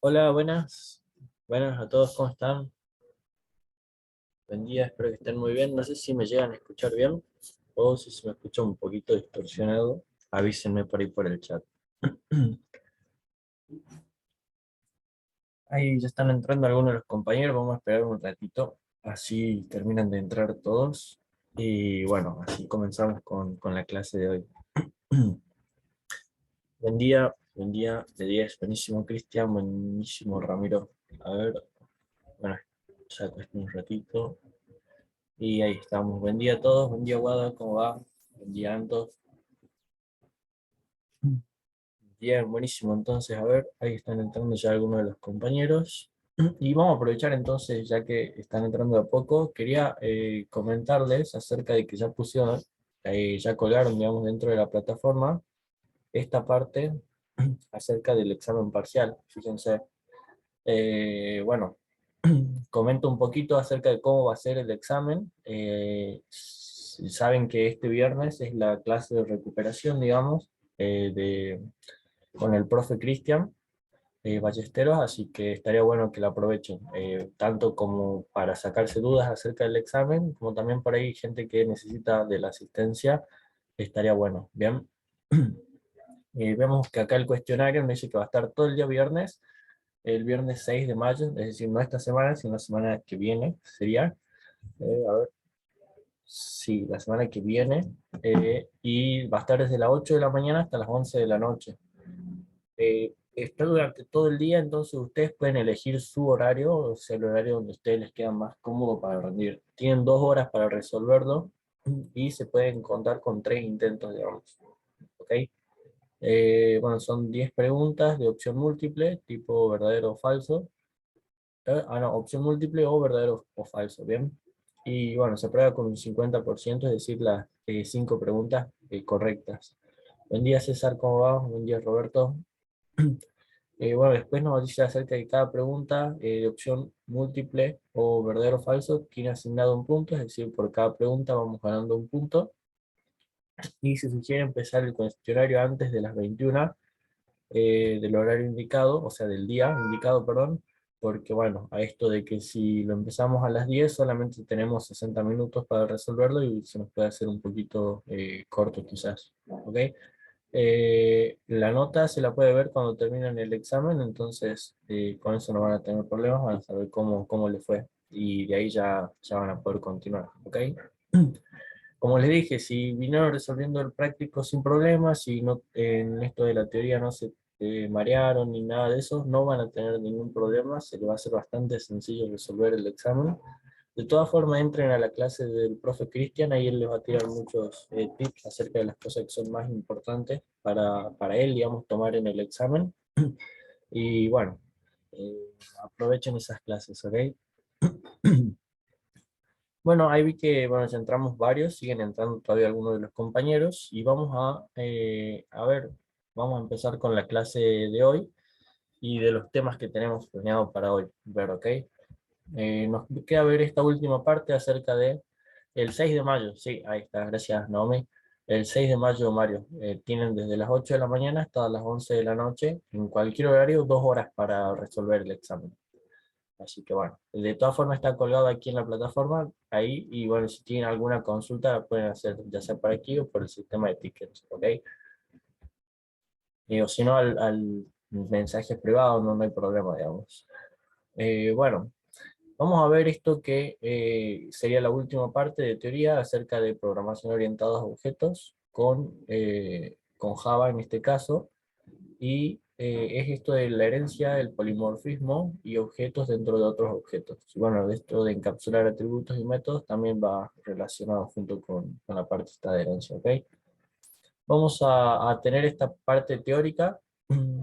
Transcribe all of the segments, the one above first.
Hola, buenas. Buenas a todos, ¿cómo están? Buen día, espero que estén muy bien. No sé si me llegan a escuchar bien o si se me escucha un poquito distorsionado. Avísenme por ahí por el chat. Ahí ya están entrando algunos de los compañeros, vamos a esperar un ratito, así terminan de entrar todos. Y bueno, así comenzamos con la clase de hoy. Buen día de 10, buenísimo Cristian, buenísimo Ramiro. A ver, bueno, ya cuesta un ratito. Y ahí estamos. Buen día a todos, buen día Guada, ¿cómo va? Buen día Anto. Bien, buenísimo. Entonces, a ver, ahí están entrando ya algunos de los compañeros. Y vamos a aprovechar entonces, ya que están entrando de a poco, quería comentarles acerca de que ya pusieron, ya colgaron, digamos, dentro de la plataforma, esta parte acerca del examen parcial. Fíjense, bueno, comento un poquito acerca de cómo va a ser el examen. Saben que este viernes es la clase de recuperación, digamos, con el profe Cristian Ballesteros, así que estaría bueno que la aprovechen, tanto como para sacarse dudas acerca del examen, como también por ahí gente que necesita de la asistencia, estaría bueno. Bien, vemos que acá el cuestionario me dice que va a estar todo el día viernes, el viernes 6 de mayo, es decir, no esta semana, sino la semana que viene, sería. A ver, sí, la semana que viene, y va a estar desde las 8 de la mañana hasta las 11 de la noche. Está durante todo el día, entonces ustedes pueden elegir su horario, o sea, el horario donde a ustedes les queda más cómodo para rendir. Tienen 2 horas para resolverlo y se pueden contar con 3 intentos, digamos. ¿Ok? Bueno, son 10 preguntas de opción múltiple, tipo verdadero o falso. No, opción múltiple o verdadero o falso, ¿bien? Y bueno, se prueba con un 50%, es decir, las 5 preguntas correctas. Buen día César, ¿cómo va? Buen día Roberto. Bueno, después nos dice acerca de cada pregunta de opción múltiple o verdadero o falso, tiene asignado un punto, es decir, por cada pregunta vamos ganando un punto. Y se sugiere empezar el cuestionario antes de las 21 del horario indicado, o sea, del día indicado, perdón, porque bueno, a esto de que si lo empezamos a las 10 solamente tenemos 60 minutos para resolverlo y se nos puede hacer un poquito corto quizás, ¿ok? La nota se la puede ver cuando terminen el examen, entonces con eso no van a tener problemas, van a saber cómo les fue y de ahí ya van a poder continuar, ¿ok? Como les dije, si vinieron resolviendo el práctico sin problemas, si no, en esto de la teoría no se marearon ni nada de eso, no van a tener ningún problema, se les va a hacer bastante sencillo resolver el examen. De todas formas, entren a la clase del profe Cristian, ahí él les va a tirar muchos tips acerca de las cosas que son más importantes para él, digamos, tomar en el examen. Y bueno, aprovechen esas clases, ¿ok? Bueno, ahí vi que bueno, ya entramos varios, siguen entrando todavía algunos de los compañeros y vamos a ver, vamos a empezar con la clase de hoy y de los temas que tenemos planeado para hoy, ver, ¿ok? Nos queda ver esta última parte acerca de el 6 de mayo, sí, ahí está, gracias Naomi. El 6 de mayo, Mario, tienen desde las 8 de la mañana hasta las 11 de la noche, en cualquier horario, 2 horas para resolver el examen. Así que bueno, de todas formas está colgado aquí en la plataforma, ahí, y bueno, si tienen alguna consulta la pueden hacer ya sea por aquí o por el sistema de tickets, ¿ok? O si no, al mensaje privado no hay problema, digamos. Bueno, vamos a ver esto que sería la última parte de teoría acerca de programación orientada a objetos con Java en este caso, y es esto de la herencia, el polimorfismo y objetos dentro de otros objetos. Y bueno, esto de encapsular atributos y métodos también va relacionado junto con la parte esta de herencia, ¿ok? Vamos a tener esta parte teórica.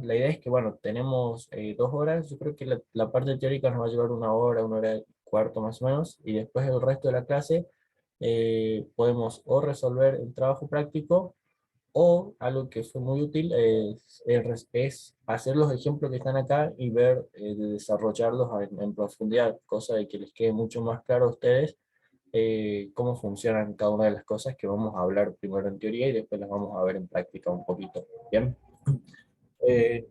La idea es que, bueno, tenemos 2 horas. Yo creo que la parte teórica nos va a llevar una hora y cuarto más o menos, y después el resto de la clase podemos o resolver el trabajo práctico o algo que fue muy útil es hacer los ejemplos que están acá y ver, de desarrollarlos en profundidad, cosa de que les quede mucho más claro a ustedes cómo funcionan cada una de las cosas que vamos a hablar primero en teoría y después las vamos a ver en práctica un poquito. Bien.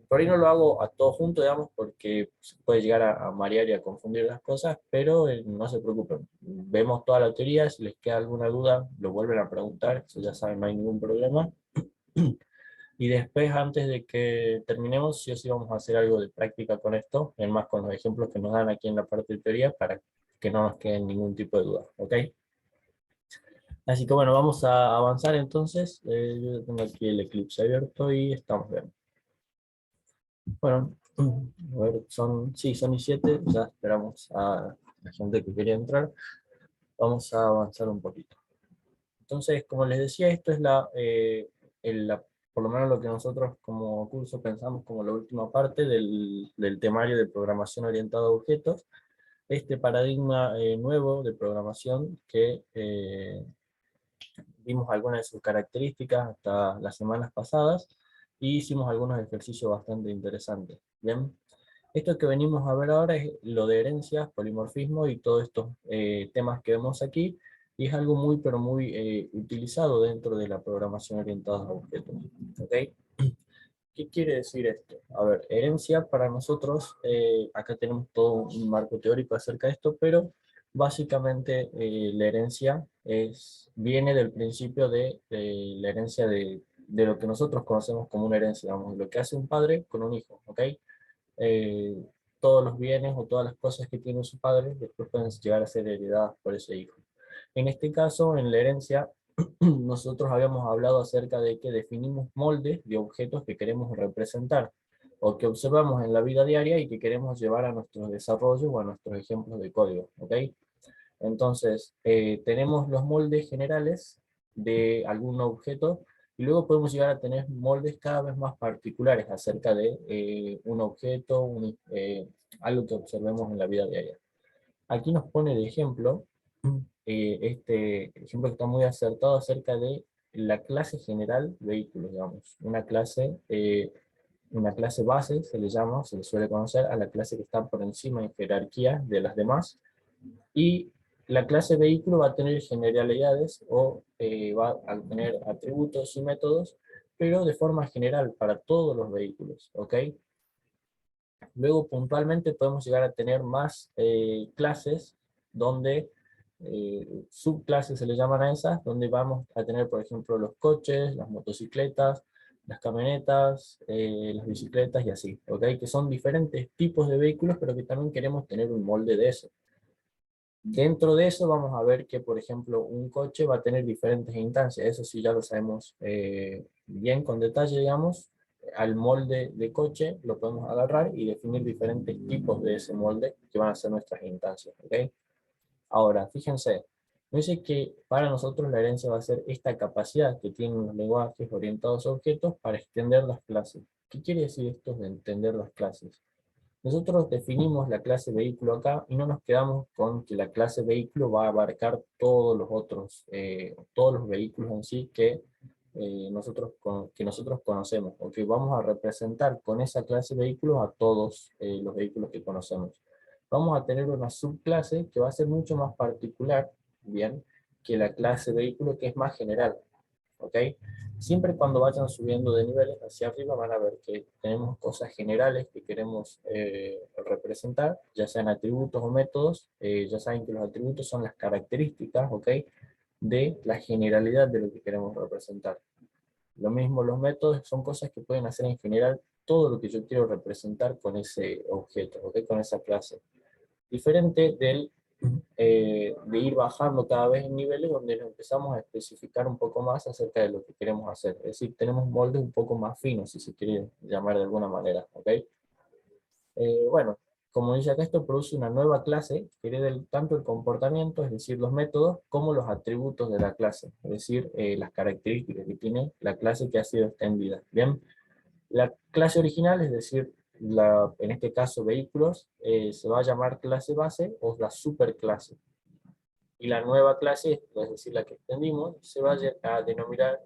Por ahí no lo hago a todo junto, digamos, porque se puede llegar a marear y a confundir las cosas, pero no se preocupen. Vemos toda la teoría, si les queda alguna duda, lo vuelven a preguntar, eso ya saben, no hay ningún problema. Y después, antes de que terminemos, sí o sí vamos a hacer algo de práctica con esto, es más con los ejemplos que nos dan aquí en la parte de teoría, para que no nos quede ningún tipo de duda, ¿ok? Así que bueno, vamos a avanzar entonces. Yo ya tengo aquí el Eclipse abierto y estamos bien. Bueno, a ver, sí, son y 7, ya esperamos a la gente que quería entrar. Vamos a avanzar un poquito. Entonces, como les decía, esto es por lo menos lo que nosotros como curso pensamos como la última parte del temario de programación orientada a objetos, este paradigma nuevo de programación que vimos algunas de sus características hasta las semanas pasadas y hicimos algunos ejercicios bastante interesantes. Bien, esto que venimos a ver ahora es lo de herencias, polimorfismo y todos estos temas que vemos aquí, y es algo muy, pero muy utilizado dentro de la programación orientada a objetos. ¿Ok? ¿Qué quiere decir esto? A ver, herencia para nosotros, acá tenemos todo un marco teórico acerca de esto, pero básicamente la herencia viene del principio de la herencia de lo que nosotros conocemos como una herencia, digamos, lo que hace un padre con un hijo, ¿ok? eh, Todos los bienes o todas las cosas que tiene su padre después pueden llegar a ser heredadas por ese hijo. En este caso, en la herencia, nosotros habíamos hablado acerca de que definimos moldes de objetos que queremos representar o que observamos en la vida diaria y que queremos llevar a nuestros desarrollos o a nuestros ejemplos de código, ¿ok? Entonces, tenemos los moldes generales de algún objeto y luego podemos llegar a tener moldes cada vez más particulares acerca de un objeto, algo que observemos en la vida diaria. Aquí nos pone de ejemplo, este ejemplo que está muy acertado acerca de la clase general vehículos, digamos. Una clase base se le llama, se le suele conocer a la clase que está por encima en jerarquía de las demás, y la clase vehículo va a tener generalidades o va a tener atributos y métodos, pero de forma general para todos los vehículos, ¿ok? Luego puntualmente podemos llegar a tener más clases donde subclases se le llaman a esas, donde vamos a tener por ejemplo los coches, las motocicletas, las camionetas, las bicicletas y así, ¿ok? Que son diferentes tipos de vehículos, pero que también queremos tener un molde de eso. Dentro de eso vamos a ver que, por ejemplo, un coche va a tener diferentes instancias. Eso sí ya lo sabemos bien con detalle, digamos. Al molde de coche lo podemos agarrar y definir diferentes tipos de ese molde que van a ser nuestras instancias. ¿Ok? Ahora, fíjense, no dice que para nosotros la herencia va a ser esta capacidad que tienen los lenguajes orientados a objetos para extender las clases. ¿Qué quiere decir esto de entender las clases? Nosotros definimos la clase vehículo acá y no nos quedamos con que la clase vehículo va a abarcar todos los otros, todos los vehículos en sí que nosotros conocemos, o que vamos a representar con esa clase de vehículos a todos los vehículos que conocemos. Vamos a tener una subclase que va a ser mucho más particular, bien, que la clase vehículo, que es más general. ¿Ok? Siempre cuando vayan subiendo de niveles hacia arriba van a ver que tenemos cosas generales que queremos representar, ya sean atributos o métodos. Ya saben que los atributos son las características, ¿ok? De la generalidad de lo que queremos representar. Lo mismo los métodos son cosas que pueden hacer en general todo lo que yo quiero representar con ese objeto, ¿ok? Con esa clase. Diferente de ir bajando cada vez en niveles donde nos empezamos a especificar un poco más acerca de lo que queremos hacer. Es decir, tenemos moldes un poco más finos, si se quiere llamar de alguna manera. ¿Ok? Bueno, como dice acá, esto produce una nueva clase que hereda tanto el comportamiento, es decir, los métodos, como los atributos de la clase, es decir, las características que tiene la clase que ha sido extendida. Bien, la clase original, es decir, en este caso vehículos, se va a llamar clase base o la superclase. Y la nueva clase, es decir, la que extendimos, se va a denominar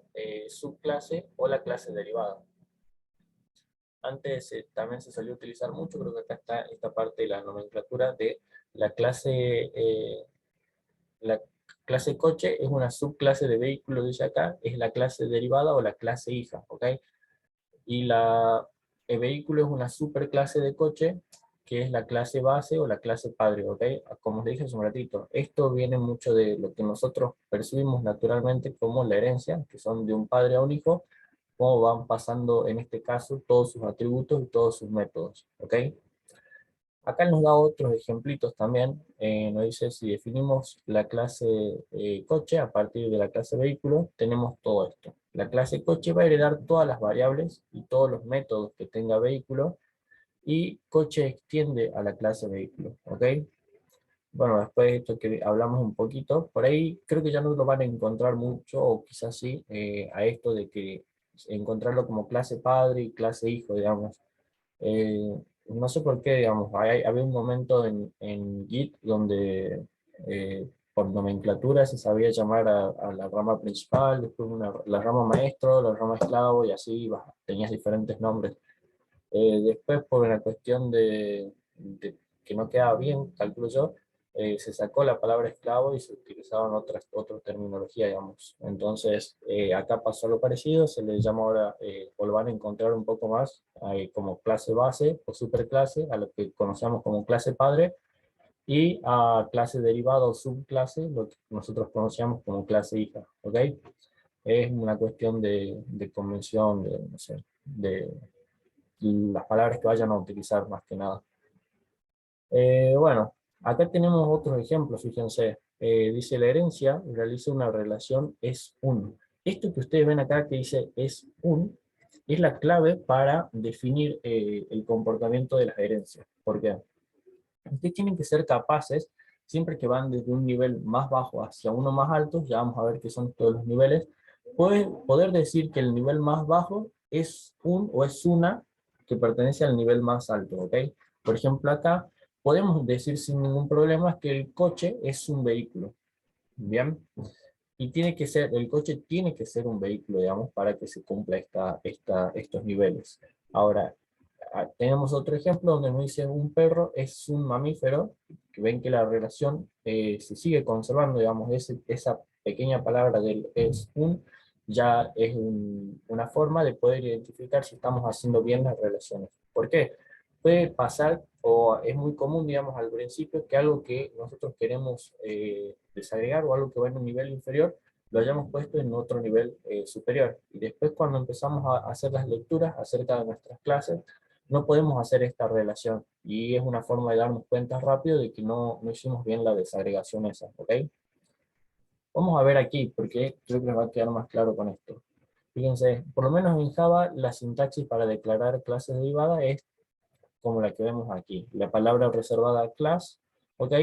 subclase o la clase derivada. Antes también se solía utilizar mucho, creo que acá está esta parte de la nomenclatura de la la clase coche es una subclase de vehículo, dice acá, es la clase derivada o la clase hija, ¿ok? Y el vehículo es una superclase de coche, que es la clase base o la clase padre, ¿ok? Como os dije hace un ratito, esto viene mucho de lo que nosotros percibimos naturalmente como la herencia, que son de un padre a un hijo, cómo van pasando en este caso todos sus atributos y todos sus métodos, ¿ok? Acá nos da otros ejemplitos también, nos dice si definimos la clase coche a partir de la clase vehículo, tenemos todo esto. La clase coche va a heredar todas las variables y todos los métodos que tenga vehículo, y coche extiende a la clase vehículo, ¿ok? Bueno, después de esto que hablamos un poquito, por ahí creo que ya no lo van a encontrar mucho, o quizás sí, a esto de que encontrarlo como clase padre y clase hijo, digamos. Eh, no sé por qué, digamos, había un momento en Git donde por nomenclatura se sabía llamar a la rama principal, después la rama maestro, la rama esclavo, y así tenías diferentes nombres. Después, por una cuestión de que no quedaba bien, calculo yo, se sacó la palabra esclavo y se utilizaban otra terminología, digamos. Entonces, acá pasó algo parecido, se le llama ahora, o lo van a encontrar un poco más, como clase base o superclase, a lo que conocemos como clase padre, y a clase derivada o subclase, lo que nosotros conocíamos como clase hija, ¿ok? Es una cuestión de convención, de, no sé, de las palabras que vayan a utilizar más que nada. Bueno, acá tenemos otros ejemplos, fíjense. Dice la herencia realiza una relación es un. Esto que ustedes ven acá que dice es un, es la clave para definir el comportamiento de las herencias. ¿Por qué? Ustedes tienen que ser capaces, siempre que van desde un nivel más bajo hacia uno más alto, ya vamos a ver qué son todos los niveles, poder decir que el nivel más bajo es un o es una que pertenece al nivel más alto, ¿ok? Por ejemplo, acá podemos decir sin ningún problema que el coche es un vehículo, ¿bien? Y tiene que ser, el coche tiene que ser un vehículo, digamos, para que se cumpla estos niveles. Ahora, tenemos otro ejemplo donde nos dice un perro es un mamífero, que ven que la relación se sigue conservando, digamos, esa pequeña palabra del es un, ya es una forma de poder identificar si estamos haciendo bien las relaciones. ¿Por qué? Puede pasar, o es muy común, digamos, al principio, que algo que nosotros queremos desagregar o algo que va en un nivel inferior, lo hayamos puesto en otro nivel superior. Y después cuando empezamos a hacer las lecturas acerca de nuestras clases, no podemos hacer esta relación. Y es una forma de darnos cuenta rápido de que no hicimos bien la desagregación esa, ¿ok? Vamos a ver aquí, porque creo que nos va a quedar más claro con esto. Fíjense, por lo menos en Java, la sintaxis para declarar clases derivadas es como la que vemos aquí. La palabra reservada class, ¿ok?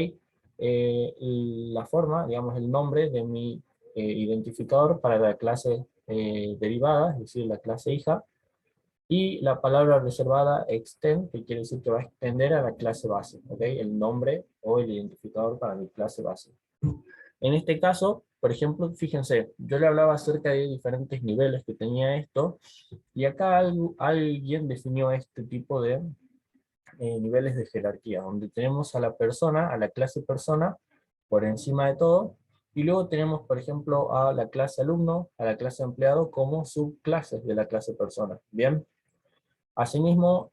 La forma, digamos, el nombre de mi identificador para la clase derivada, es decir, la clase hija, y la palabra reservada extend, que quiere decir que va a extender a la clase base, ¿ok? El nombre o el identificador para mi clase base. En este caso, por ejemplo, fíjense, yo le hablaba acerca de diferentes niveles que tenía esto, y acá alguien definió este tipo de niveles de jerarquía, donde tenemos a la persona, a la clase persona, por encima de todo, y luego tenemos, por ejemplo, a la clase alumno, a la clase empleado, como subclases de la clase persona, ¿bien? Asimismo,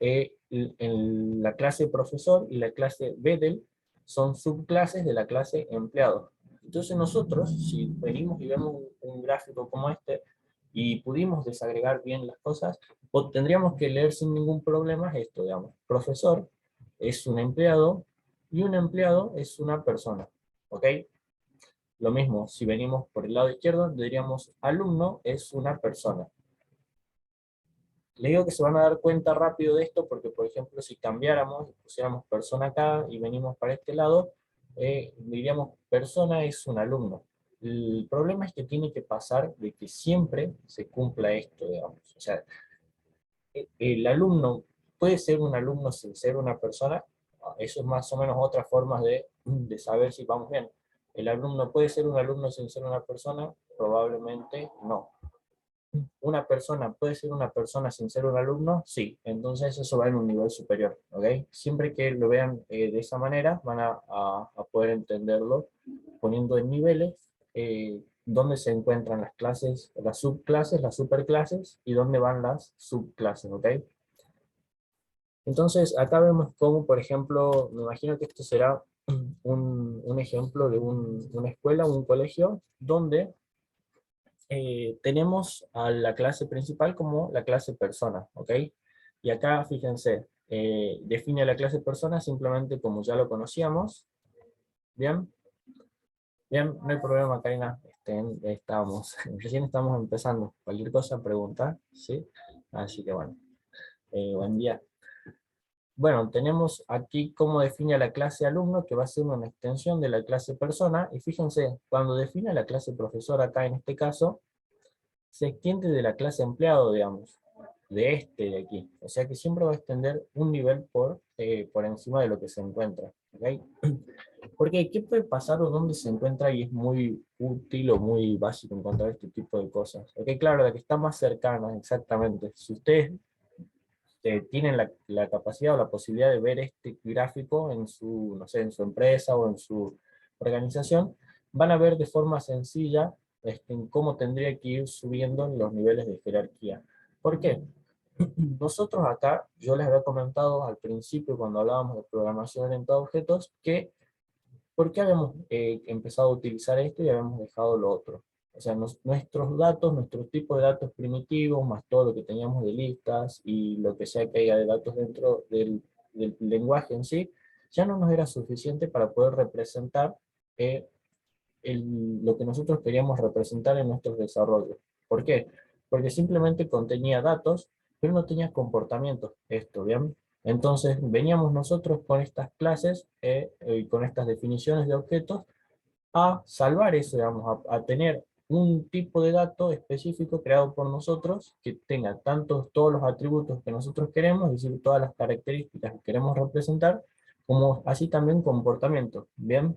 la clase profesor y la clase bedel son subclases de la clase empleado. Entonces nosotros, si venimos y vemos un gráfico como este, y pudimos desagregar bien las cosas, pues tendríamos que leer sin ningún problema esto, digamos. Profesor es un empleado y un empleado es una persona, ¿ok? Lo mismo, si venimos por el lado izquierdo, diríamos alumno es una persona. Le digo que se van a dar cuenta rápido de esto porque, por ejemplo, si cambiáramos y pusiéramos persona acá y venimos para este lado, diríamos persona es un alumno. El problema es que tiene que pasar de que siempre se cumpla esto, digamos. O sea, el alumno puede ser un alumno sin ser una persona. Eso es más o menos otra forma de saber si vamos bien. ¿El alumno puede ser un alumno sin ser una persona? Probablemente no. ¿Una persona puede ser una persona sin ser un alumno? Sí, entonces eso va en un nivel superior, ¿ok? Siempre que lo vean de esa manera, van a poder entenderlo poniendo en niveles dónde se encuentran las clases, las subclases, las superclases, y dónde van las subclases, ¿ok? Entonces, acá vemos cómo, por ejemplo, me imagino que esto será un ejemplo de una escuela, un colegio, donde tenemos a la clase principal como la clase persona, ¿ok? Y acá, fíjense, define a la clase persona simplemente como ya lo conocíamos, ¿bien? Bien, no hay problema, Karina, recién estamos empezando, cualquier cosa, pregunta, ¿sí? Así que bueno, buen día. Bueno, tenemos aquí cómo define a la clase alumno, que va a ser una extensión de la clase persona, y fíjense, cuando define a la clase profesor acá en este caso, se extiende de la clase empleado, digamos, de este de aquí. O sea que siempre va a extender un nivel por encima de lo que se encuentra. ¿Ok? Porque, ¿qué puede pasar o dónde se encuentra? Y es muy útil o muy básico encontrar este tipo de cosas. Ok, claro, la que está más cercana, exactamente. Si ustedes tienen la capacidad o la posibilidad de ver este gráfico en su, no sé, en su empresa o en su organización, van a ver de forma sencilla en cómo tendría que ir subiendo los niveles de jerarquía. ¿Por qué? Nosotros acá, yo les había comentado al principio cuando hablábamos de programación orientada a objetos, que ¿por qué habíamos empezado a utilizar esto y habíamos dejado lo otro? O sea, nuestros datos, nuestro tipo de datos primitivos, más todo lo que teníamos de listas y lo que sea que haya de datos dentro del lenguaje en sí, ya no nos era suficiente para poder representar eh, lo que nosotros queríamos representar en nuestros desarrollos. ¿Por qué? Porque simplemente contenía datos, pero no tenía comportamientos. Esto, ¿bien? Entonces veníamos nosotros con estas clases y con estas definiciones de objetos a salvar eso, digamos, a tener un tipo de dato específico creado por nosotros que tenga todos los atributos que nosotros queremos, es decir, todas las características que queremos representar, como así también comportamiento, ¿bien?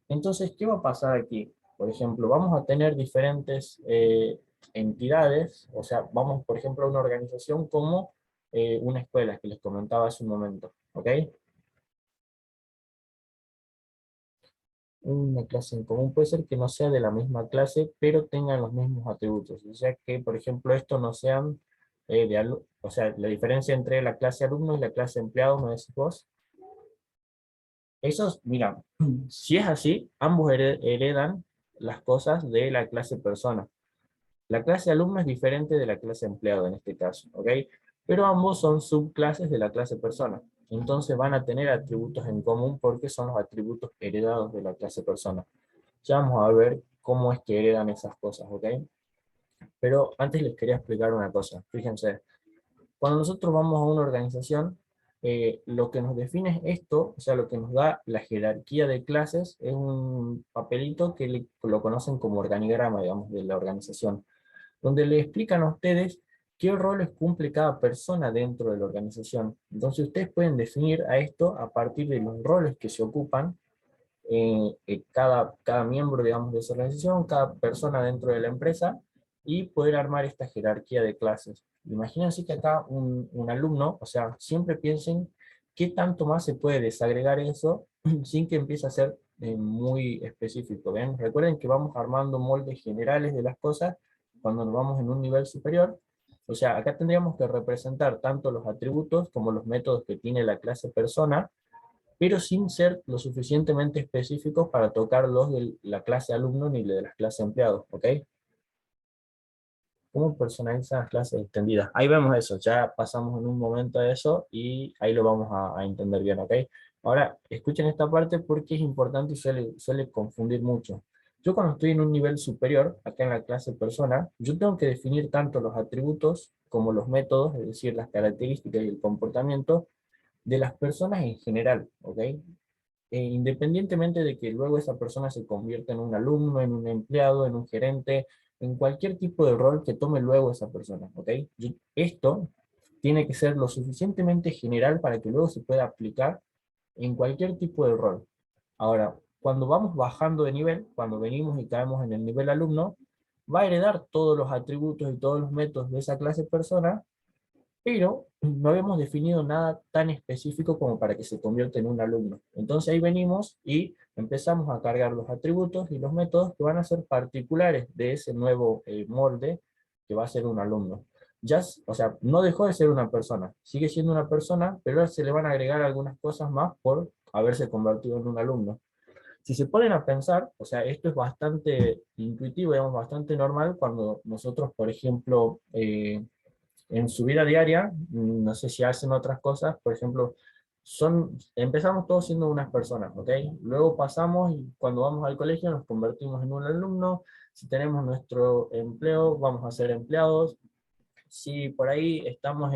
Entonces, ¿qué va a pasar aquí? Por ejemplo, vamos a tener diferentes entidades, o sea, vamos, por ejemplo, a una organización como una escuela, que les comentaba hace un momento, ¿ok? Una clase en común puede ser que no sea de la misma clase, pero tengan los mismos atributos. O sea que, por ejemplo, esto no sean o sea, la diferencia entre la clase alumno y la clase empleado, ¿me decís vos? Esos, mira, si es así, ambos heredan las cosas de la clase persona. La clase alumno es diferente de la clase empleado en este caso, ¿ok? Pero ambos son subclases de la clase persona. Entonces van a tener atributos en común porque son los atributos heredados de la clase persona. Ya vamos a ver cómo es que heredan esas cosas, ¿ok? Pero antes les quería explicar una cosa. Fíjense, cuando nosotros vamos a una organización, lo que nos define es esto, o sea, lo que nos da la jerarquía de clases, es un papelito que lo conocen como organigrama, digamos, de la organización, donde le explican a ustedes qué roles cumple cada persona dentro de la organización. Entonces ustedes pueden definir a esto a partir de los roles que se ocupan cada miembro, digamos, de esa organización, cada persona dentro de la empresa, y poder armar esta jerarquía de clases. Imagínense que acá un alumno, o sea, siempre piensen qué tanto más se puede desagregar eso sin que empiece a ser muy específico. ¿Ven? Recuerden que vamos armando moldes generales de las cosas cuando nos vamos en un nivel superior. O sea, acá tendríamos que representar tanto los atributos como los métodos que tiene la clase persona, pero sin ser lo suficientemente específicos para tocar los de la clase alumno ni de las clases empleados, ¿ok? ¿Cómo personalizan las clases extendidas? Ahí vemos eso, ya pasamos en un momento a eso y ahí lo vamos a entender bien, ¿ok? Ahora, escuchen esta parte porque es importante y suele confundir mucho. Yo cuando estoy en un nivel superior, acá en la clase persona, yo tengo que definir tanto los atributos como los métodos, es decir, las características y el comportamiento de las personas en general, ¿ok? Independientemente de que luego esa persona se convierta en un alumno, en un empleado, en un gerente, en cualquier tipo de rol que tome luego esa persona, ¿ok? Esto tiene que ser lo suficientemente general para que luego se pueda aplicar en cualquier tipo de rol. Ahora, cuando vamos bajando de nivel, cuando venimos y caemos en el nivel alumno, va a heredar todos los atributos y todos los métodos de esa clase persona, pero no habíamos definido nada tan específico como para que se convierta en un alumno. Entonces ahí venimos y empezamos a cargar los atributos y los métodos que van a ser particulares de ese nuevo molde que va a ser un alumno. o sea, no dejó de ser una persona, sigue siendo una persona, pero ahora se le van a agregar algunas cosas más por haberse convertido en un alumno. Si se ponen a pensar, o sea, esto es bastante intuitivo, digamos, bastante normal cuando nosotros, por ejemplo, en su vida diaria, no sé si hacen otras cosas, por ejemplo, empezamos todos siendo unas personas, ¿ok? Luego pasamos y cuando vamos al colegio nos convertimos en un alumno, si tenemos nuestro empleo, vamos a ser empleados, si por ahí estamos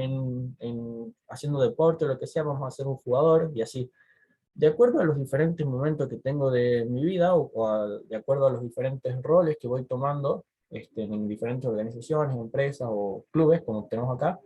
haciendo deporte o lo que sea, vamos a ser un jugador y así. De acuerdo a los diferentes momentos que tengo de mi vida de acuerdo a los diferentes roles que voy tomando en diferentes organizaciones, empresas o clubes, como tenemos acá,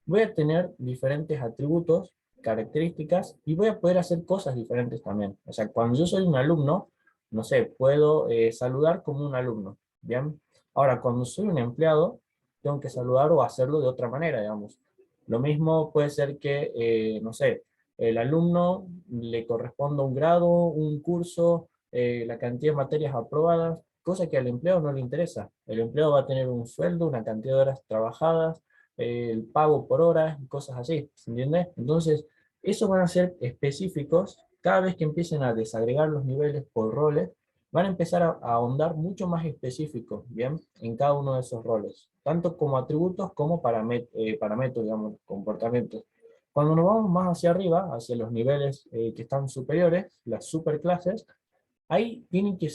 voy a tener diferentes atributos, características y voy a poder hacer cosas diferentes también. O sea, cuando yo soy un alumno, no sé, puedo saludar como un alumno, ¿bien? Ahora, cuando soy un empleado, tengo que saludar o hacerlo de otra manera, digamos. Lo mismo puede ser que, no sé, el alumno le corresponda un grado, un curso, la cantidad de materias aprobadas, cosa que al empleado no le interesa. El empleado va a tener un sueldo, una cantidad de horas trabajadas, el pago por horas y cosas así, ¿se entiende? Entonces, esos van a ser específicos. Cada vez que empiecen a desagregar los niveles por roles, van a empezar a ahondar mucho más específicos, ¿bien? En cada uno de esos roles, tanto como atributos como parámetros, digamos, comportamientos. Cuando nos vamos más hacia arriba, hacia los niveles que están superiores, las superclases, ahí tienen que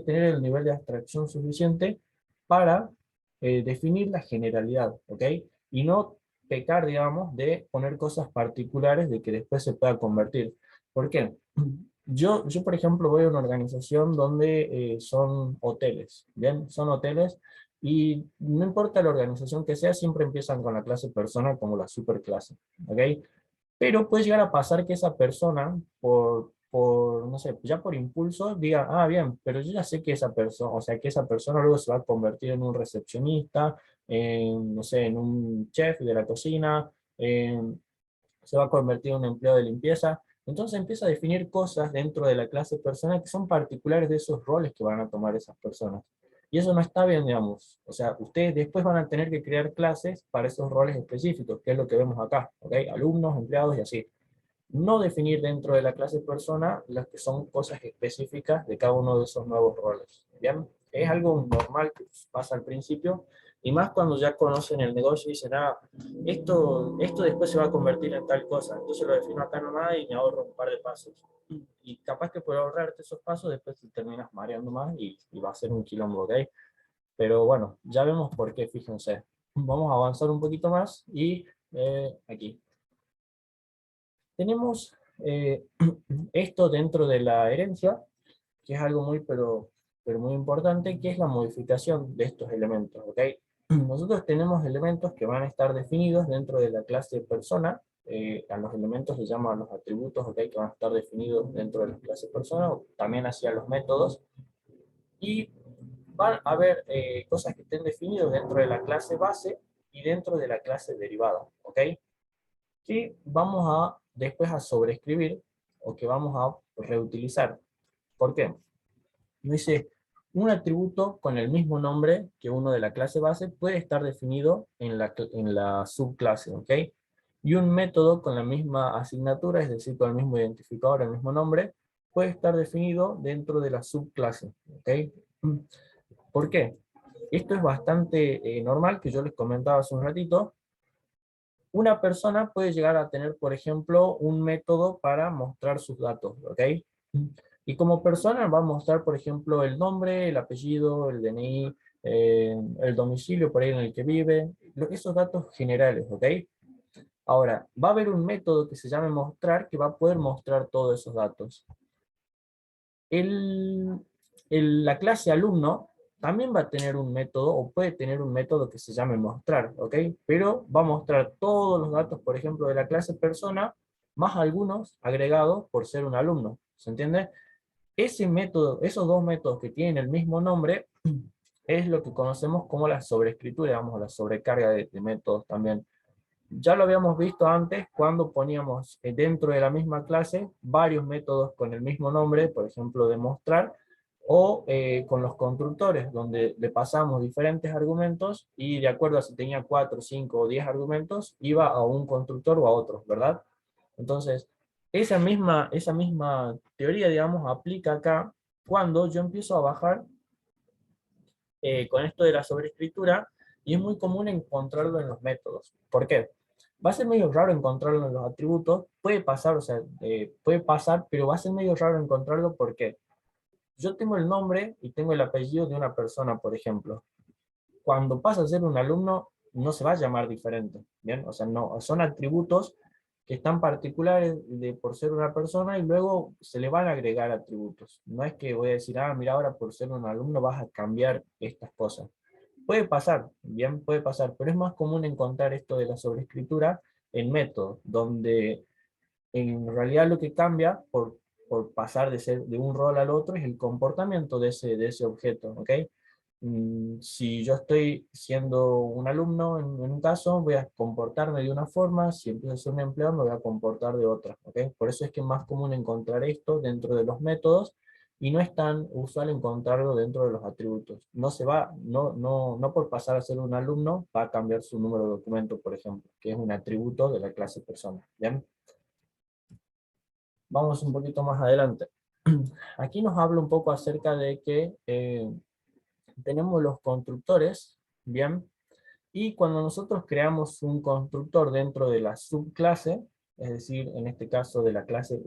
tener el nivel de abstracción suficiente para definir la generalidad, ¿ok? Y no pecar, digamos, de poner cosas particulares de que después se pueda convertir. ¿Por qué? Yo, por ejemplo, voy a una organización donde son hoteles, ¿bien? Son hoteles y no importa la organización que sea, siempre empiezan con la clase persona como la superclase, ¿ok? Pero puede llegar a pasar que esa persona, no sé, ya por impulso, diga, ah, bien, pero yo ya sé que esa persona, o sea, que esa persona luego se va a convertir en un recepcionista, no sé, en un chef de la cocina, se va a convertir en un empleado de limpieza. Entonces empieza a definir cosas dentro de la clase personal que son particulares de esos roles que van a tomar esas personas. Y eso no está bien, digamos. O sea, ustedes después van a tener que crear clases para esos roles específicos, que es lo que vemos acá, ¿ok? Alumnos, empleados y así. No definir dentro de la clase persona las que son cosas específicas de cada uno de esos nuevos roles. ¿Bien? Es algo normal que pasa al principio, y más cuando ya conocen el negocio y dicen, ah, esto después se va a convertir en tal cosa, entonces lo defino acá nomás y me ahorro un par de pasos. Y capaz que por ahorrarte esos pasos, después te terminas mareando más y va a ser un quilombo, ¿ok? Pero bueno, ya vemos por qué, fíjense. Vamos a avanzar un poquito más y aquí. Tenemos esto dentro de la herencia, que es algo pero muy importante, que es la modificación de estos elementos, ¿ok? Nosotros tenemos elementos que van a estar definidos dentro de la clase persona, a los elementos se llaman los atributos, ¿ok? Que van a estar definidos dentro de la clase persona, o también hacia los métodos, y van a haber cosas que estén definidas dentro de la clase base y dentro de la clase derivada, ¿ok? Que vamos a después a sobreescribir o que vamos a reutilizar. ¿Por qué? Dice, un atributo con el mismo nombre que uno de la clase base puede estar definido en la subclase, ¿ok? Y un método con la misma asignatura, es decir, con el mismo identificador, el mismo nombre, puede estar definido dentro de la subclase, ¿ok? ¿Por qué? Esto es bastante normal, que yo les comentaba hace un ratito. Una persona puede llegar a tener, por ejemplo, un método para mostrar sus datos, ¿ok? Y como persona va a mostrar, por ejemplo, el nombre, el apellido, el DNI, el domicilio por ahí en el que vive, esos datos generales, ¿ok? Ahora, va a haber un método que se llame mostrar que va a poder mostrar todos esos datos. El, la clase alumno también va a tener un método, o puede tener un método que se llame mostrar, ¿ok? Pero va a mostrar todos los datos, por ejemplo, de la clase persona, más algunos agregados por ser un alumno, ¿se entiende? Ese método, esos dos métodos que tienen el mismo nombre, es lo que conocemos como la sobreescritura, digamos, la sobrecarga de métodos también. Ya lo habíamos visto antes cuando poníamos dentro de la misma clase varios métodos con el mismo nombre, por ejemplo, demostrar, O con los constructores, donde le pasamos diferentes argumentos y de acuerdo a si tenía 4, 5 o 10 argumentos, iba a un constructor o a otro, ¿verdad? Entonces, esa misma teoría, digamos, aplica acá cuando yo empiezo a bajar con esto de la sobreescritura, y es muy común encontrarlo en los métodos. ¿Por qué? Va a ser medio raro encontrarlo en los atributos, puede pasar, o sea, puede pasar, pero va a ser medio raro encontrarlo porque yo tengo el nombre y tengo el apellido de una persona, por ejemplo. Cuando pasa a ser un alumno, no se va a llamar diferente, ¿bien? O sea, no, son atributos que están particulares por ser una persona y luego se le van a agregar atributos. No es que voy a decir, ah, mira, ahora por ser un alumno vas a cambiar estas cosas. Puede pasar, bien, puede pasar, pero es más común encontrar esto de la sobreescritura en métodos, donde en realidad lo que cambia por pasar de ser de un rol al otro es el comportamiento de ese objeto, ¿ok? Si yo estoy siendo un alumno, en un caso, voy a comportarme de una forma, si empiezo a ser un empleado, me voy a comportar de otra, ¿ok? Por eso es que es más común encontrar esto dentro de los métodos y no es tan usual encontrarlo dentro de los atributos. No se va, no por pasar a ser un alumno va a cambiar su número de documento, por ejemplo, que es un atributo de la clase persona, ¿bien? Vamos un poquito más adelante. Aquí nos habla un poco acerca de que tenemos los constructores, ¿bien? Y cuando nosotros creamos un constructor dentro de la subclase, es decir, en este caso de la clase,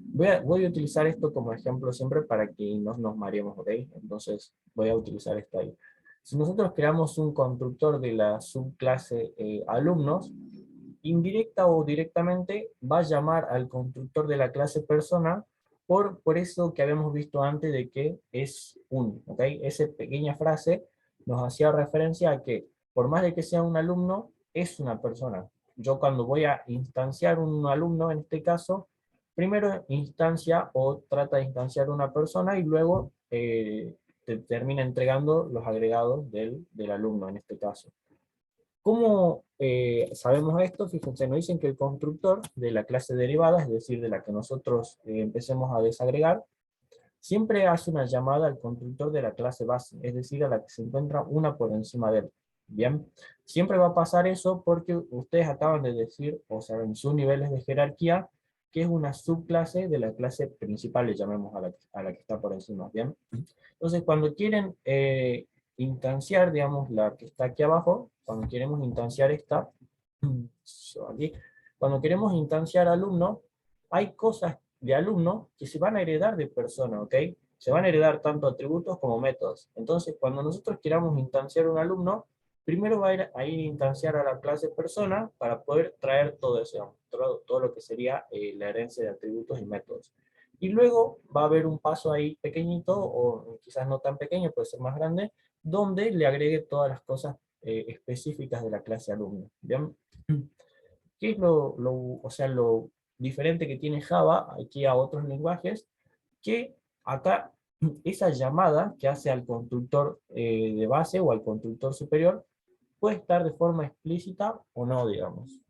voy a utilizar esto como ejemplo siempre para que no nos mareemos, ¿ok? Entonces voy a utilizar esto ahí. Si nosotros creamos un constructor de la subclase alumnos, indirecta o directamente va a llamar al constructor de la clase persona por eso que habíamos visto antes de que es un, ¿ok? Esa pequeña frase nos hacía referencia a que por más de que sea un alumno, es una persona. Yo cuando voy a instanciar un alumno, en este caso, primero instancia o trata de instanciar una persona y luego te termina entregando los agregados del alumno, en este caso. ¿Cómo sabemos esto? Fíjense, nos dicen que el constructor de la clase derivada, es decir, de la que nosotros empecemos a desagregar, siempre hace una llamada al constructor de la clase base, es decir, a la que se encuentra una por encima de él. Bien, siempre va a pasar eso porque ustedes acaban de decir, o sea, en sus niveles de jerarquía, que es una subclase de la clase principal, le llamemos a la que está por encima. Bien, entonces cuando quieren instanciar, digamos, la que está aquí abajo, cuando queremos instanciar esta, aquí, cuando queremos instanciar alumno, hay cosas de alumno que se van a heredar de persona, ¿ok? Se van a heredar tanto atributos como métodos. Entonces, cuando nosotros queramos instanciar un alumno, primero va a ir a instanciar a la clase persona para poder traer todo eso, todo lo que sería la herencia de atributos y métodos. Y luego va a haber un paso ahí pequeñito, o quizás no tan pequeño, puede ser más grande, donde le agregue todas las cosas específicas de la clase alumno. ¿Bien? ¿Qué es o sea, lo diferente que tiene Java aquí a otros lenguajes? Que acá esa llamada que hace al constructor de base o al constructor superior puede estar de forma explícita o no, digamos.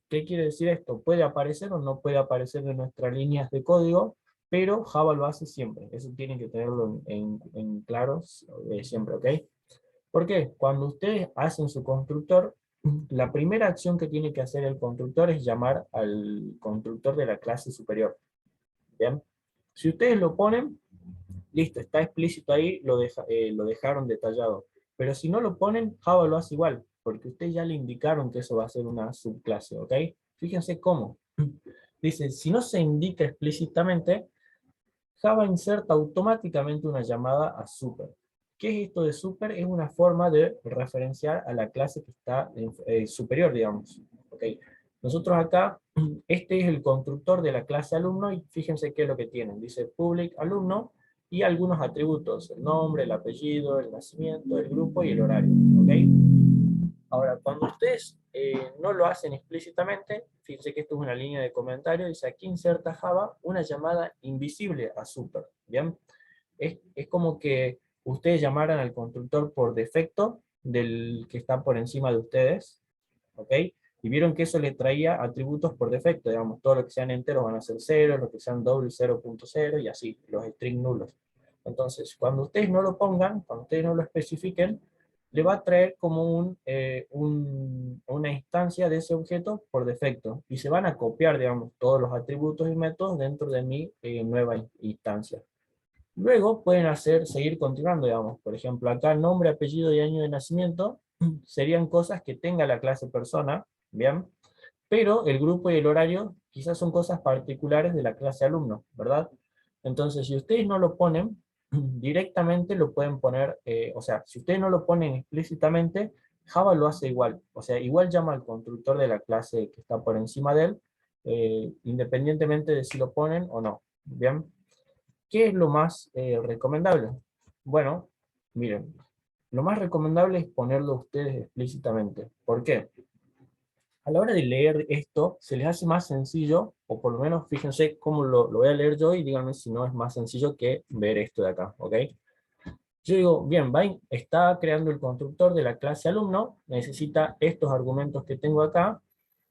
¿Qué quiere decir esto? Puede aparecer o no puede aparecer en nuestras líneas de código, pero Java lo hace siempre. Eso tienen que tenerlo en claro siempre, ¿ok? ¿Por qué? Cuando ustedes hacen su constructor, la primera acción que tiene que hacer el constructor es llamar al constructor de la clase superior. ¿Bien? Si ustedes lo ponen, listo, está explícito ahí, lo dejaron detallado. Pero si no lo ponen, Java lo hace igual, porque ustedes ya le indicaron que eso va a ser una subclase, ¿ok? Fíjense cómo. Dice, si no se indica explícitamente, Java inserta automáticamente una llamada a super. ¿Qué es esto de super? Es una forma de referenciar a la clase que está superior, digamos. ¿Okay? Nosotros acá, este es el constructor de la clase alumno y fíjense qué es lo que tienen. Dice public alumno y algunos atributos, el nombre, el apellido, el nacimiento, el grupo y el horario. ¿Okay? Ahora, cuando ustedes no lo hacen explícitamente, fíjense que esto es una línea de comentario, dice aquí inserta Java una llamada invisible a super, ¿bien? Es como que ustedes llamaran al constructor por defecto del que está por encima de ustedes, ¿ok? Y vieron que eso le traía atributos por defecto, digamos, todo lo que sean enteros van a ser 0, lo que sean doble 0.0 y así, los string nulos. Entonces, cuando ustedes no lo pongan, cuando ustedes no lo especifiquen, le va a traer como una instancia de ese objeto por defecto, y se van a copiar, digamos, todos los atributos y métodos dentro de mi nueva instancia. Luego pueden seguir continuando, digamos, por ejemplo, acá nombre, apellido y año de nacimiento serían cosas que tenga la clase persona, ¿bien? Pero el grupo y el horario quizás son cosas particulares de la clase alumno, ¿verdad? Entonces, si ustedes no lo ponen, directamente lo pueden poner, o sea, si ustedes no lo ponen explícitamente, Java lo hace igual, o sea, igual llama al constructor de la clase que está por encima de él, independientemente de si lo ponen o no, ¿bien? ¿Qué es lo más recomendable? Bueno, miren, lo más recomendable es ponerlo ustedes explícitamente. ¿Por qué? A la hora de leer esto, se les hace más sencillo, o por lo menos fíjense cómo lo voy a leer yo y díganme si no es más sencillo que ver esto de acá, ¿ok? Yo digo, bien, Vine está creando el constructor de la clase alumno, necesita estos argumentos que tengo acá,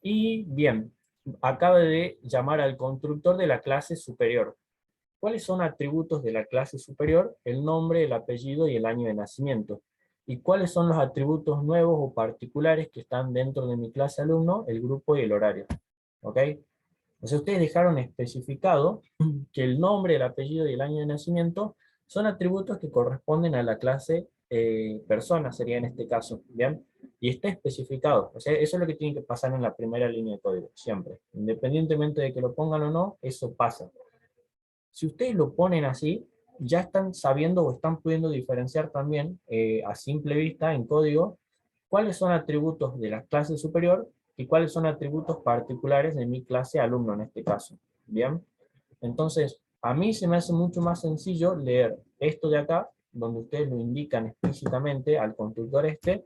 y bien, acaba de llamar al constructor de la clase superior. ¿Cuáles son atributos de la clase superior? El nombre, el apellido y el año de nacimiento. ¿Y cuáles son los atributos nuevos o particulares que están dentro de mi clase alumno? El grupo y el horario. ¿Ok? Entonces ustedes dejaron especificado que el nombre, el apellido y el año de nacimiento son atributos que corresponden a la clase persona, sería en este caso, ¿bien? Y está especificado, o sea, eso es lo que tiene que pasar en la primera línea de código, siempre. Independientemente de que lo pongan o no, eso pasa. Si ustedes lo ponen así, ya están sabiendo o están pudiendo diferenciar también a simple vista en código cuáles son atributos de la clase superior y cuáles son atributos particulares de mi clase alumno en este caso. ¿Bien? Entonces, a mí se me hace mucho más sencillo leer esto de acá, donde ustedes lo indican explícitamente al constructor este,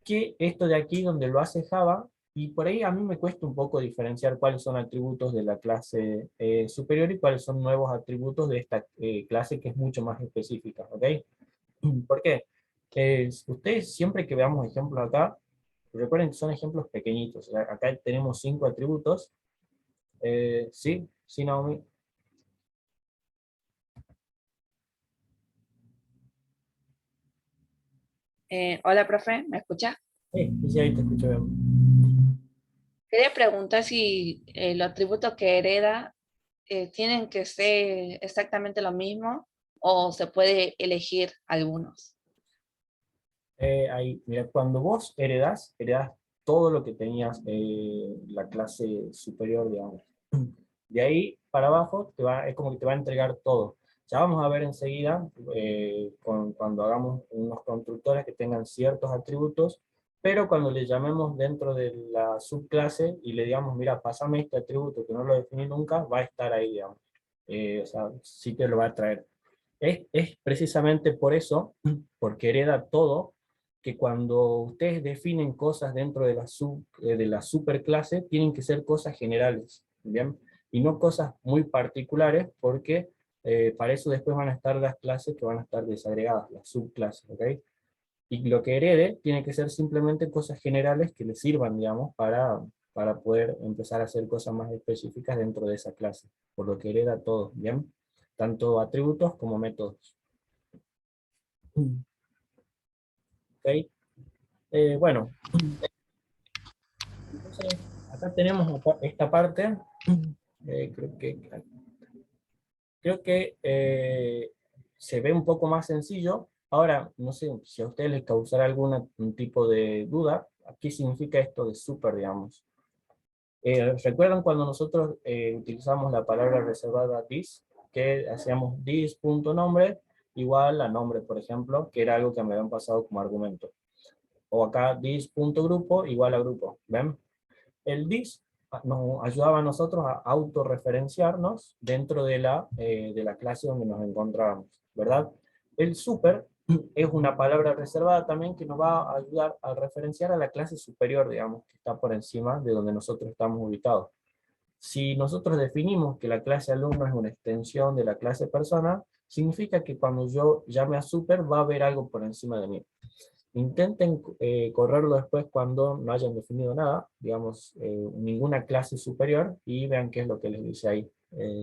que esto de aquí donde lo hace Java, y por ahí a mí me cuesta un poco diferenciar cuáles son atributos de la clase superior y cuáles son nuevos atributos de esta clase que es mucho más específica, ¿ok? ¿Por qué? Ustedes siempre que veamos ejemplos acá, recuerden que son ejemplos pequeñitos, o sea, acá tenemos 5 atributos, ¿sí? ¿Sí, Naomi? Hola, profe, ¿me escucha? Sí, sí, ahí te escucho bien. Quería preguntar si los atributos que hereda tienen que ser exactamente lo mismo o se puede elegir algunos. Ahí, mira, cuando vos heredás todo lo que tenías la clase superior, digamos. De ahí para abajo es como que te va a entregar todo. Ya vamos a ver enseguida, cuando hagamos unos constructores que tengan ciertos atributos, pero cuando le llamemos dentro de la subclase y le digamos, mira, pásame este atributo que no lo definí nunca, va a estar ahí, digamos. O sea, sí te lo va a traer. Es precisamente por eso, porque hereda todo, que cuando ustedes definen cosas dentro de de la superclase, tienen que ser cosas generales, ¿bien? Y no cosas muy particulares, porque para eso después van a estar las clases que van a estar desagregadas, las subclases, ¿ok? Y lo que herede tiene que ser simplemente cosas generales que le sirvan, digamos, para poder empezar a hacer cosas más específicas dentro de esa clase, por lo que hereda todo, ¿bien? Tanto atributos como métodos. ¿Ok? Bueno, entonces acá tenemos esta parte, creo que se ve un poco más sencillo. Ahora, no sé si a ustedes les causará algún tipo de duda, ¿qué significa esto de super, digamos? ¿Recuerdan cuando nosotros utilizamos la palabra reservada this? Que hacíamos this.nombre igual a nombre, por ejemplo, que era algo que me habían pasado como argumento. O acá this.grupo igual a grupo, ¿ven? El this nos ayudaba a nosotros a autorreferenciarnos dentro de la clase donde nos encontrábamos, ¿verdad? El super es una palabra reservada también que nos va a ayudar a referenciar a la clase superior, digamos, que está por encima de donde nosotros estamos ubicados. Si nosotros definimos que la clase alumno es una extensión de la clase persona, significa que cuando yo llame a super va a haber algo por encima de mí. Intenten correrlo después cuando no hayan definido nada, digamos, ninguna clase superior, y vean qué es lo que les dice ahí,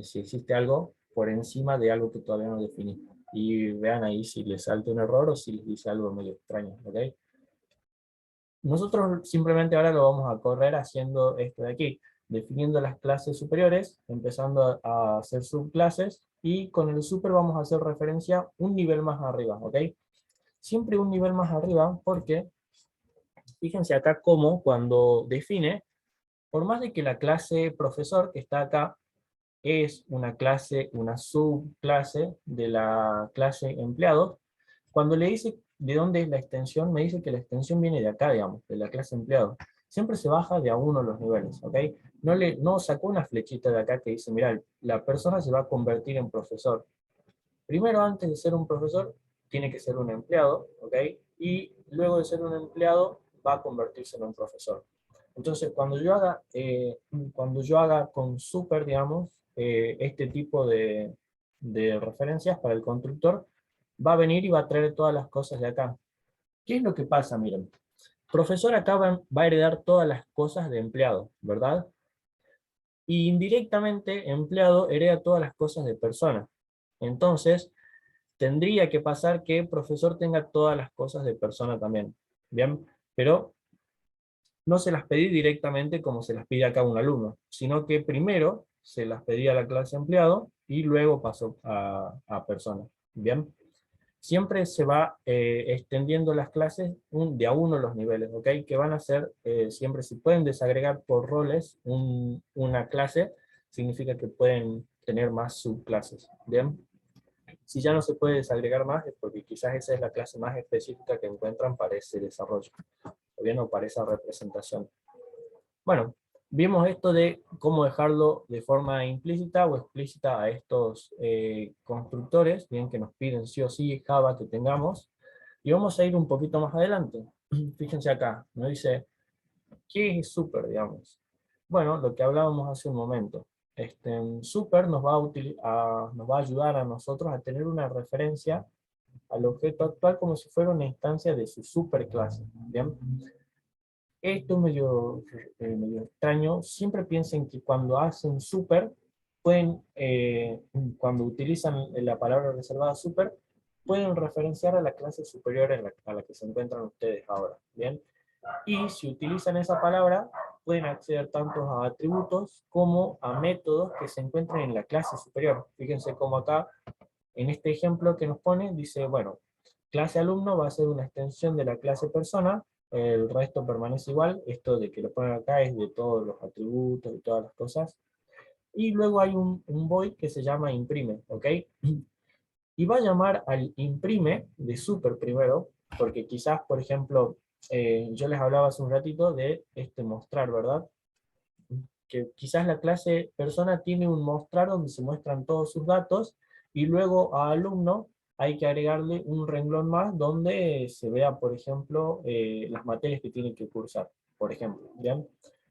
si existe algo por encima de algo que todavía no definí. y vean ahí si les salta un error o si les dice algo medio extraño, ¿ok? Nosotros simplemente ahora lo vamos a correr haciendo esto de aquí, definiendo las clases superiores, empezando a hacer subclases, y con el super vamos a hacer referencia un nivel más arriba, ¿ok? Siempre un nivel más arriba, porque fíjense acá cómo cuando define, por más de que la clase profesor que está acá es una clase, una subclase de la clase empleados, cuando le dice de dónde es la extensión, me dice que la extensión viene de acá, digamos, de la clase empleados. Siempre se baja de a uno los niveles, ¿ok? No sacó una flechita de acá que dice, mira, la persona se va a convertir en profesor. Primero, antes de ser un profesor, tiene que ser un empleado, ¿ok? Y luego de ser un empleado, va a convertirse en un profesor. Entonces, cuando yo haga con super, digamos, este tipo de referencias para el constructor, va a venir y va a traer todas las cosas de acá. ¿Qué es lo que pasa? Miren, profesor acá va a heredar todas las cosas de empleado, ¿verdad? Y indirectamente, empleado hereda todas las cosas de persona. Entonces, tendría que pasar que profesor tenga todas las cosas de persona también. ¿Bien? Pero no se las pedí directamente como se las pide acá a un alumno, sino que primero se las pedí a la clase empleado y luego pasó a persona. ¿Bien? Siempre se va extendiendo las clases de a uno los niveles, ¿ok? Que van a ser, siempre si pueden desagregar por roles una clase, significa que pueden tener más subclases. ¿Bien? Si ya no se puede desagregar más, es porque quizás esa es la clase más específica que encuentran para ese desarrollo, o bien o para esa representación. Bueno, vimos esto de cómo dejarlo de forma implícita o explícita a estos constructores, bien que nos piden sí o sí Java que tengamos, y vamos a ir un poquito más adelante. Fíjense acá, nos dice, ¿qué es super, digamos? Bueno, lo que hablábamos hace un momento. Super nos va a ayudar a nosotros a tener una referencia al objeto actual como si fuera una instancia de su superclase. ¿Bien? Esto es medio extraño. Siempre piensen que cuando hacen super, cuando utilizan la palabra reservada super, pueden referenciar a la clase superior a la que se encuentran ustedes ahora. ¿Bien? Y si utilizan esa palabra, pueden acceder tanto a atributos como a métodos que se encuentran en la clase superior. Fíjense cómo acá, en este ejemplo que nos pone, dice, bueno, clase alumno va a ser una extensión de la clase persona, el resto permanece igual, esto de que lo ponen acá es de todos los atributos y todas las cosas. Y luego hay un void que se llama imprime, ¿ok? Y va a llamar al imprime de super primero, porque quizás, por ejemplo, yo les hablaba hace un ratito de este mostrar, ¿verdad? Que quizás la clase persona tiene un mostrar donde se muestran todos sus datos, y luego a alumno hay que agregarle un renglón más donde se vea, por ejemplo, las materias que tiene que cursar, por ejemplo, ¿bien?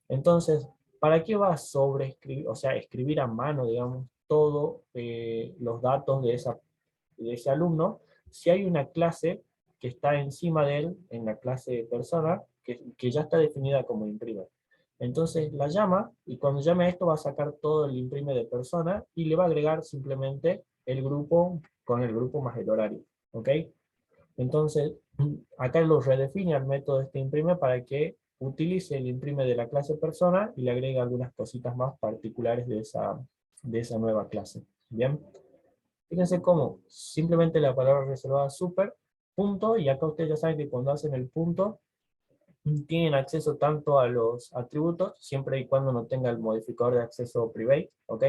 Entonces, ¿para qué va a sobreescribir, o sea, escribir a mano, digamos, todos los datos de ese alumno, si hay una clase que está encima de él, en la clase persona, que ya está definida como imprime? Entonces la llama, y cuando llame a esto va a sacar todo el imprime de persona, y le va a agregar simplemente el grupo con el grupo más el horario. ¿Ok? Entonces, acá lo redefine al método este imprime para que utilice el imprime de la clase persona y le agregue algunas cositas más particulares de esa nueva clase. ¿Bien? Fíjense cómo simplemente la palabra reservada super, punto, y acá ustedes ya saben que cuando hacen el punto, tienen acceso tanto a los atributos, siempre y cuando no tenga el modificador de acceso private, ¿ok?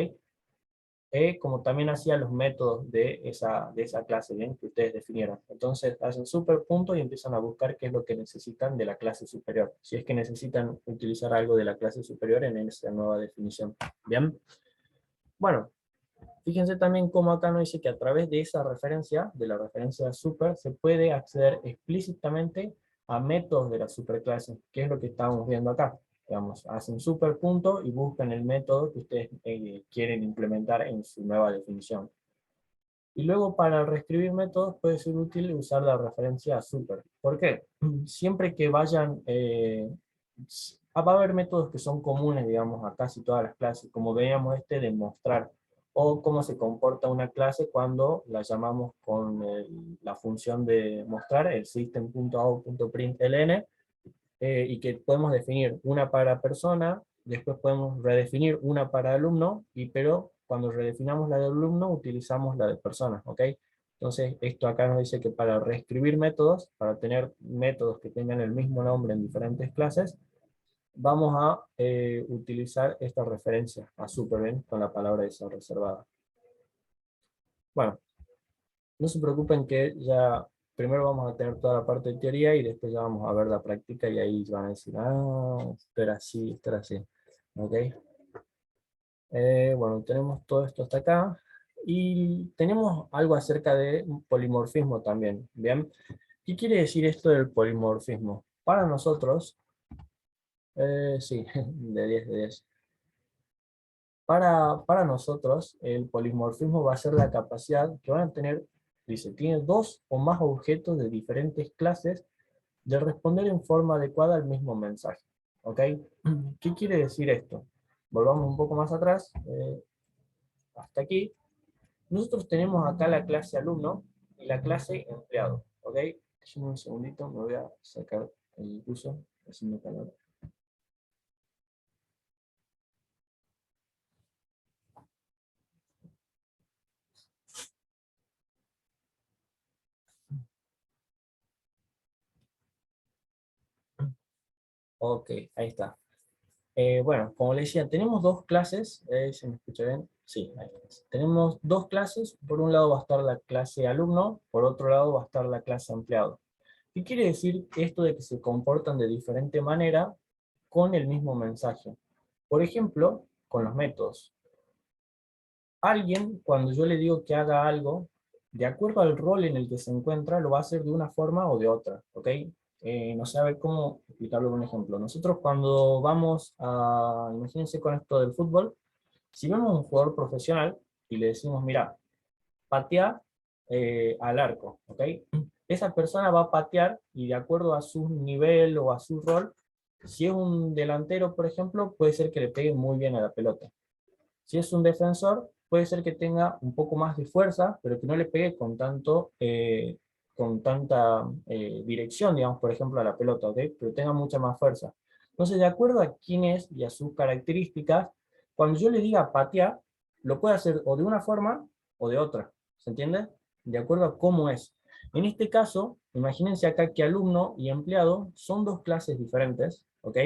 Como también hacía los métodos de esa clase, ¿bien? Que ustedes definieron. Entonces hacen super punto y empiezan a buscar qué es lo que necesitan de la clase superior, si es que necesitan utilizar algo de la clase superior en esa nueva definición. ¿Bien? Bueno, fíjense también cómo acá nos dice que a través de esa referencia, de la referencia super, se puede acceder explícitamente a métodos de la superclase, que es lo que estamos viendo acá. Digamos, hacen super punto y buscan el método que ustedes quieren implementar en su nueva definición. Y luego para reescribir métodos puede ser útil usar la referencia a super. ¿Por qué? Siempre que vayan, va a haber métodos que son comunes, digamos, a casi todas las clases, como veíamos este de mostrar. o cómo se comporta una clase cuando la llamamos con la función de mostrar, el system.out.println, y que podemos definir una para persona, después podemos redefinir una para alumno, pero cuando redefinamos la de alumno utilizamos la de persona, ¿ok? Entonces esto acá nos dice que para reescribir métodos, para tener métodos que tengan el mismo nombre en diferentes clases, vamos a utilizar esta referencia a superven con la palabra esa reservada. Bueno, no se preocupen que ya primero vamos a tener toda la parte de teoría y después ya vamos a ver la práctica y ahí van a decir, ah, esto era así, esto era así. ¿Ok? Bueno, tenemos todo esto hasta acá. Y tenemos algo acerca de polimorfismo también. ¿Bien? ¿Qué quiere decir esto del polimorfismo? Para nosotros, sí, de 10 de 10. Para nosotros, el polimorfismo va a ser la capacidad que van a tener, dice, tiene dos o más objetos de diferentes clases de responder en forma adecuada al mismo mensaje. ¿Ok? ¿Qué quiere decir esto? Volvamos un poco más atrás, hasta aquí. Nosotros tenemos acá la clase alumno y la clase empleado. ¿Ok? Déjenme un segundito, me voy a sacar el uso, haciendo calor. Ok, ahí está. Bueno, como le decía, tenemos dos clases, ¿se me escucha bien? Sí, ahí está. Tenemos dos clases, por un lado va a estar la clase alumno, por otro lado va a estar la clase empleado. ¿Qué quiere decir esto de que se comportan de diferente manera con el mismo mensaje? Por ejemplo, con los métodos. Alguien, cuando yo le digo que haga algo, de acuerdo al rol en el que se encuentra, lo va a hacer de una forma o de otra, ¿ok? No sé, a ver cómo explicarlo con un ejemplo. Nosotros cuando vamos a, imagínense con esto del fútbol, si vemos a un jugador profesional y le decimos, mira, patea al arco, ¿ok? Esa persona va a patear y de acuerdo a su nivel o a su rol, si es un delantero, por ejemplo, puede ser que le pegue muy bien a la pelota. Si es un defensor, puede ser que tenga un poco más de fuerza, pero que no le pegue con tanta dirección, digamos, por ejemplo, a la pelota, ¿ok? Pero tenga mucha más fuerza. Entonces, de acuerdo a quién es y a sus características, cuando yo le diga patear, lo puede hacer o de una forma o de otra. ¿Se entiende? De acuerdo a cómo es. En este caso, imagínense acá que alumno y empleado son dos clases diferentes, ¿ok?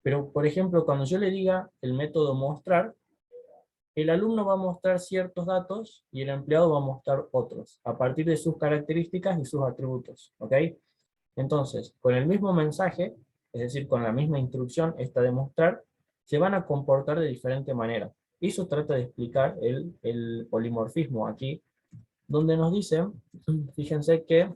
Pero, por ejemplo, cuando yo le diga el método mostrar, el alumno va a mostrar ciertos datos y el empleado va a mostrar otros, a partir de sus características y sus atributos, ¿ok? Entonces, con el mismo mensaje, es decir, con la misma instrucción, esta de mostrar, se van a comportar de diferente manera. Eso trata de explicar el polimorfismo aquí, donde nos dicen, fíjense que,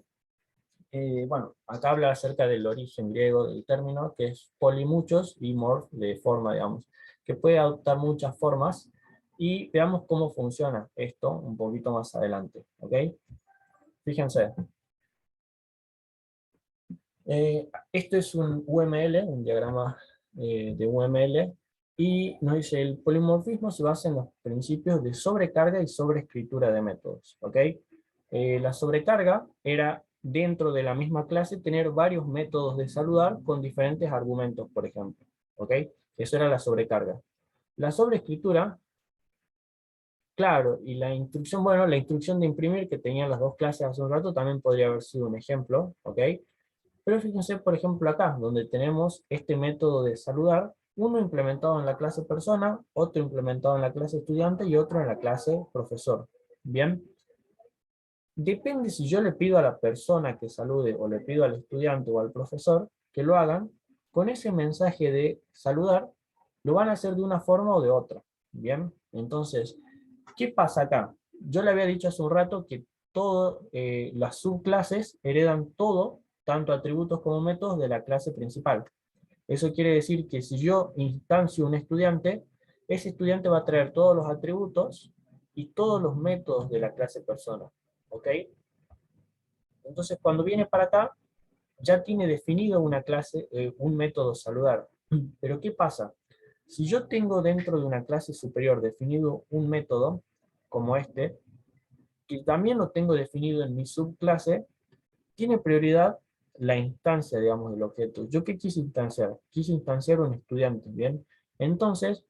bueno, acá habla acerca del origen griego del término, que es polimuchos y morf de forma, digamos, que puede adoptar muchas formas, y veamos cómo funciona esto un poquito más adelante, ¿ok? Fíjense, esto es un UML, un diagrama de UML, y nos dice el polimorfismo se basa en los principios de sobrecarga y sobreescritura de métodos, ¿ok? La sobrecarga era dentro de la misma clase tener varios métodos de saludar con diferentes argumentos, por ejemplo, ¿ok? Eso era la sobrecarga. La sobreescritura, claro, y la instrucción, bueno, la instrucción de imprimir que tenían las dos clases hace un rato también podría haber sido un ejemplo, ¿ok? Pero fíjense, por ejemplo, acá, donde tenemos este método de saludar, uno implementado en la clase persona, otro implementado en la clase estudiante y otro en la clase profesor. Bien, depende si yo le pido a la persona que salude o le pido al estudiante o al profesor que lo hagan, con ese mensaje de saludar, lo van a hacer de una forma o de otra. Bien, entonces, ¿qué pasa acá? Yo le había dicho hace un rato que todas las subclases heredan todo, tanto atributos como métodos, de la clase principal. Eso quiere decir que si yo instancio un estudiante, ese estudiante va a traer todos los atributos y todos los métodos de la clase persona. ¿Ok? Entonces, cuando viene para acá, ya tiene definido una clase, un método saludar. Pero ¿qué pasa? Si yo tengo dentro de una clase superior definido un método, como este, que también lo tengo definido en mi subclase, tiene prioridad la instancia, digamos, del objeto. ¿Yo qué quise instanciar? Quise instanciar un estudiante, ¿bien? Entonces,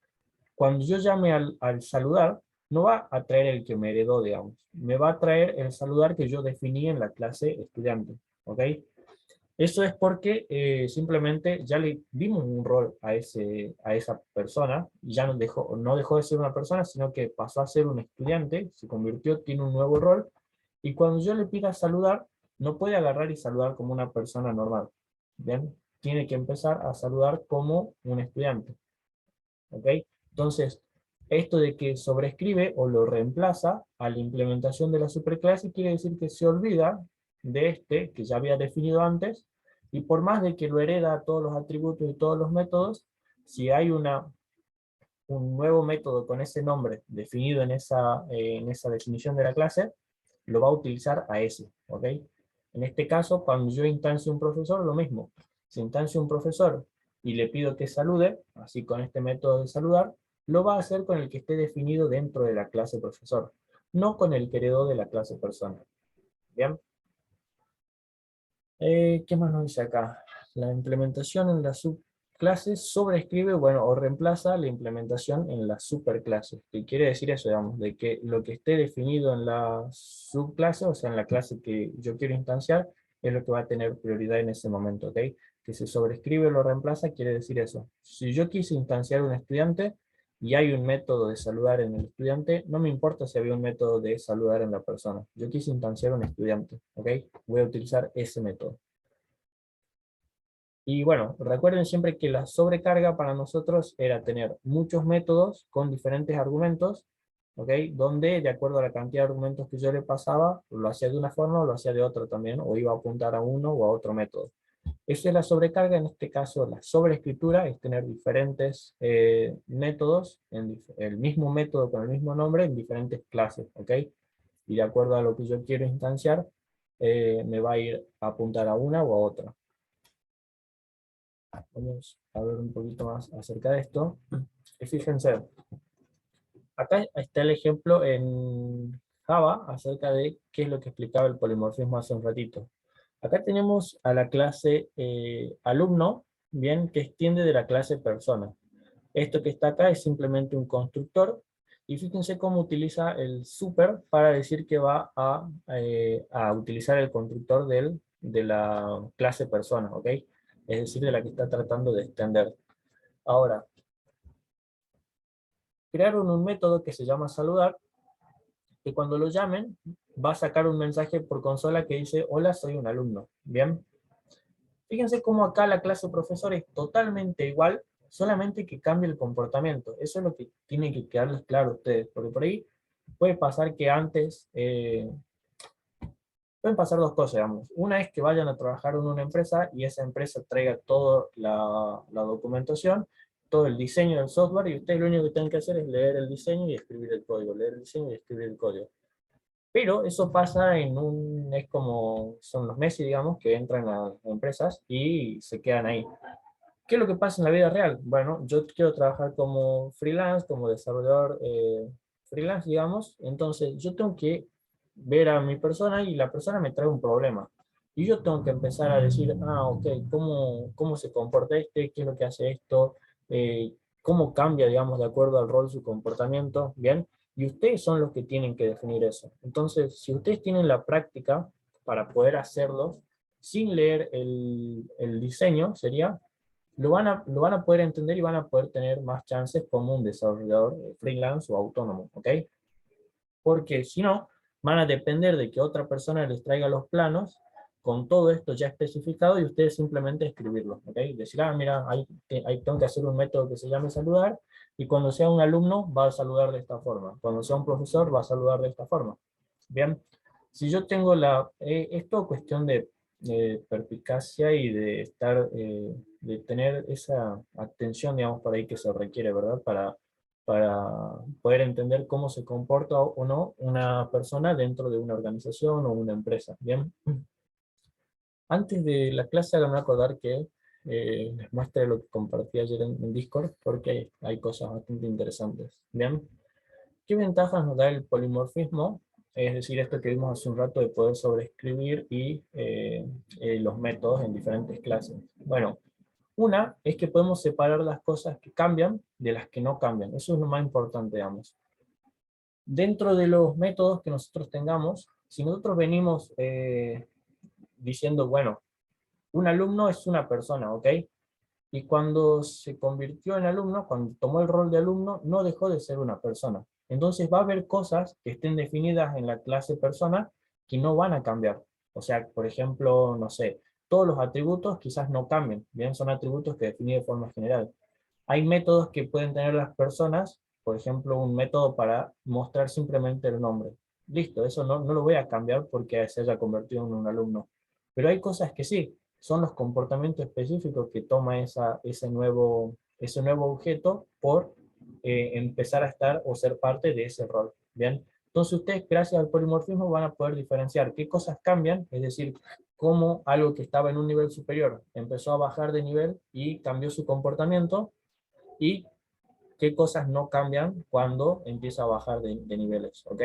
cuando yo llame al saludar, no va a traer el que me heredó, digamos. Me va a traer el saludar que yo definí en la clase estudiante, ¿ok? Eso es porque simplemente ya le dimos un rol a esa persona, y ya no dejó de ser una persona, sino que pasó a ser un estudiante, se convirtió, tiene un nuevo rol, y cuando yo le pida saludar, no puede agarrar y saludar como una persona normal, ¿bien? Tiene que empezar a saludar como un estudiante, ¿ok? Entonces, esto de que sobrescribe o lo reemplaza a la implementación de la superclase quiere decir que se olvida de este que ya había definido antes, y por más de que lo hereda a todos los atributos y todos los métodos, si hay un nuevo método con ese nombre definido en esa definición de la clase, lo va a utilizar a ese, ¿ok? En este caso, cuando yo instancio un profesor, lo mismo. Si instancio un profesor y le pido que salude, así con este método de saludar, lo va a hacer con el que esté definido dentro de la clase profesor, no con el que heredó de la clase persona. ¿Bien? ¿Qué más nos dice acá? La implementación en la subclase sobreescribe, bueno, o reemplaza la implementación en la superclase. ¿Qué quiere decir eso, digamos? De que lo que esté definido en la subclase, o sea, en la clase que yo quiero instanciar, es lo que va a tener prioridad en ese momento, ¿ok? Que se sobrescribe o lo reemplaza, quiere decir eso. Si yo quise instanciar un estudiante y hay un método de saludar en el estudiante, no me importa si había un método de saludar en la persona. Yo quise instanciar un estudiante, ¿ok? Voy a utilizar ese método. Y bueno, recuerden siempre que la sobrecarga para nosotros era tener muchos métodos con diferentes argumentos, ¿ok? Donde, de acuerdo a la cantidad de argumentos que yo le pasaba, lo hacía de una forma o lo hacía de otra también, o iba a apuntar a uno o a otro método. Eso es la sobrecarga. En este caso la sobreescritura es tener diferentes métodos, el mismo método con el mismo nombre en diferentes clases, ¿ok? Y de acuerdo a lo que yo quiero instanciar, me va a ir a apuntar a una o a otra. Vamos a ver un poquito más acerca de esto. Y fíjense, acá está el ejemplo en Java acerca de qué es lo que explicaba el polimorfismo hace un ratito. Acá tenemos a la clase alumno, bien, que extiende de la clase persona. Esto que está acá es simplemente un constructor, y fíjense cómo utiliza el super para decir que va a utilizar el constructor de la clase persona, ¿ok? Es decir, de la que está tratando de extender. Ahora, crearon un método que se llama saludar, que cuando lo llamen va a sacar un mensaje por consola que dice: hola, soy un alumno. Bien, fíjense cómo acá la clase profesor es totalmente igual, solamente que cambia el comportamiento. Eso es lo que tiene que quedarles claro a ustedes, porque por ahí puede pasar que antes, pueden pasar dos cosas, digamos. Una es que vayan a trabajar en una empresa y esa empresa traiga toda la documentación, todo el diseño del software, y ustedes lo único que tienen que hacer es leer el diseño y escribir el código, leer el diseño y escribir el código. Pero eso pasa es como, son los Messi, digamos, que entran a empresas y se quedan ahí. ¿Qué es lo que pasa en la vida real? Bueno, yo quiero trabajar como freelance, como desarrollador freelance, digamos, entonces yo tengo que ver a mi persona y la persona me trae un problema. Y yo tengo que empezar a decir: ah, ok, ¿cómo se comporta este? ¿Qué es lo que hace esto? ¿Cómo cambia, digamos, de acuerdo al rol su comportamiento? ¿Bien? Y ustedes son los que tienen que definir eso. Entonces, si ustedes tienen la práctica para poder hacerlo, sin leer el diseño, sería, lo van a poder entender y van a poder tener más chances como un desarrollador freelance o autónomo, ¿ok? Porque si no, van a depender de que otra persona les traiga los planos con todo esto ya especificado y ustedes simplemente escribirlo, ¿ok? Decir: ah, mira, ahí tengo que hacer un método que se llame saludar, y cuando sea un alumno va a saludar de esta forma, cuando sea un profesor va a saludar de esta forma. Bien, si yo tengo es todo cuestión de perspicacia y de de tener esa atención, digamos, por ahí que se requiere, ¿verdad? Para poder entender cómo se comporta o no una persona dentro de una organización o una empresa. Bien, antes de la clase háganme acordar que les muestre lo que compartí ayer en Discord, porque hay cosas bastante interesantes. Bien, ¿Qué ventajas nos da el polimorfismo? Es decir, esto que vimos hace un rato de poder sobreescribir y los métodos en diferentes clases. Bueno, una es que podemos separar las cosas que cambian de las que no cambian. Eso es lo más importante, digamos. Dentro de los métodos que nosotros tengamos, si nosotros venimos diciendo, bueno, un alumno es una persona, ¿ok? Y cuando se convirtió en alumno, cuando tomó el rol de alumno, no dejó de ser una persona. Entonces va a haber cosas que estén definidas en la clase persona que no van a cambiar. O sea, por ejemplo, no sé, todos los atributos quizás no cambien, bien, son atributos que definí de forma general. Hay métodos que pueden tener las personas, por ejemplo, un método para mostrar simplemente el nombre. Listo, eso no lo voy a cambiar porque se haya convertido en un alumno. Pero hay cosas que sí, son los comportamientos específicos que toma ese nuevo objeto por empezar a estar o ser parte de ese rol. ¿Bien? Entonces ustedes, gracias al polimorfismo, van a poder diferenciar qué cosas cambian, es decir, cómo algo que estaba en un nivel superior empezó a bajar de nivel y cambió su comportamiento, y qué cosas no cambian cuando empieza a bajar de niveles, ¿ok?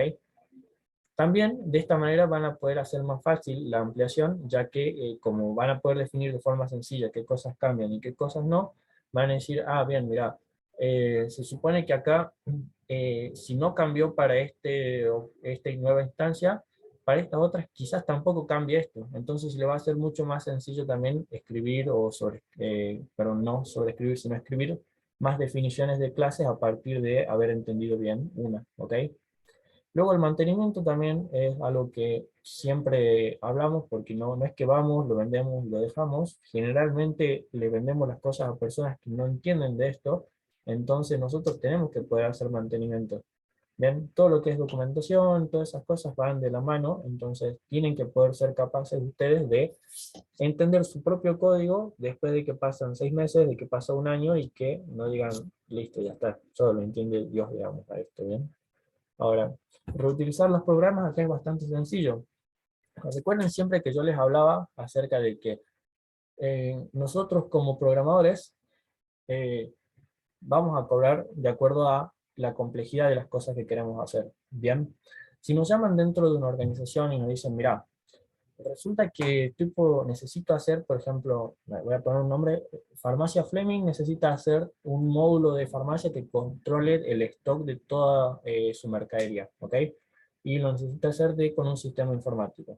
También de esta manera van a poder hacer más fácil la ampliación, ya que como van a poder definir de forma sencilla qué cosas cambian y qué cosas no, van a decir, ah, bien, mira, se supone que acá, si no cambió para esta nueva instancia, para estas otras quizás tampoco cambie esto. Entonces le va a ser mucho más sencillo también escribir, pero no sobreescribir, sino escribir más definiciones de clases a partir de haber entendido bien una, ¿ok? Luego el mantenimiento también es algo que siempre hablamos, porque no es que vamos, lo vendemos, lo dejamos. Generalmente le vendemos las cosas a personas que no entienden de esto, entonces nosotros tenemos que poder hacer mantenimiento. Bien, todo lo que es documentación, todas esas cosas van de la mano, entonces tienen que poder ser capaces ustedes de entender su propio código después de que pasan 6 meses, de que pasa un año, y que no digan, listo, ya está, solo lo entiende Dios, digamos, a esto, ¿bien? Ahora, reutilizar los programas acá es bastante sencillo. Recuerden siempre que yo les hablaba acerca de que nosotros como programadores eh, vamos a cobrar de acuerdo a la complejidad de las cosas que queremos hacer. Bien, si nos llaman dentro de una organización y nos dicen, mira, resulta que tipo necesito hacer, por ejemplo, voy a poner un nombre, Farmacia Fleming necesita hacer un módulo de farmacia que controle el stock de toda su mercadería, ¿ok? Y lo necesita hacer con un sistema informático.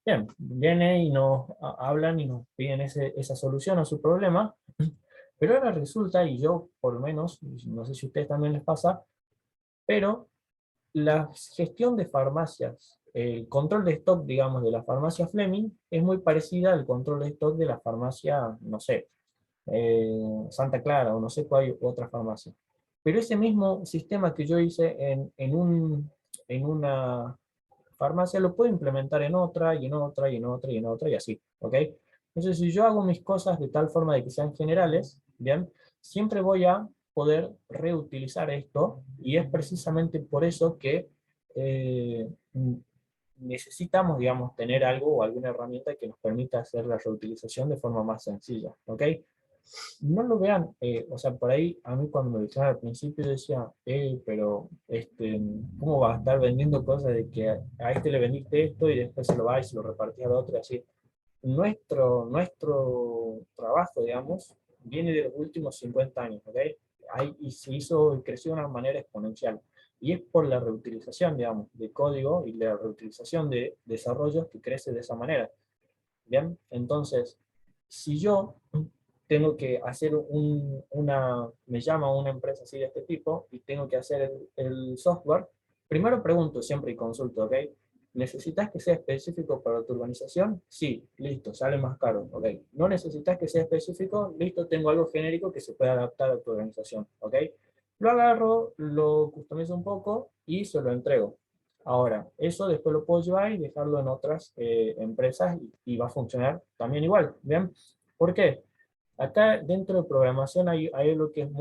Bien, viene y nos hablan y nos piden esa solución a su problema, pero ahora resulta, y yo por lo menos, no sé si a ustedes también les pasa, pero la gestión de farmacias, el control de stock, digamos, de la farmacia Fleming es muy parecida al control de stock de la farmacia, no sé, Santa Clara o no sé cuál otra farmacia. Pero ese mismo sistema que yo hice en una farmacia lo puedo implementar en otra, y en otra, y en otra, y en otra, y así, ¿ok? Entonces, si yo hago mis cosas de tal forma de que sean generales, ¿bien? Siempre voy a poder reutilizar esto, y es precisamente por eso que eh, necesitamos, digamos, tener algo o alguna herramienta que nos permita hacer la reutilización de forma más sencilla, ¿ok? No lo vean, o sea, por ahí a mí cuando me dijeron al principio decía, pero ¿cómo vas a estar vendiendo cosas de que a este le vendiste esto y después se lo va y se lo repartís al otro y así? Nuestro trabajo, digamos, viene de los últimos 50 años, ¿ok? Y se hizo y creció de una manera exponencial. Y es por la reutilización, digamos, de código y la reutilización de desarrollos que crece de esa manera. ¿Bien? Entonces, si yo tengo que hacer me llama una empresa así de este tipo y tengo que hacer el software, primero pregunto siempre y consulto, ¿ok? ¿Necesitas que sea específico para tu organización? Sí, listo, sale más caro, ¿ok? ¿No necesitas que sea específico? Listo, tengo algo genérico que se puede adaptar a tu organización, ¿ok? Lo agarro, lo customizo un poco y se lo entrego. Ahora, eso después lo puedo llevar y dejarlo en otras empresas, y va a funcionar también igual, ¿bien? ¿Por qué? Acá dentro de programación hay lo que es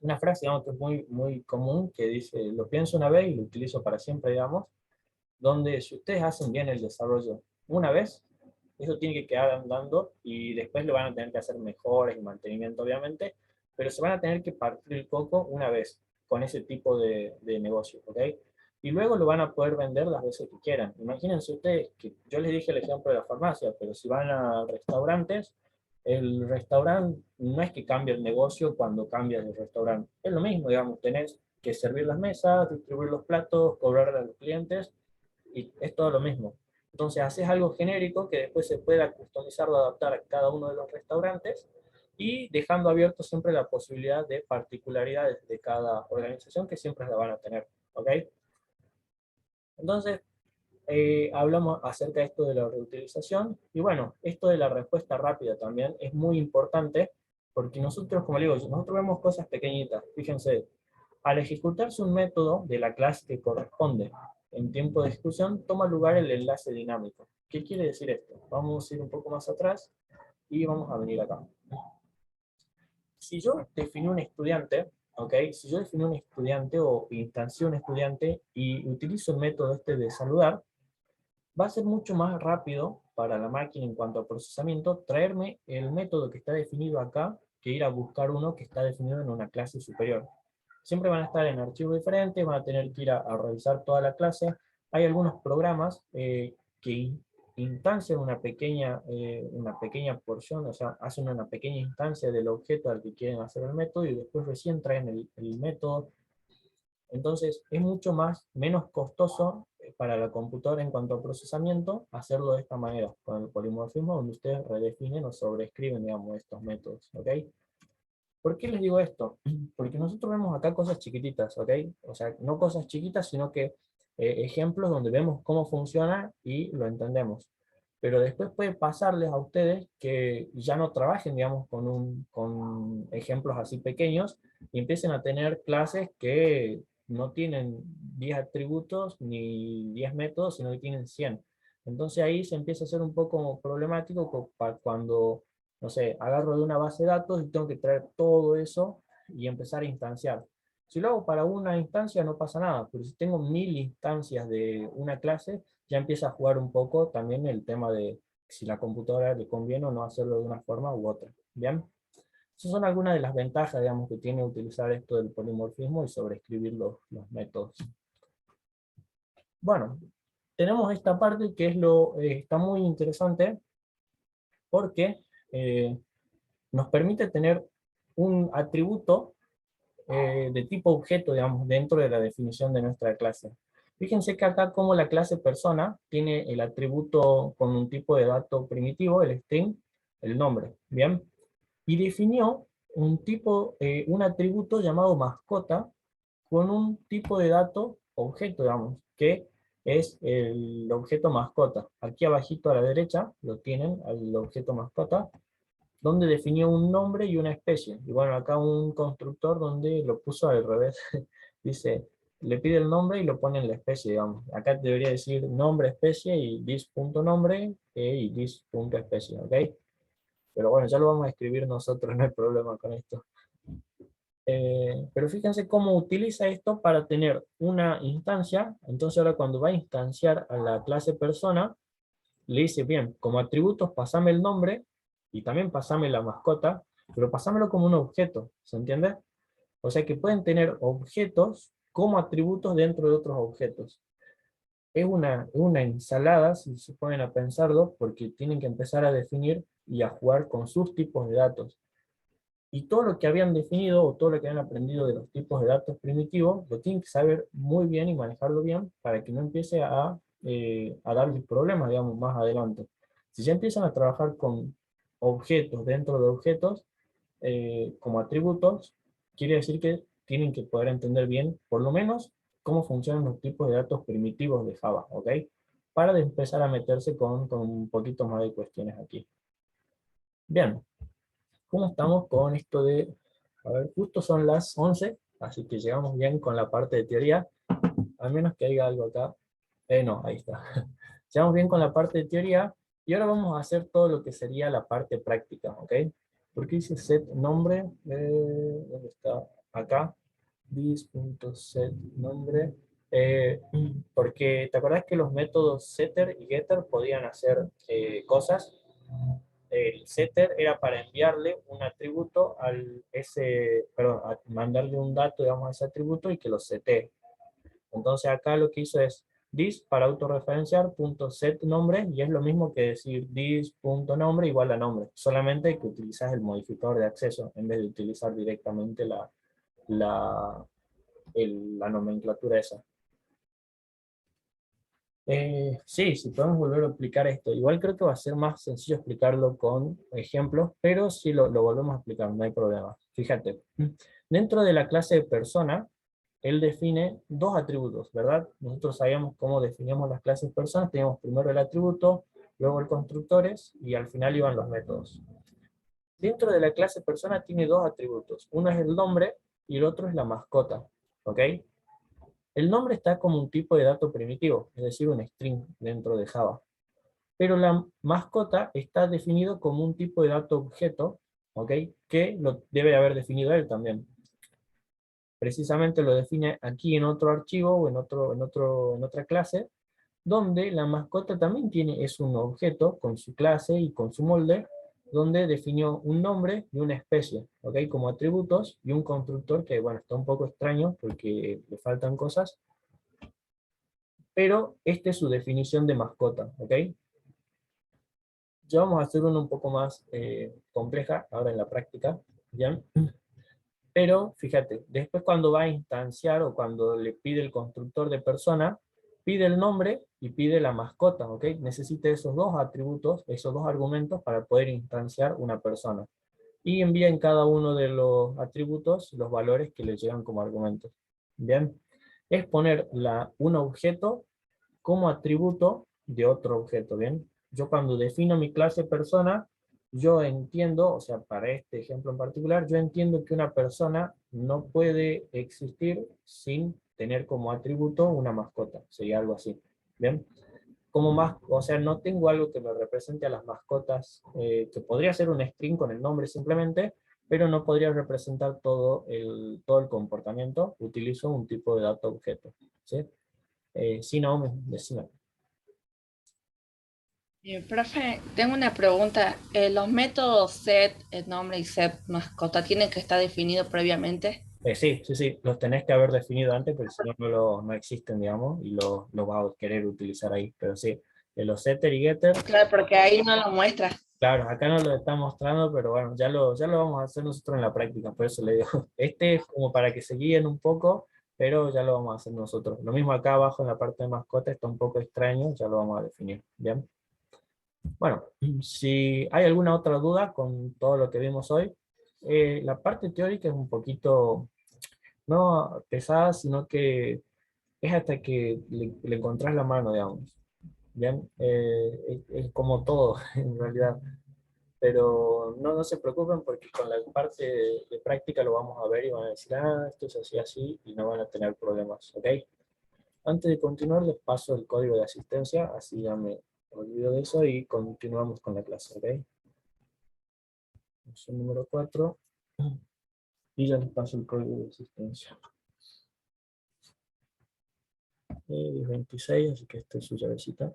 una frase, digamos, que es muy común, que dice, lo pienso una vez y lo utilizo para siempre, digamos, donde si ustedes hacen bien el desarrollo una vez, eso tiene que quedar andando, y después lo van a tener que hacer mejores y mantenimiento, obviamente, pero se van a tener que partir el coco una vez. con ese tipo de negocio, ¿ok? Y luego lo van a poder vender las veces que quieran. Imagínense ustedes que yo les dije el ejemplo de la farmacia, pero si van a restaurantes, el restaurante no es que cambie el negocio cuando cambias de restaurante. Es lo mismo, digamos, tenés que servir las mesas, distribuir los platos, cobrar a los clientes, y es todo lo mismo. Entonces haces algo genérico que después se pueda customizar o adaptar a cada uno de los restaurantes y dejando abierto siempre la posibilidad de particularidades de cada organización que siempre la van a tener. ¿Ok? Entonces, hablamos acerca de esto de la reutilización y bueno, esto de la respuesta rápida también es muy importante porque nosotros, como digo, nosotros vemos cosas pequeñitas. Fíjense, al ejecutarse un método de la clase que corresponde en tiempo de ejecución, toma lugar el enlace dinámico. ¿Qué quiere decir esto? Vamos a ir un poco más atrás y vamos a venir acá. Si yo definí un estudiante, ¿ok? Si yo definí un estudiante o instancié un estudiante y utilizo el método este de saludar, va a ser mucho más rápido para la máquina en cuanto a procesamiento traerme el método que está definido acá que ir a buscar uno que está definido en una clase superior. Siempre van a estar en archivos diferentes, van a tener que ir a revisar toda la clase. Hay algunos programas que instancian una pequeña porción, o sea, hacen una pequeña instancia del objeto al que quieren hacer el método y después recién traen el método. Entonces es mucho menos costoso para la computadora en cuanto a procesamiento hacerlo de esta manera, con el polimorfismo, donde ustedes redefinen o sobreescriben, digamos, estos métodos, ¿ok? ¿Por qué les digo esto? Porque nosotros vemos acá cosas chiquititas, ¿ok? O sea, no cosas chiquitas, sino que ejemplos donde vemos cómo funciona y lo entendemos. Pero después puede pasarles a ustedes que ya no trabajen, digamos, con ejemplos así pequeños y empiecen a tener clases que no tienen 10 atributos ni 10 métodos, sino que tienen 100. Entonces ahí se empieza a hacer un poco problemático cuando, no sé, agarro de una base de datos y tengo que traer todo eso y empezar a instanciar. Si lo hago para una instancia no pasa nada, pero si tengo 1000 instancias de una clase, ya empieza a jugar un poco también el tema de si la computadora le conviene o no hacerlo de una forma u otra. ¿Bien? Esas son algunas de las ventajas, digamos, que tiene utilizar esto del polimorfismo y sobreescribir los métodos. Bueno, tenemos esta parte que está muy interesante porque nos permite tener un atributo de tipo objeto, digamos, dentro de la definición de nuestra clase. Fíjense que acá como la clase persona tiene el atributo con un tipo de dato primitivo, el string, el nombre, ¿bien? Y definió un atributo llamado mascota con un tipo de dato objeto, digamos, que es el objeto mascota. Aquí abajito a la derecha lo tienen, el objeto mascota, donde definió un nombre y una especie. Y bueno, acá un constructor donde lo puso al revés. Dice, le pide el nombre y lo pone en la especie, digamos. Acá debería decir nombre, especie y this.nombre y this.especie, ¿ok? Pero bueno, ya lo vamos a escribir nosotros, no hay problema con esto. Pero fíjense cómo utiliza esto para tener una instancia. Entonces ahora cuando va a instanciar a la clase persona, le dice, bien, como atributos pasame el nombre y también pasame la mascota, pero pasámelo como un objeto, ¿se entiende? O sea que pueden tener objetos como atributos dentro de otros objetos. Es una ensalada, si se ponen a pensarlo, porque tienen que empezar a definir y a jugar con sus tipos de datos. Y todo lo que habían definido o todo lo que habían aprendido de los tipos de datos primitivos, lo tienen que saber muy bien y manejarlo bien para que no empiece a darles problemas, digamos, más adelante. Si ya empiezan a trabajar con objetos dentro de objetos, como atributos, quiere decir que tienen que poder entender bien, por lo menos, cómo funcionan los tipos de datos primitivos de Java, ¿ok? Para empezar a meterse con un poquito más de cuestiones aquí. Bien, ¿cómo estamos con esto de... A ver, justo son las 11, así que llegamos bien con la parte de teoría, al menos que haya algo acá. No, ahí está. Llegamos bien con la parte de teoría, y ahora vamos a hacer todo lo que sería la parte práctica, ¿ok? ¿Por qué dice set nombre? ¿Dónde está? Acá. This.set nombre. Porque, ¿te acordás que los métodos setter y getter podían hacer cosas? el setter era para enviarle un atributo perdón, a mandarle un dato, digamos, a ese atributo y que lo setee. Entonces acá lo que hizo es this para autorreferenciar punto set nombre, y es lo mismo que decir this punto nombre igual a nombre, solamente que utilizas el modificador de acceso en vez de utilizar directamente la, la nomenclatura esa. Sí, si podemos volver a explicar esto. Igual creo que va a ser más sencillo explicarlo con ejemplos, pero si lo volvemos a explicar, no hay problema. Fíjate, dentro de la clase de persona, él define dos atributos, ¿verdad? Nosotros sabíamos cómo definíamos las clases personas, teníamos primero el atributo, luego el constructores, y al final iban los métodos. Dentro de la clase persona tiene dos atributos. Uno es el nombre y el otro es la mascota, ¿ok? El nombre está como un tipo de dato primitivo, es decir, un string dentro de Java. Pero la mascota está definido como un tipo de dato objeto, ¿ok? Que lo debe haber definido él también. Precisamente lo define aquí en otro archivo o en otra clase, donde la mascota también es un objeto con su clase y con su molde, donde definió un nombre y una especie, ¿ok? Como atributos, y un constructor que, bueno, está un poco extraño porque le faltan cosas, pero esta es su definición de mascota, ¿ok? Ya vamos a hacer una un poco más compleja ahora en la práctica, ¿ya? Pero fíjate, después cuando va a instanciar o cuando le pide el constructor de persona, pide el nombre y pide la mascota, ¿ok? Necesita esos dos atributos, esos dos argumentos para poder instanciar una persona. Y envía en cada uno de los atributos los valores que le llegan como argumentos. ¿Bien? Es poner un objeto como atributo de otro objeto, ¿bien? Yo cuando defino mi clase persona, yo entiendo, o sea, para este ejemplo en particular, yo entiendo que una persona no puede existir sin tener como atributo una mascota, sería algo así, ¿bien? Como más, o sea, no tengo algo que me represente a las mascotas, que podría ser un string con el nombre simplemente, pero no podría representar todo el comportamiento, utilizo un tipo de dato objeto, ¿sí? Sí, no, decime. Profe, tengo una pregunta. ¿Los métodos set, nombre y set mascota tienen que estar definidos previamente? Sí, sí, sí, los tenés que haber definido antes, porque si no, no existen, digamos, y los vas a querer utilizar ahí. Pero sí, de los setter y getter, Claro, porque ahí no lo muestra. claro, acá no lo está mostrando, pero bueno, ya lo vamos a hacer nosotros en la práctica, por eso le digo, este es como para que se guíen un poco, pero ya lo vamos a hacer nosotros. Lo mismo acá abajo en la parte de mascota, está un poco extraño, ya lo vamos a definir, ¿bien? Bueno, si hay alguna otra duda con todo lo que vimos hoy, la parte teórica es un poquito no pesada, sino que es hasta que le encontrás la mano, digamos. ¿Bien? Es como todo, en realidad. Pero no se preocupen porque con la parte de práctica lo vamos a ver y van a decir, esto es así, así, y no van a tener problemas, ¿ok? Antes de continuar, les paso el código de asistencia, así ya me olvido de eso y continuamos con la clase, ¿ok? Opción número 4 y ya les paso el código de asistencia. 26, así que esta es su llavecita.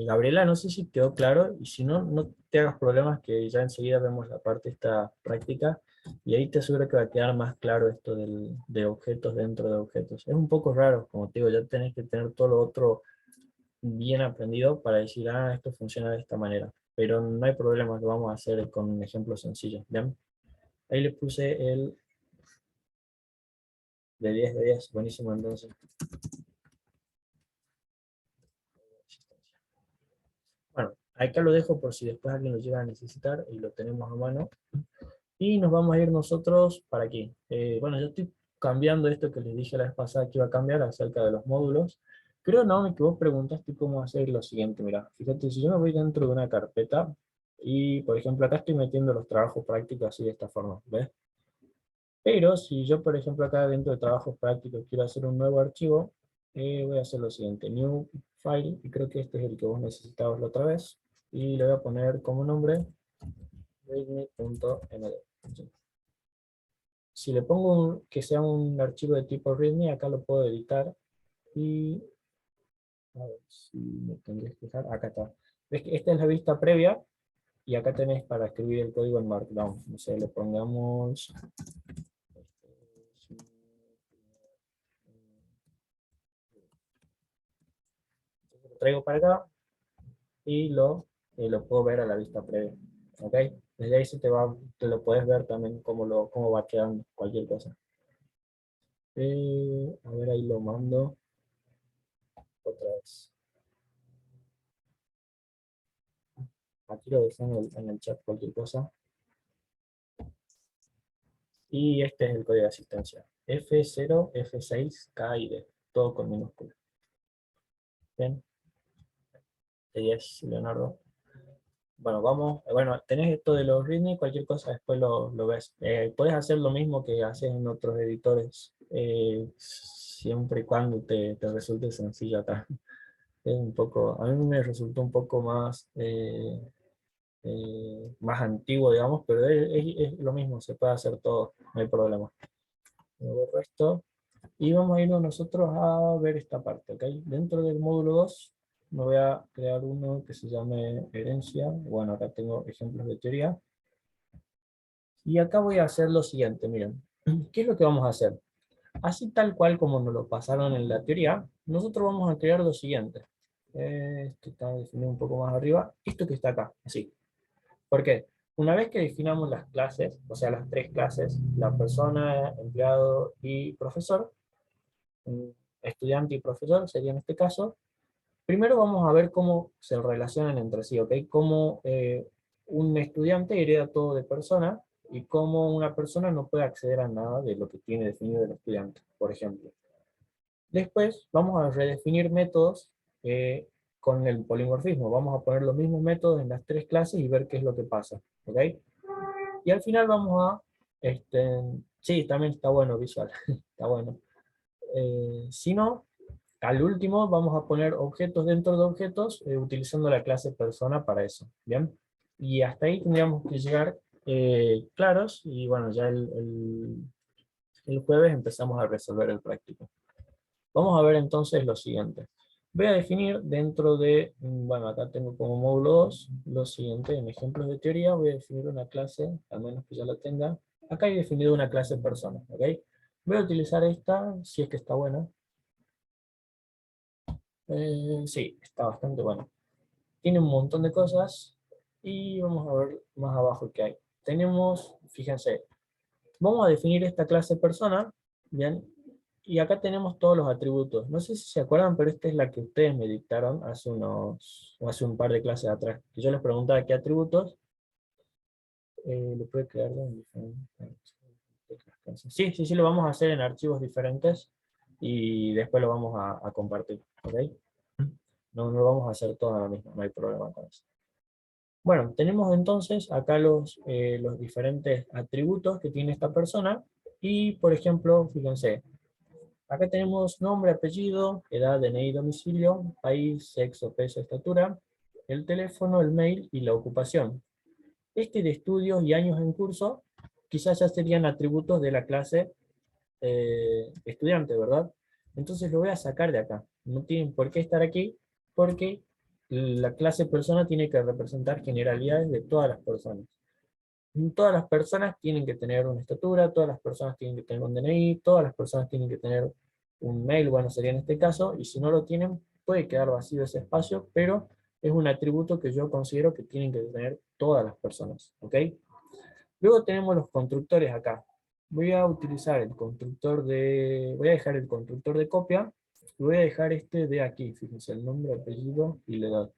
Gabriela, no sé si quedó claro, y si no, no te hagas problemas que ya enseguida vemos la parte esta práctica, y ahí te aseguro que va a quedar más claro esto de objetos dentro de objetos. Es un poco raro, como te digo, ya tenés que tener todo lo otro bien aprendido para decir, esto funciona de esta manera, pero no hay problema, lo vamos a hacer con un ejemplo sencillo, ¿bien? Ahí le puse el de 10 de 10, buenísimo entonces. Bueno, acá lo dejo por si después alguien lo llega a necesitar y lo tenemos a mano. Y nos vamos a ir nosotros para aquí. Bueno, yo estoy cambiando esto que les dije la vez pasada que iba a cambiar acerca de los módulos. Creo, Naomi, que vos preguntaste cómo hacer lo siguiente. Mira, fíjate, si yo me voy dentro de una carpeta y, por ejemplo, acá estoy metiendo los trabajos prácticos así de esta forma, ¿ves? Pero si yo, por ejemplo, acá dentro de trabajos prácticos quiero hacer un nuevo archivo, voy a hacer lo siguiente, new file, y creo que este es el que vos necesitabas la otra vez, y le voy a poner como nombre readme.md. si le pongo que sea un archivo de tipo README, acá lo puedo editar y a ver si me tendría que fijar, acá está. ¿Ves que esta es la vista previa? Y acá tenés para escribir el código en Markdown. No sé, le pongamos... Lo traigo para acá y lo puedo ver a la vista previa. ¿Ok? Desde ahí te lo puedes ver también cómo va quedando cualquier cosa. A ver, ahí lo mando otra vez. Aquí lo dejé en el chat cualquier cosa. Y este es el código de asistencia. F0, F6, K y D. Todo con minúsculas. Bien. Y es Leonardo. Bueno, tenés esto de los readme, cualquier cosa después lo ves. Puedes hacer lo mismo que haces en otros editores, siempre y cuando te resulte sencillo acá. Es un poco, a mí me resultó un poco más antiguo, digamos, pero es lo mismo, se puede hacer todo, no hay problema. Me borro esto y vamos a irnos nosotros a ver esta parte, ¿ok? Dentro del módulo 2 me voy a crear uno que se llame herencia. Bueno, acá tengo ejemplos de teoría. Y acá voy a hacer lo siguiente, miren. ¿Qué es lo que vamos a hacer? Así tal cual como nos lo pasaron en la teoría, nosotros vamos a crear lo siguiente. Esto está definido un poco más arriba. Esto que está acá, así. ¿Por qué? Una vez que definamos las clases, o sea, las tres clases, la persona, empleado y profesor, estudiante y profesor sería en este caso, primero vamos a ver cómo se relacionan entre sí, ¿ok? Cómo un estudiante hereda todo de persona y cómo una persona no puede acceder a nada de lo que tiene definido el estudiante, por ejemplo. Después vamos a redefinir métodos con el polimorfismo. Vamos a poner los mismos métodos en las tres clases y ver qué es lo que pasa, ¿ok? Y al final vamos a... sí, también está bueno visual, está bueno. Si no, al último vamos a poner objetos dentro de objetos utilizando la clase persona para eso, ¿bien? Y hasta ahí tendríamos que llegar claros y bueno, ya el jueves empezamos a resolver el práctico. Vamos a ver entonces lo siguiente. Voy a definir dentro de, bueno, acá tengo como módulo 2, lo siguiente, en ejemplos de teoría voy a definir una clase, al menos que ya la tenga. Acá he definido una clase persona, ¿ok? Voy a utilizar esta, si es que está buena. Sí, está bastante bueno. Tiene un montón de cosas y vamos a ver más abajo qué hay. Tenemos, fíjense, vamos a definir esta clase persona, ¿bien? Y acá tenemos todos los atributos. No sé si se acuerdan, pero esta es la que ustedes me dictaron hace un par de clases atrás. Que yo les preguntaba qué atributos lo puede crear en diferentes teclas. Sí, sí, sí, lo vamos a hacer en archivos diferentes y después lo vamos a compartir, ¿ok? No, no vamos a hacer todo ahora mismo, no hay problema con eso. Bueno, tenemos entonces acá los diferentes atributos que tiene esta persona y, por ejemplo, fíjense, acá tenemos nombre, apellido, edad, DNI, domicilio, país, sexo, peso, estatura, el teléfono, el mail y la ocupación. Este de estudios y años en curso quizás ya serían atributos de la clase estudiante, ¿verdad? Entonces lo voy a sacar de acá. No tienen por qué estar aquí porque la clase persona tiene que representar generalidades de todas las personas. Todas las personas tienen que tener una estatura, todas las personas tienen que tener un DNI, todas las personas tienen que tener un mail, bueno, sería en este caso, y si no lo tienen, puede quedar vacío ese espacio, pero es un atributo que yo considero que tienen que tener todas las personas, ¿ok? Luego tenemos los constructores acá. Voy a utilizar voy a dejar el constructor de copia, y voy a dejar este de aquí, fíjense, el nombre, apellido y la edad.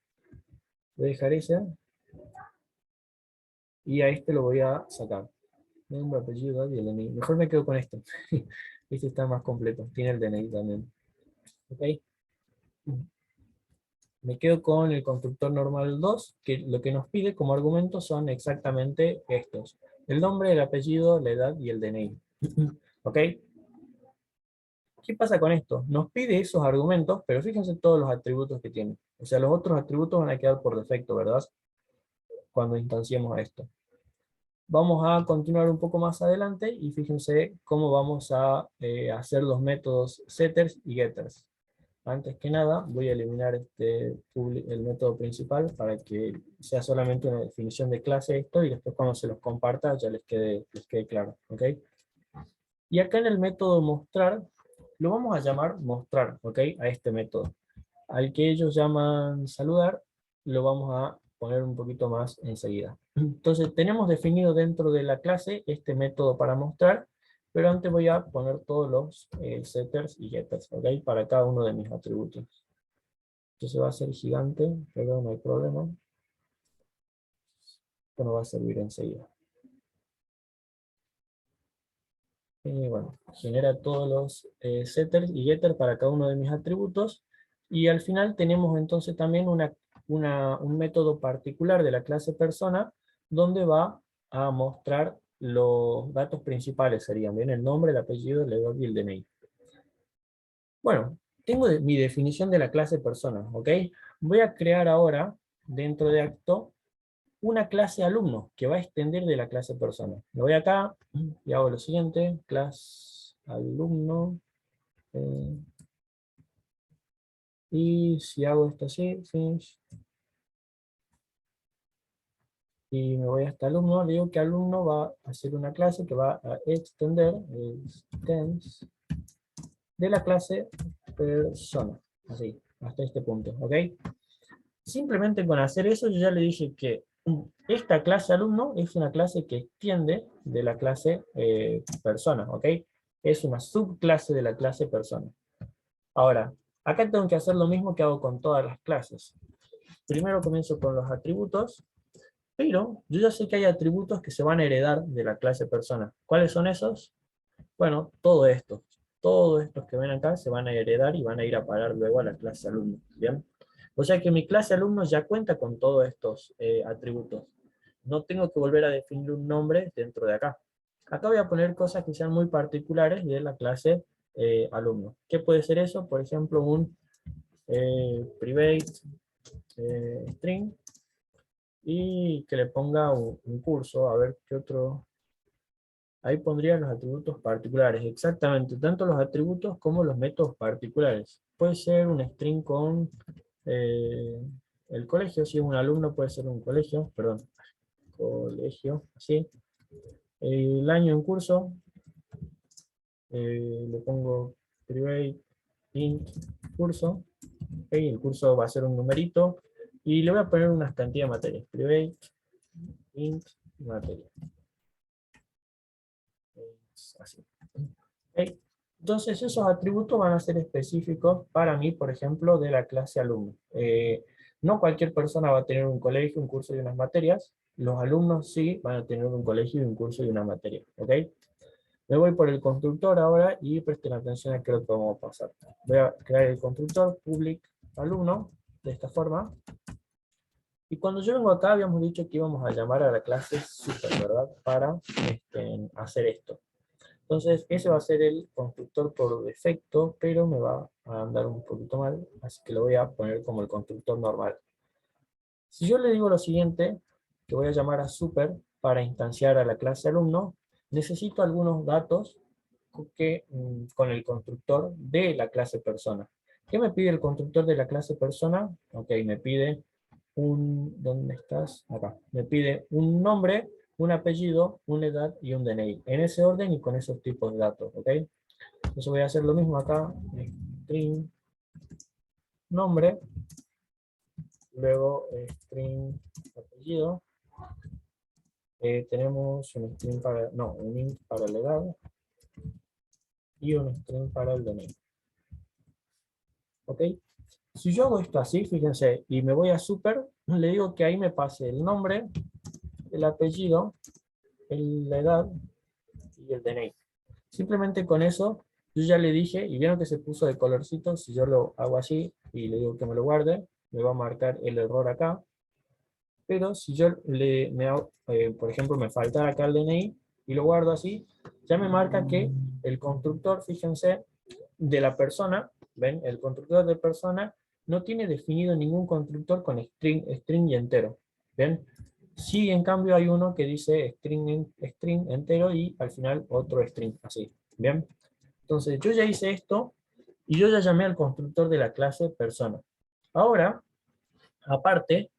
Voy a dejar ese, y a este lo voy a sacar. Nombre, apellido, edad y el DNI. Mejor me quedo con este. Este está más completo, tiene el DNI también. ¿Ok? Me quedo con el constructor normal 2, que lo que nos pide como argumento son exactamente estos. El nombre, el apellido, la edad y el DNI. ¿Ok? ¿Qué pasa con esto? Nos pide esos argumentos, pero fíjense todos los atributos que tiene. O sea, los otros atributos van a quedar por defecto, ¿verdad? Cuando instanciemos esto. Vamos a continuar un poco más adelante y fíjense cómo vamos a hacer los métodos setters y getters. Antes que nada, voy a eliminar el método principal para que sea solamente una definición de clase esto, y después cuando se los comparta ya les quede claro. ¿Ok? Y acá en el método mostrar, lo vamos a llamar mostrar, ¿ok? A este método. Al que ellos llaman saludar, lo vamos a poner un poquito más enseguida. Entonces tenemos definido dentro de la clase este método para mostrar, pero antes voy a poner todos los setters y getters, ¿ok? Para cada uno de mis atributos. Entonces va a ser gigante, pero no hay problema. Esto nos va a servir enseguida. Y bueno, genera todos los setters y getters para cada uno de mis atributos. Y al final tenemos entonces también un método particular de la clase persona, donde va a mostrar los datos principales, serían bien el nombre, el apellido, la edad y el DNI. Bueno, tengo mi definición de la clase persona, ¿ok? Voy a crear ahora, dentro de Acto, una clase alumno que va a extender de la clase persona. Me voy acá y hago lo siguiente, clase alumno, y si hago esto así, finish, y me voy hasta alumno, le digo que alumno va a hacer una clase que va a extender, extends, de la clase persona, así, hasta este punto, ¿ok? Simplemente con hacer eso yo ya le dije que esta clase alumno es una clase que extiende de la clase persona, ¿ok? Es una subclase de la clase persona. Ahora, acá tengo que hacer lo mismo que hago con todas las clases. Primero comienzo con los atributos, pero yo ya sé que hay atributos que se van a heredar de la clase persona. ¿Cuáles son esos? Bueno, todos estos que ven acá se van a heredar y van a ir a parar luego a la clase alumno, ¿bien? O sea que mi clase alumno ya cuenta con todos estos atributos. No tengo que volver a definir un nombre dentro de acá. Acá voy a poner cosas que sean muy particulares de la clase alumno. ¿Qué puede ser eso? Por ejemplo, un private string, y que le ponga un curso, a ver qué otro. Ahí pondría los atributos particulares, exactamente, tanto los atributos como los métodos particulares. Puede ser un string con eh, el colegio, si es un alumno puede ser un colegio, perdón, colegio, así. El año en curso, le pongo private int curso, okay, el curso va a ser un numerito, y le voy a poner unas cantidad de materias, private int materia. Así. ¿Ok? Entonces esos atributos van a ser específicos para mí, por ejemplo, de la clase alumno. No cualquier persona va a tener un colegio, un curso y unas materias. Los alumnos sí van a tener un colegio y un curso y una materia. ¿Ok? Me voy por el constructor ahora y presten atención a qué es lo que vamos a pasar. Voy a crear el constructor public alumno de esta forma. Y cuando yo vengo acá habíamos dicho que íbamos a llamar a la clase super, ¿verdad? Para hacer esto. Entonces, ese va a ser el constructor por defecto, pero me va a andar un poquito mal, así que lo voy a poner como el constructor normal. Si yo le digo lo siguiente, que voy a llamar a super para instanciar a la clase alumno, necesito algunos datos con el constructor de la clase persona. ¿Qué me pide el constructor de la clase persona? Ok, me pide ¿dónde estás? Acá. Me pide un nombre, un apellido, una edad y un DNI. En ese orden y con esos tipos de datos, ¿ok? Entonces voy a hacer lo mismo acá. String nombre, luego string apellido. Tenemos un string para, no, un int para la edad y un string para el DNI. ¿Ok? Si yo hago esto así, fíjense, y me voy a super, le digo que ahí me pase el nombre, el apellido, la edad y el DNI. Simplemente con eso, yo ya le dije, y vieron que se puso de colorcito, si yo lo hago así y le digo que me lo guarde, me va a marcar el error acá. Pero si yo por ejemplo, me falta acá el DNI y lo guardo así, ya me marca que el constructor, fíjense, de la persona, ¿ven? El constructor de persona no tiene definido ningún constructor con string y entero, ¿ven? Sí, en cambio hay uno que dice string entero y al final otro string, así. Bien. Entonces yo ya hice esto y yo ya llamé al constructor de la clase persona. Ahora, aparte,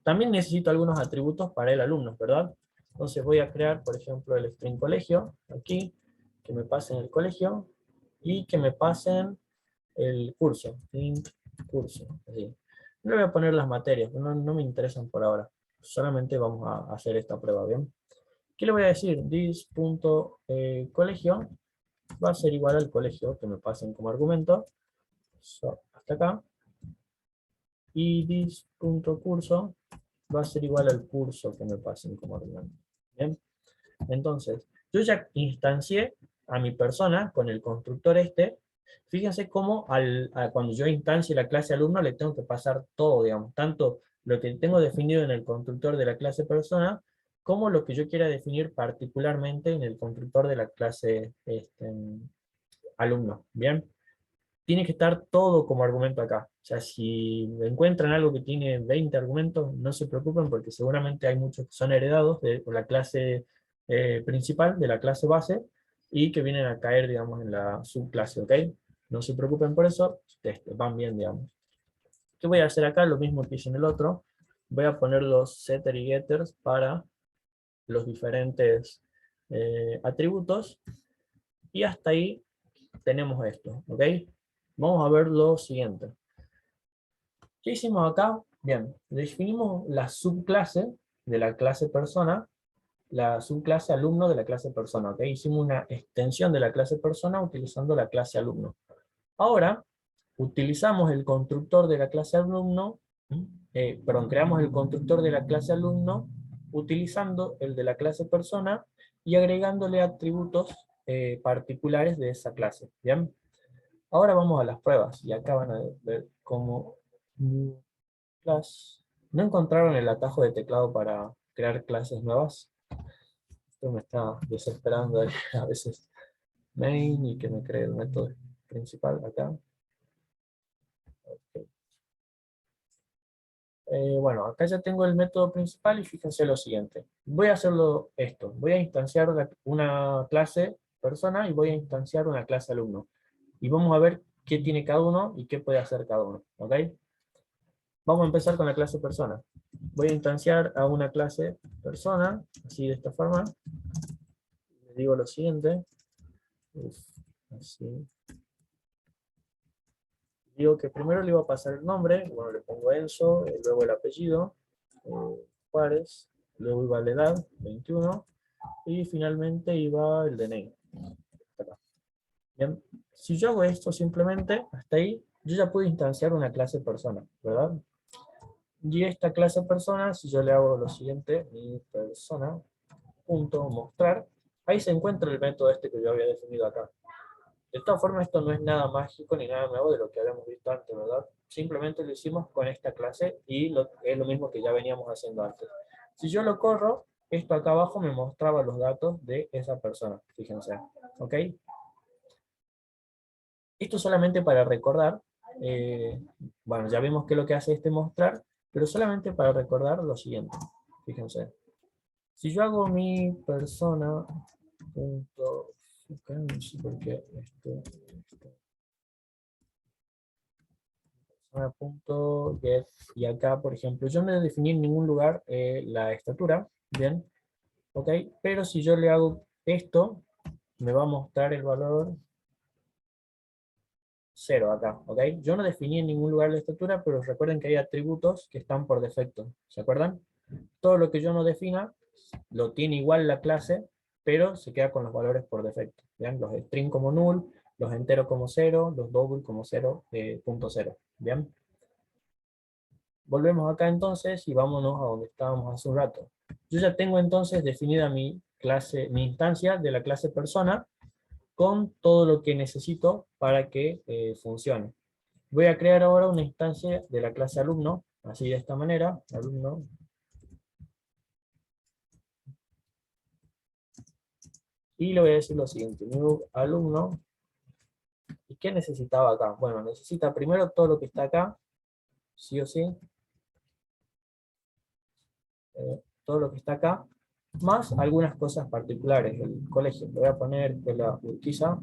también necesito algunos atributos para el alumno, ¿verdad? Entonces voy a crear, por ejemplo, el string colegio, aquí, que me pasen el colegio, y que me pasen el curso, int curso, así. No le voy a poner las materias, no me interesan por ahora. Solamente vamos a hacer esta prueba, ¿bien? ¿Qué le voy a decir? This.colegio va a ser igual al colegio que me pasen como argumento, hasta acá, y this.curso va a ser igual al curso que me pasen como argumento. ¿Bien? Entonces, yo ya instancié a mi persona con el constructor este. Fíjense cómo cuando yo instancie la clase alumno le tengo que pasar todo, digamos, tanto lo que tengo definido en el constructor de la clase persona, como lo que yo quiera definir particularmente en el constructor de la clase alumno. ¿Bien? Tiene que estar todo como argumento acá. O sea, si encuentran algo que tiene 20 argumentos, no se preocupen porque seguramente hay muchos que son heredados de la clase principal, de la clase base, y que vienen a caer, digamos, en la subclase, ¿ok? No se preocupen por eso, van bien, digamos. ¿Qué voy a hacer acá? Lo mismo que hice en el otro. Voy a poner los setter y getters para los diferentes atributos, y hasta ahí tenemos esto, ¿ok? Vamos a ver lo siguiente. ¿Qué hicimos acá? Bien, definimos la subclase de la clase persona, la subclase alumno de la clase persona, ¿ok? Hicimos una extensión de la clase persona utilizando la clase alumno. Ahora, utilizamos el constructor de la clase alumno, creamos el constructor de la clase alumno utilizando el de la clase persona y agregándole atributos particulares de esa clase, ¿bien? Ahora vamos a las pruebas, y acá van a ver cómo ¿no encontraron el atajo de teclado para crear clases nuevas? Esto me está desesperando a veces. Main y que me cree el método principal acá. Okay. Bueno, acá ya tengo el método principal y fíjense lo siguiente. Voy a hacerlo esto. Voy a instanciar una clase persona y voy a instanciar una clase alumno. Y vamos a ver qué tiene cada uno y qué puede hacer cada uno. ¿Ok? Vamos a empezar con la clase persona. Voy a instanciar a una clase persona, así de esta forma. Le digo lo siguiente. Así. Digo que primero le iba a pasar el nombre, bueno, le pongo Enzo, luego el apellido, Juárez, luego iba la edad, 21, y finalmente iba el DNI. Bien, si yo hago esto simplemente, hasta ahí, yo ya puedo instanciar una clase persona, ¿verdad? Y esta clase persona, si yo le hago lo siguiente, mi persona, punto, mostrar, ahí se encuentra el método este que yo había definido acá. De todas formas, esto no es nada mágico ni nada nuevo de lo que habíamos visto antes, ¿verdad? Simplemente lo hicimos con esta clase y es lo mismo que ya veníamos haciendo antes. Si yo lo corro, esto acá abajo me mostraba los datos de esa persona, fíjense, ¿ok? Esto solamente para recordar, bueno, ya vimos que lo que hace este mostrar, pero solamente para recordar lo siguiente, fíjense. Si yo hago mi persona, punto, no sé por qué punto get, y acá, por ejemplo, yo no definí en ningún lugar la estatura, bien, ok, pero si yo le hago esto, me va a mostrar el valor 0 acá, ok. Yo no definí en ningún lugar la estatura, pero recuerden que hay atributos que están por defecto, ¿se acuerdan? Todo lo que yo no defina, lo tiene igual la clase, pero se queda con los valores por defecto, ¿bien? Los string como null, los enteros como 0, los double como 0, punto 0, ¿bien? Volvemos acá entonces y vámonos a donde estábamos hace un rato. Yo ya tengo entonces definida mi clase, mi instancia de la clase persona con todo lo que necesito para que funcione. Voy a crear ahora una instancia de la clase alumno, así de esta manera, alumno. Y le voy a decir lo siguiente, new alumno. ¿Y qué necesitaba acá? Bueno, necesita primero todo lo que está acá, sí o sí. todo lo que está acá, más algunas cosas particulares. El colegio, le voy a poner Escuela Urquiza,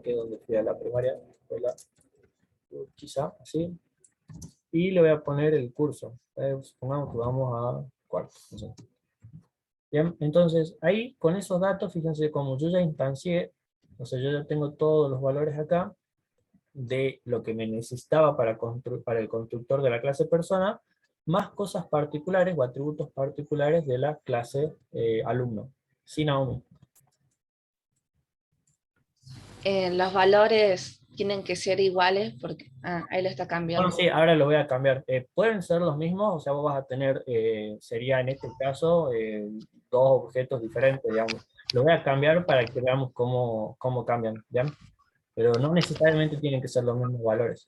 que es donde fui a la primaria, Escuela Urquiza, así, y le voy a poner el curso. Supongamos que vamos a cuarto. No sé. Bien, entonces ahí con esos datos, fíjense como yo ya instancié, o sea, yo ya tengo todos los valores acá de lo que me necesitaba para el constructor de la clase persona, más cosas particulares o atributos particulares de la clase alumno, sin aún. Los valores tienen que ser iguales porque ahí lo está Bueno, cambiando. sí, ahora lo voy a cambiar. Pueden ser los mismos, o sea, vos vas a tener, sería en este caso, dos objetos diferentes, digamos. Lo voy a cambiar para que veamos cómo cambian, ¿ya? Pero no necesariamente tienen que ser los mismos valores.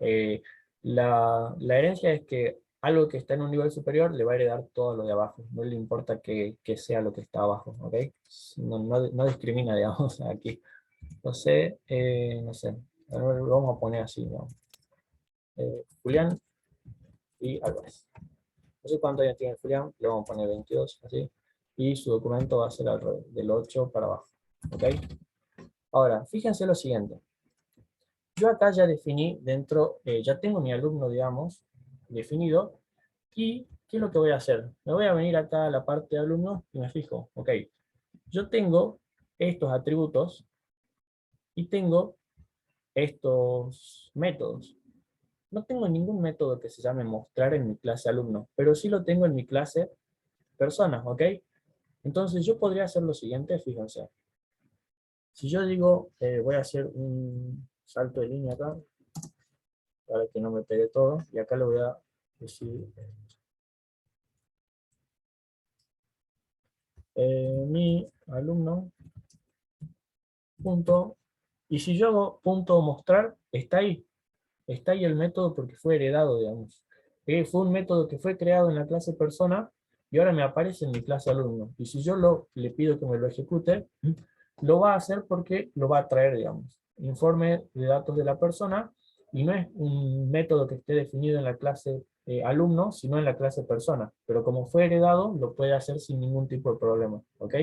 La herencia es que algo que está en un nivel superior le va a heredar todo lo de abajo, no le importa que sea lo que está abajo, ¿ok? No discrimina, digamos, aquí. Entonces, no sé, lo vamos a poner así, digamos. Julián y Álvarez. No sé cuántos años tiene Julián, le vamos a poner 22, así. Y su documento va a ser al revés, del 8 para abajo, ¿ok? Ahora, fíjense lo siguiente. Yo acá ya definí dentro, ya tengo mi alumno, digamos, definido, y ¿qué es lo que voy a hacer? Me voy a venir acá a la parte de alumnos y me fijo, ok, yo tengo estos atributos y tengo estos métodos. No tengo ningún método que se llame mostrar en mi clase alumno, pero sí lo tengo en mi clase personas, ¿ok? Entonces yo podría hacer lo siguiente, fíjense. Si yo digo, voy a hacer un salto de línea acá, para que no me pegue todo, y acá le voy a decir mi alumno punto, y si yo hago punto mostrar, está ahí el método porque fue heredado, digamos. Fue un método que fue creado en la clase persona y ahora me aparece en mi clase alumno. Y si yo le pido que me lo ejecute, lo va a hacer porque lo va a traer, digamos. Informe de datos de la persona, y no es un método que esté definido en la clase alumno, sino en la clase persona. Pero como fue heredado, lo puede hacer sin ningún tipo de problema. ¿Ok?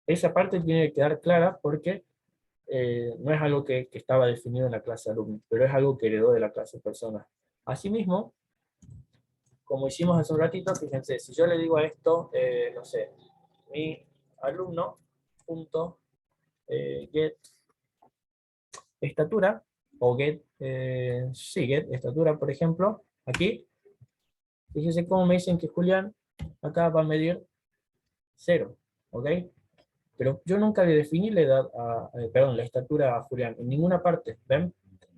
Esa parte tiene que quedar clara porque no es algo que estaba definido en la clase alumno, pero es algo que heredó de la clase persona. Asimismo, como hicimos hace un ratito, fíjense, si yo le digo a esto, no sé, mi alumno punto get estatura, o get, sí, get estatura, por ejemplo, aquí, fíjense cómo me dicen que Julián acá va a medir 0, ¿ok? Pero yo nunca le definí la edad, perdón, la estatura a Julián, en ninguna parte, ¿ven?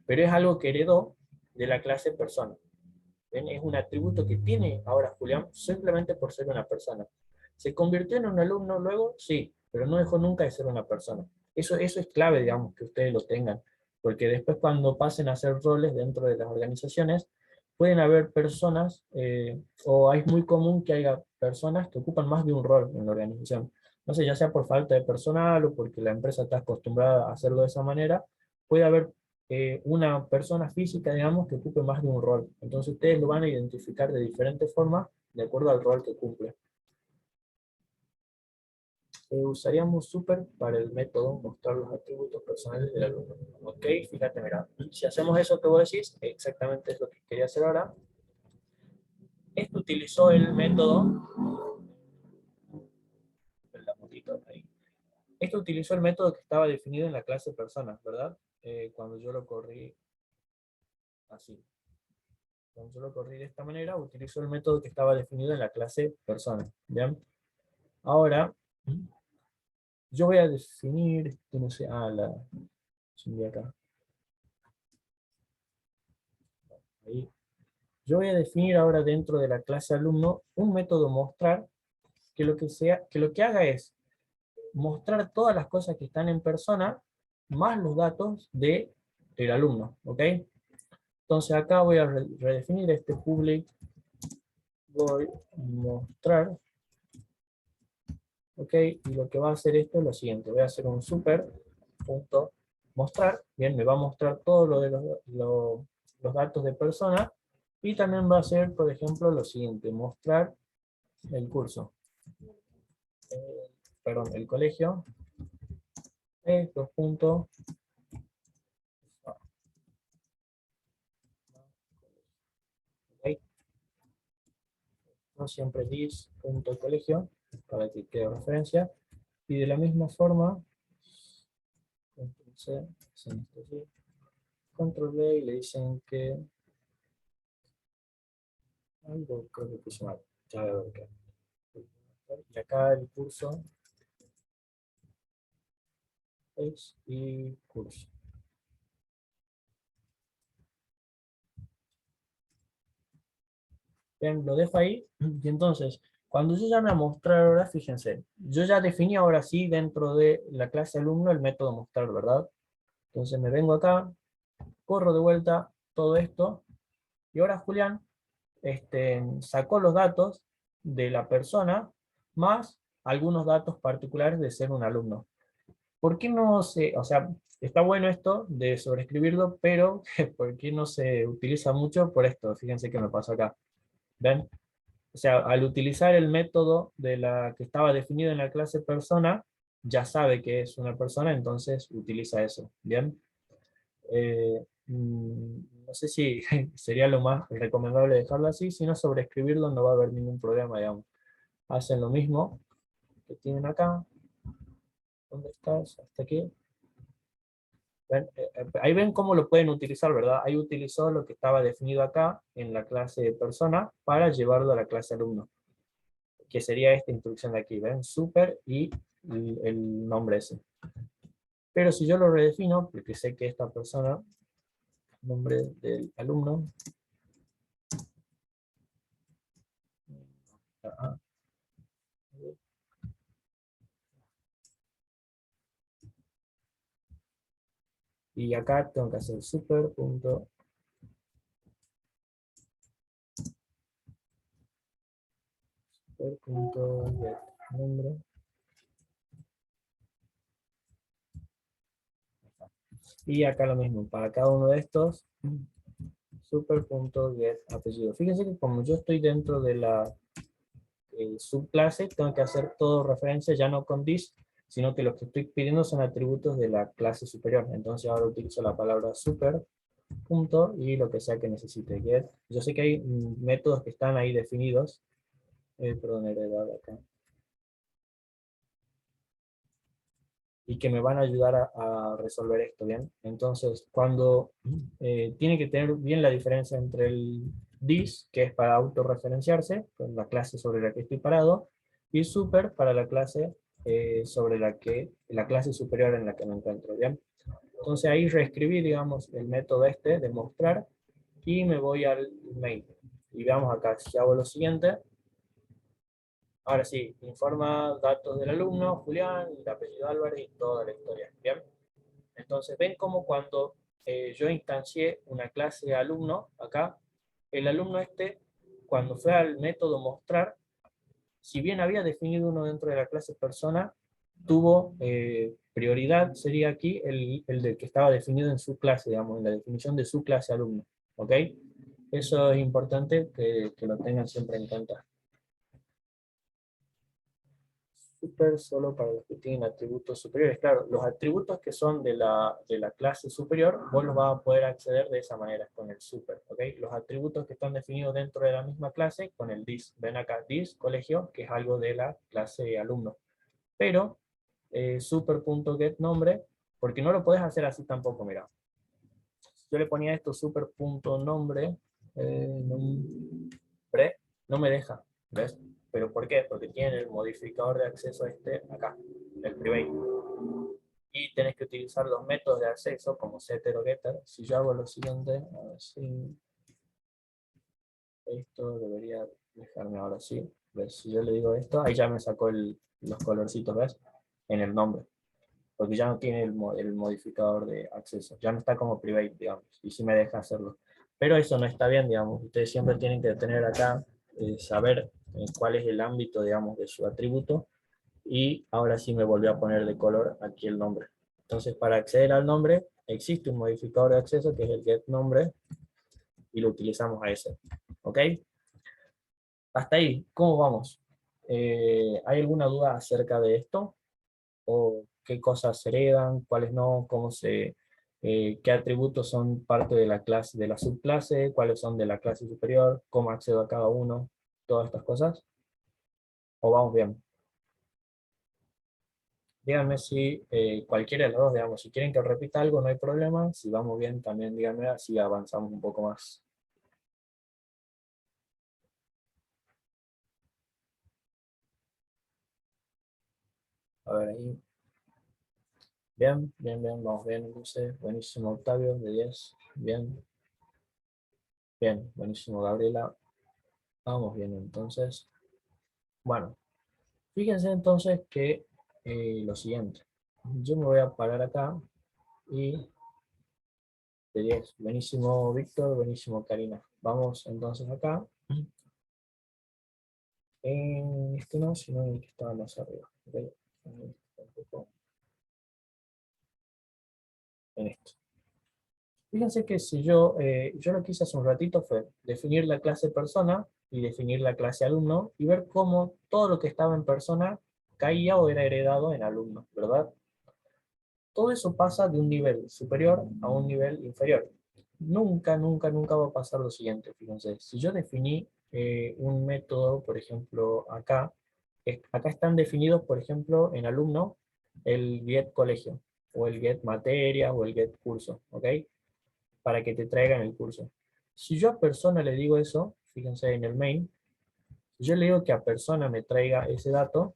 Pero es algo que heredó de la clase persona. ¿Ven? Es un atributo que tiene ahora Julián simplemente por ser una persona. ¿Se convirtió en un alumno luego? Sí, pero no dejó nunca de ser una persona. Eso es clave, digamos, que ustedes lo tengan, porque después cuando pasen a hacer roles dentro de las organizaciones, pueden haber personas, o es muy común que haya personas que ocupan más de un rol en la organización. No sé, ya sea por falta de personal o porque la empresa está acostumbrada a hacerlo de esa manera, puede haber una persona física, digamos, que ocupe más de un rol. Entonces ustedes lo van a identificar de diferentes formas de acuerdo al rol que cumple. Usaríamos super para el método mostrar los atributos personales del alumno. Ok, fíjate, mira, si hacemos eso que vos decís, exactamente es lo que quería hacer ahora. Esto utilizó el método, la motito ahí. Esto utilizó el método que estaba definido en la clase personas, ¿verdad? Cuando yo lo corrí así. Cuando yo lo corrí de esta manera, utilizó el método que estaba definido en la clase persona. ¿Bien? Ahora, yo voy a definir, no sé, de acá. Ahí. Yo voy a definir ahora dentro de la clase alumno un método mostrar que lo que haga es mostrar todas las cosas que están en persona más los datos del alumno, ¿ok? Entonces acá voy a redefinir este public voy mostrar, ¿ok? Y lo que va a hacer esto es lo siguiente, voy a hacer un super punto mostrar, bien, me va a mostrar todo lo de los datos de persona, y también va a hacer, por ejemplo, lo siguiente, mostrar el curso, perdón, el colegio, es dos puntos, ok, no siempre dis punto colegio, para que quede referencia, y de la misma forma, control C, control V y le dicen que algo creo que puse mal, ya veo que. Y acá el curso es y curso. Bien, lo dejo ahí. Y entonces, cuando yo ya me mostrar ahora, fíjense, yo ya definí ahora sí dentro de la clase alumno el método mostrar, ¿verdad? Entonces me vengo acá, corro de vuelta todo esto, y ahora Julián sacó los datos de la persona más algunos datos particulares de ser un alumno. ¿Por qué no se, o sea, está bueno esto de sobreescribirlo, pero ¿por qué no se utiliza mucho por esto? Fíjense qué me pasó acá. ¿Ven? O sea, al utilizar el método de la que estaba definido en la clase persona, ya sabe que es una persona, entonces utiliza eso. ¿Bien? No sé si sería lo más recomendable dejarlo así, si no sobreescribirlo no va a haber ningún problema, digamos. Hacen lo mismo que tienen acá. ¿Dónde estás? Hasta aquí. ¿Ven? Ahí ven cómo lo pueden utilizar, ¿verdad? Ahí utilizó lo que estaba definido acá en la clase de persona para llevarlo a la clase alumno, que sería esta instrucción de aquí, ¿ven? Super y el nombre ese. Pero si yo lo redefino, porque sé que esta persona, nombre del alumno, y acá tengo que hacer super punto get nombre. Y acá lo mismo, para cada uno de estos, super.get apellido. Fíjense que como yo estoy dentro de la subclase, tengo que hacer todo referencia ya no con this, sino que los que estoy pidiendo son atributos de la clase superior. Entonces ahora utilizo la palabra super, punto, y lo que sea que necesite. Get. Yo sé que hay métodos que están ahí definidos. Perdón, heredar acá. Y que me van a ayudar a resolver esto, ¿bien? Entonces, cuando tiene que tener bien la diferencia entre el this, que es para autorreferenciarse, con la clase sobre la que estoy parado, y super para la clase sobre la clase superior en la que me encuentro, ¿bien? Entonces ahí reescribí, digamos, el método de mostrar, y me voy al main. Y veamos acá, si hago lo siguiente, ahora sí, informa datos del alumno, Julián, el apellido Álvarez y toda la historia. ¿Bien? Entonces, ven cómo cuando yo instancié una clase de alumno, acá, el alumno cuando fue al método mostrar, si bien había definido uno dentro de la clase persona, tuvo prioridad, sería aquí, el del que estaba definido en su clase, digamos, en la definición de su clase alumno. ¿Ok? Eso es importante que lo tengan siempre en cuenta. Super solo para los que tienen atributos superiores. Claro, los atributos que son de la clase superior, vos los vas a poder acceder de esa manera, con el super, ¿ok? Los atributos que están definidos dentro de la misma clase, con el this. Ven acá, this, colegio, que es algo de la clase alumno. Pero, super.get nombre, porque no lo podés hacer así tampoco, mira. Yo le ponía esto super.nombre, nombre, no me deja, ¿ves? ¿Pero por qué? Porque tiene el modificador de acceso acá, el private. Y tenés que utilizar los métodos de acceso como setter o getter. Si yo hago lo siguiente, a ver si esto debería dejarme ahora sí. ¿Ves? Si yo le digo esto, ahí ya me sacó los colorcitos, ¿ves? En el nombre. Porque ya no tiene el modificador de acceso. Ya no está como private, digamos. Y sí me deja hacerlo. Pero eso no está bien, digamos. Ustedes siempre tienen que tener acá, saber cuál es el ámbito, digamos, de su atributo. Y ahora sí me volvió a poner de color aquí el nombre. Entonces, para acceder al nombre, existe un modificador de acceso que es el getNombre y lo utilizamos a ese. ¿Ok? Hasta ahí, ¿cómo vamos? ¿Hay alguna duda acerca de esto? ¿O qué cosas se heredan, cuáles no, qué atributos son parte de la clase, de la subclase, cuáles son de la clase superior, cómo accedo a cada uno, todas estas cosas? ¿O vamos bien? Díganme si cualquiera de los dos, digamos, si quieren que repita algo no hay problema, si vamos bien también díganme, así avanzamos un poco más. A ver ahí. Bien, bien, bien, vamos bien, Luce. Buenísimo, Octavio, de 10. Bien, bien, buenísimo, Gabriela. Vamos bien, entonces. Bueno, fíjense entonces que lo siguiente. Yo me voy a parar acá y de 10. Buenísimo, Víctor, buenísimo, Karina. Vamos entonces acá. En este no, sino en el que estaba más arriba. ¿Ok? En esto. Fíjense que si yo lo que hice hace un ratito fue definir la clase persona y definir la clase alumno y ver cómo todo lo que estaba en persona caía o era heredado en alumno, ¿verdad? Todo eso pasa de un nivel superior a un nivel inferior. Nunca, nunca, nunca va a pasar lo siguiente, fíjense. Si yo definí un método, por ejemplo, acá están definidos, por ejemplo, en alumno, el get colegio, o el get materia, o el get curso, ¿ok? Para que te traigan el curso. Si yo a persona le digo eso, fíjense en el main, si yo le digo que a persona me traiga ese dato,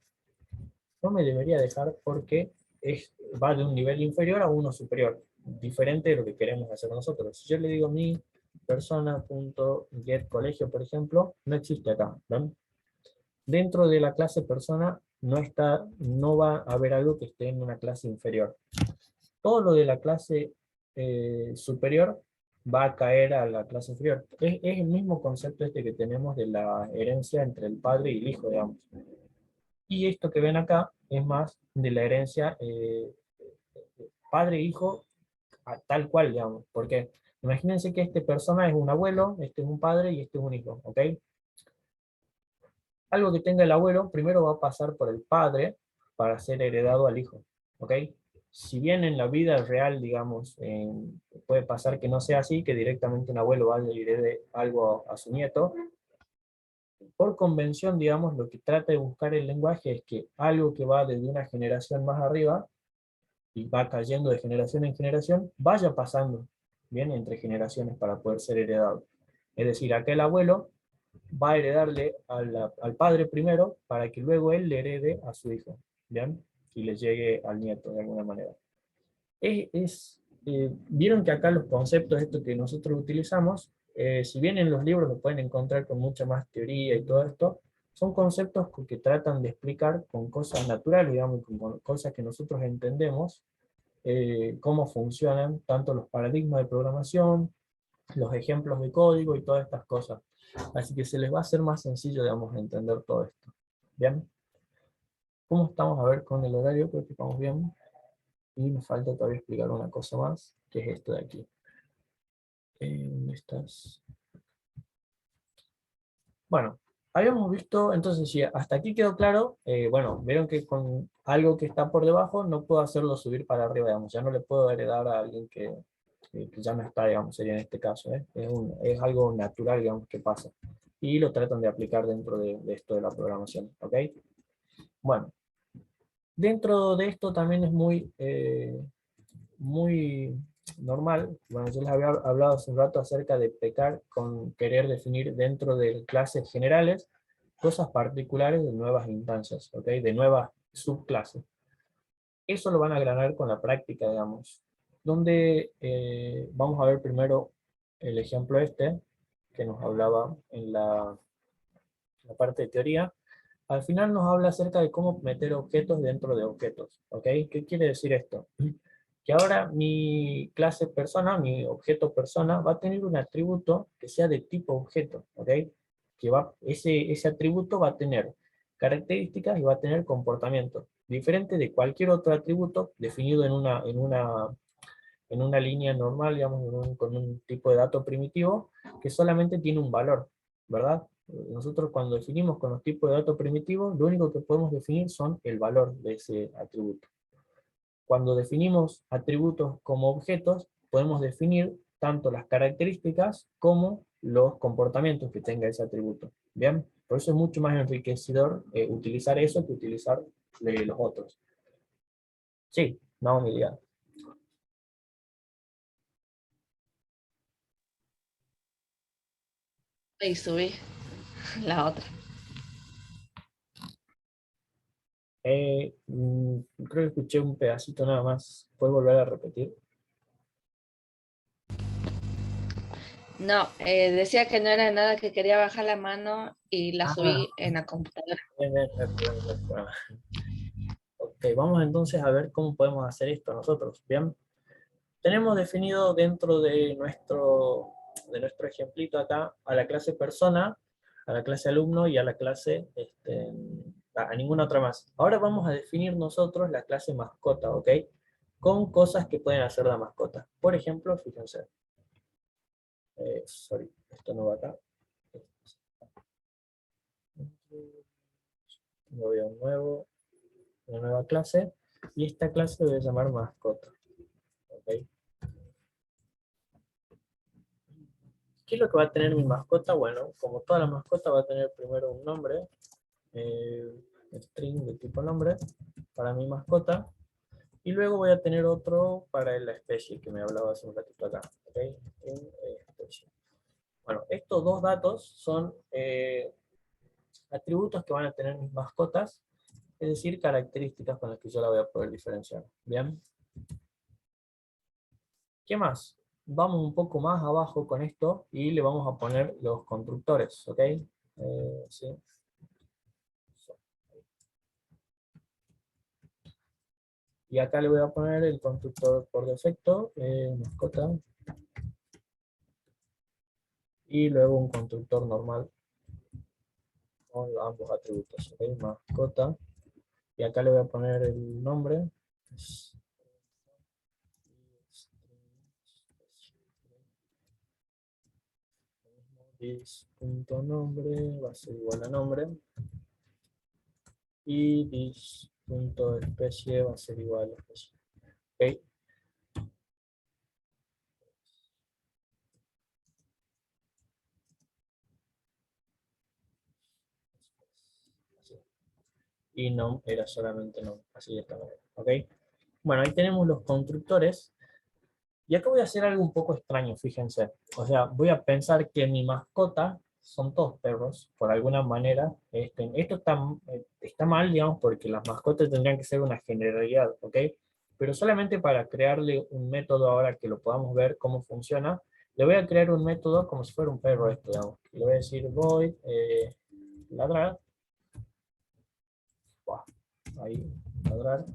no me debería dejar porque va de un nivel inferior a uno superior, diferente de lo que queremos hacer nosotros. Si yo le digo mi persona.getColegio, por ejemplo, no existe acá, ¿ven? Dentro de la clase persona no va a haber algo que esté en una clase inferior. Todo lo de la clase superior va a caer a la clase inferior. Es el mismo concepto este que tenemos de la herencia entre el padre y el hijo, digamos. Y esto que ven acá es más de la herencia padre-hijo tal cual, digamos. Porque imagínense que esta persona es un abuelo, este es un padre y este es un hijo, ¿ok? Algo que tenga el abuelo primero va a pasar por el padre para ser heredado al hijo, ¿ok? Si bien en la vida real, digamos, puede pasar que no sea así, que directamente un abuelo vaya y herede algo a su nieto, por convención, digamos, lo que trata de buscar el lenguaje es que algo que va desde una generación más arriba y va cayendo de generación en generación, vaya pasando, bien, entre generaciones para poder ser heredado. Es decir, aquel abuelo va a heredarle al padre primero para que luego él le herede a su hijo, ¿bien? Y le llegue al nieto de alguna manera. Vieron que acá los conceptos estos que nosotros utilizamos, si bien en los libros lo pueden encontrar con mucha más teoría y todo esto, son conceptos que tratan de explicar con cosas naturales, digamos, con cosas que nosotros entendemos, cómo funcionan tanto los paradigmas de programación, los ejemplos de código y todas estas cosas. Así que se les va a hacer más sencillo, digamos, entender todo esto. ¿Bien? ¿Cómo estamos a ver con el horario? Creo que estamos bien. Y me falta todavía explicar una cosa más, que es esto de aquí. ¿Dónde estás? Bueno, habíamos visto, entonces, si hasta aquí quedó claro, bueno, vieron que con algo que está por debajo no puedo hacerlo subir para arriba, digamos, ya no le puedo heredar a alguien que ya no está, digamos, sería en este caso, ¿eh? Es algo natural, digamos, que pasa. Y lo tratan de aplicar dentro de esto de la programación, ¿ok? Bueno, dentro de esto también es muy normal. Bueno, yo les había hablado hace un rato acerca de pecar con querer definir dentro de clases generales cosas particulares de nuevas instancias, ¿ok? De nuevas subclases. Eso lo van a granar con la práctica, digamos. Donde vamos a ver primero el ejemplo este, que nos hablaba en la parte de teoría. Al final nos habla acerca de cómo meter objetos dentro de objetos, ¿ok? ¿Qué quiere decir esto? Que ahora mi clase persona, mi objeto persona, va a tener un atributo que sea de tipo objeto, ¿ok? Ese atributo va a tener características y va a tener comportamiento, diferente de cualquier otro atributo definido en una línea normal, digamos, con un tipo de dato primitivo, que solamente tiene un valor, ¿verdad? Nosotros cuando definimos con los tipos de datos primitivos, lo único que podemos definir son el valor de ese atributo. Cuando definimos atributos como objetos, podemos definir tanto las características como los comportamientos que tenga ese atributo. ¿Bien? Por eso es mucho más enriquecedor utilizar eso que utilizar los otros. Sí, no unidad. Y subí la otra. Creo que escuché un pedacito nada más. ¿Puedes volver a repetir? No, decía que no era nada, que quería bajar la mano y la Ah, subí en la computadora. bien, bien, no hay problema, no hay problema. Ok, vamos entonces a ver cómo podemos hacer esto nosotros. Bien, tenemos definido dentro de nuestro ejemplito acá a la clase persona, a la clase alumno y a la clase, a ninguna otra más. Ahora vamos a definir nosotros la clase mascota, ¿ok? Con cosas que pueden hacer la mascota. Por ejemplo, fíjense. Sorry, esto no va acá. Voy a una nueva clase. Y esta clase voy a llamar mascota. ¿Ok? ¿Qué es lo que va a tener mi mascota? Bueno, como toda la mascota va a tener primero un nombre, eh, string de tipo nombre, para mi mascota, y luego voy a tener otro para la especie que me hablaba hace un ratito acá. ¿Okay? Especie. Bueno, estos dos datos son atributos que van a tener mis mascotas, es decir, características con las que yo la voy a poder diferenciar. ¿Bien? ¿Qué más? Vamos un poco más abajo con esto y le vamos a poner los constructores, ¿ok? Sí. Y acá le voy a poner el constructor por defecto, mascota, y luego un constructor normal con ambos atributos, ¿ok? Mascota, y acá le voy a poner el nombre, this.nombre va a ser igual a nombre, y this.especie va a ser igual a especie. ¿Ok? Y nom era solamente nom, así de esta manera, ¿ok? Bueno, ahí tenemos los constructores. Y acá voy a hacer algo un poco extraño, fíjense. O sea, voy a pensar que mi mascota son todos perros, por alguna manera. Esto está mal, digamos, porque las mascotas tendrían que ser una generalidad, ¿ok? Pero solamente para crearle un método ahora que lo podamos ver cómo funciona, le voy a crear un método como si fuera un perro esto, digamos. Le voy a decir void ladrar, Buah, ahí, ladrar,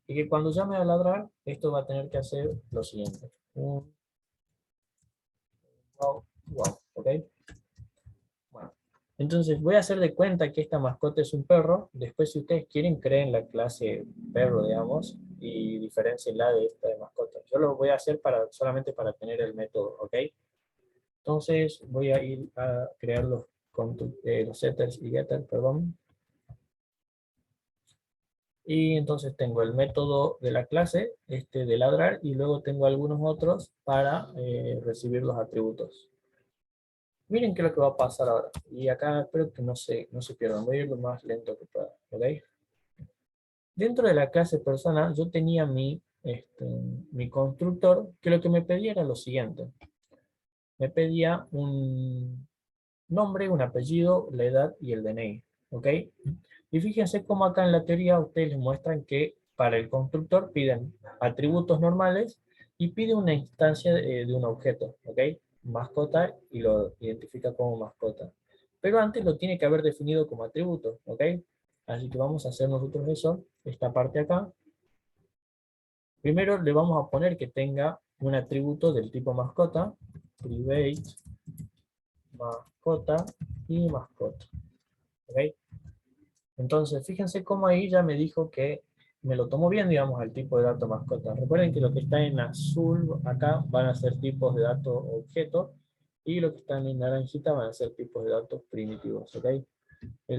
y que cuando llame a ladrar, esto va a tener que hacer lo siguiente. Un wow, wow, ¿ok? Bueno, entonces voy a hacer de cuenta que esta mascota es un perro. Después, si ustedes quieren, creen la clase perro, digamos, y diferencienla de esta de mascota. Yo lo voy a hacer solamente para tener el método, ¿ok? Entonces voy a ir a crear los setters y getters, perdón. Y entonces tengo el método de la clase, este de ladrar, y luego tengo algunos otros para recibir los atributos. Miren qué es lo que va a pasar ahora. Y acá espero que no se pierdan. Voy a ir lo más lento que pueda. ¿Ok? Dentro de la clase persona, yo tenía mi constructor, que lo que me pedía era lo siguiente. Me pedía un nombre, un apellido, la edad y el DNI. ¿Ok? Y fíjense cómo acá en la teoría ustedes les muestran que para el constructor piden atributos normales y pide una instancia de un objeto, ¿ok? Mascota, y lo identifica como mascota. Pero antes lo tiene que haber definido como atributo, ¿ok? Así que vamos a hacer nosotros eso, esta parte acá. Primero le vamos a poner que tenga un atributo del tipo mascota, private, mascota y mascota, ¿ok? Entonces, fíjense cómo ahí ya me dijo que me lo tomó bien, digamos, al tipo de dato mascota. Recuerden que lo que está en azul acá van a ser tipos de dato objeto, Y lo que están en naranjita van a ser tipos de datos primitivos, ¿ok?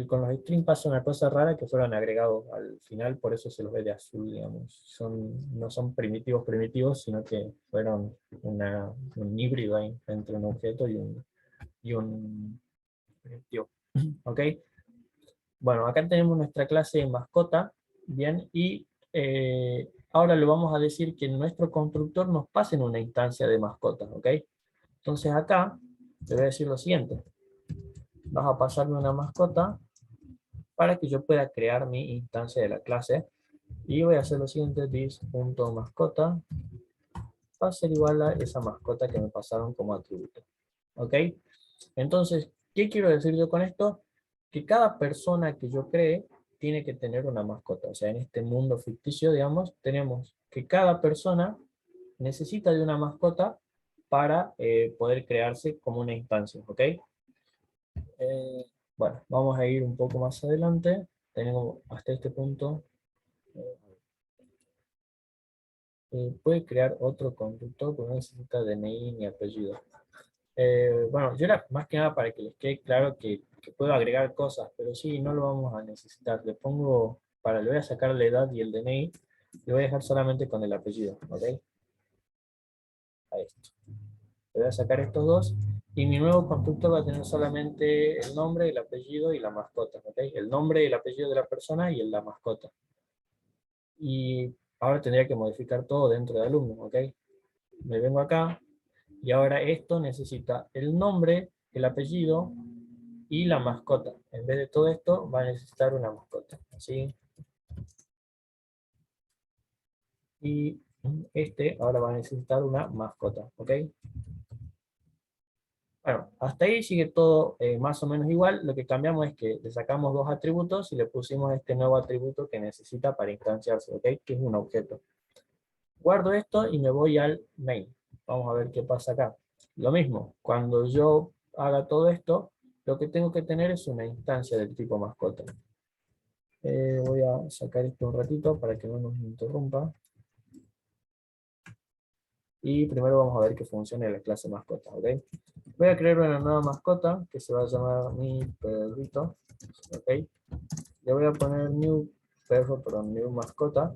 Con los strings pasa una cosa rara que fueron agregados al final, por eso se los ve de azul, digamos. No son primitivos primitivos, sino que fueron un híbrido ahí entre un objeto y un primitivo. ¿Ok? Bueno, acá tenemos nuestra clase mascota, bien, y ahora le vamos a decir que nuestro constructor nos pase en una instancia de mascota, ¿ok? Entonces acá te voy a decir lo siguiente. Vas a pasarme una mascota para que yo pueda crear mi instancia de la clase. Y voy a hacer lo siguiente, this.mascota va a ser igual a esa mascota que me pasaron como atributo. ¿Ok? Entonces, ¿qué quiero decir yo con esto? Que cada persona que yo cree tiene que tener una mascota. O sea, en este mundo ficticio, digamos, tenemos que cada persona necesita de una mascota para poder crearse como una instancia. ¿Ok? Bueno, vamos a ir un poco más adelante. Tenemos hasta este punto. Puede crear otro constructor, pero no necesita DNI ni apellido. Bueno, yo era más que nada para que les quede claro que puedo agregar cosas, pero sí, no lo vamos a necesitar. Le pongo, le voy a sacar la edad y el DNI, le voy a dejar solamente con el apellido, ¿ok? A esto. Le voy a sacar estos dos, y mi nuevo constructor va a tener solamente el nombre, el apellido y la mascota, ¿ok? El nombre y el apellido de la persona y la mascota. Y ahora tendría que modificar todo dentro de alumno, ¿ok? Me vengo acá, y ahora esto necesita el nombre, el apellido y la mascota. En vez de todo esto, va a necesitar una mascota. ¿Sí? Y este ahora va a necesitar una mascota. ¿Ok? Bueno, hasta ahí sigue todo más o menos igual. Lo que cambiamos es que le sacamos dos atributos y le pusimos este nuevo atributo que necesita para instanciarse. ¿Ok? Que es un objeto. Guardo esto y me voy al main. Vamos a ver qué pasa acá. Lo mismo, cuando yo haga todo esto, lo que tengo que tener es una instancia del tipo mascota. Voy a sacar esto un ratito para que no nos interrumpa. Y primero vamos a ver que funcione la clase mascota, ¿ok? Voy a crear una nueva mascota que se va a llamar mi perrito, ¿ok? Le voy a poner new perro, perdón, new mascota.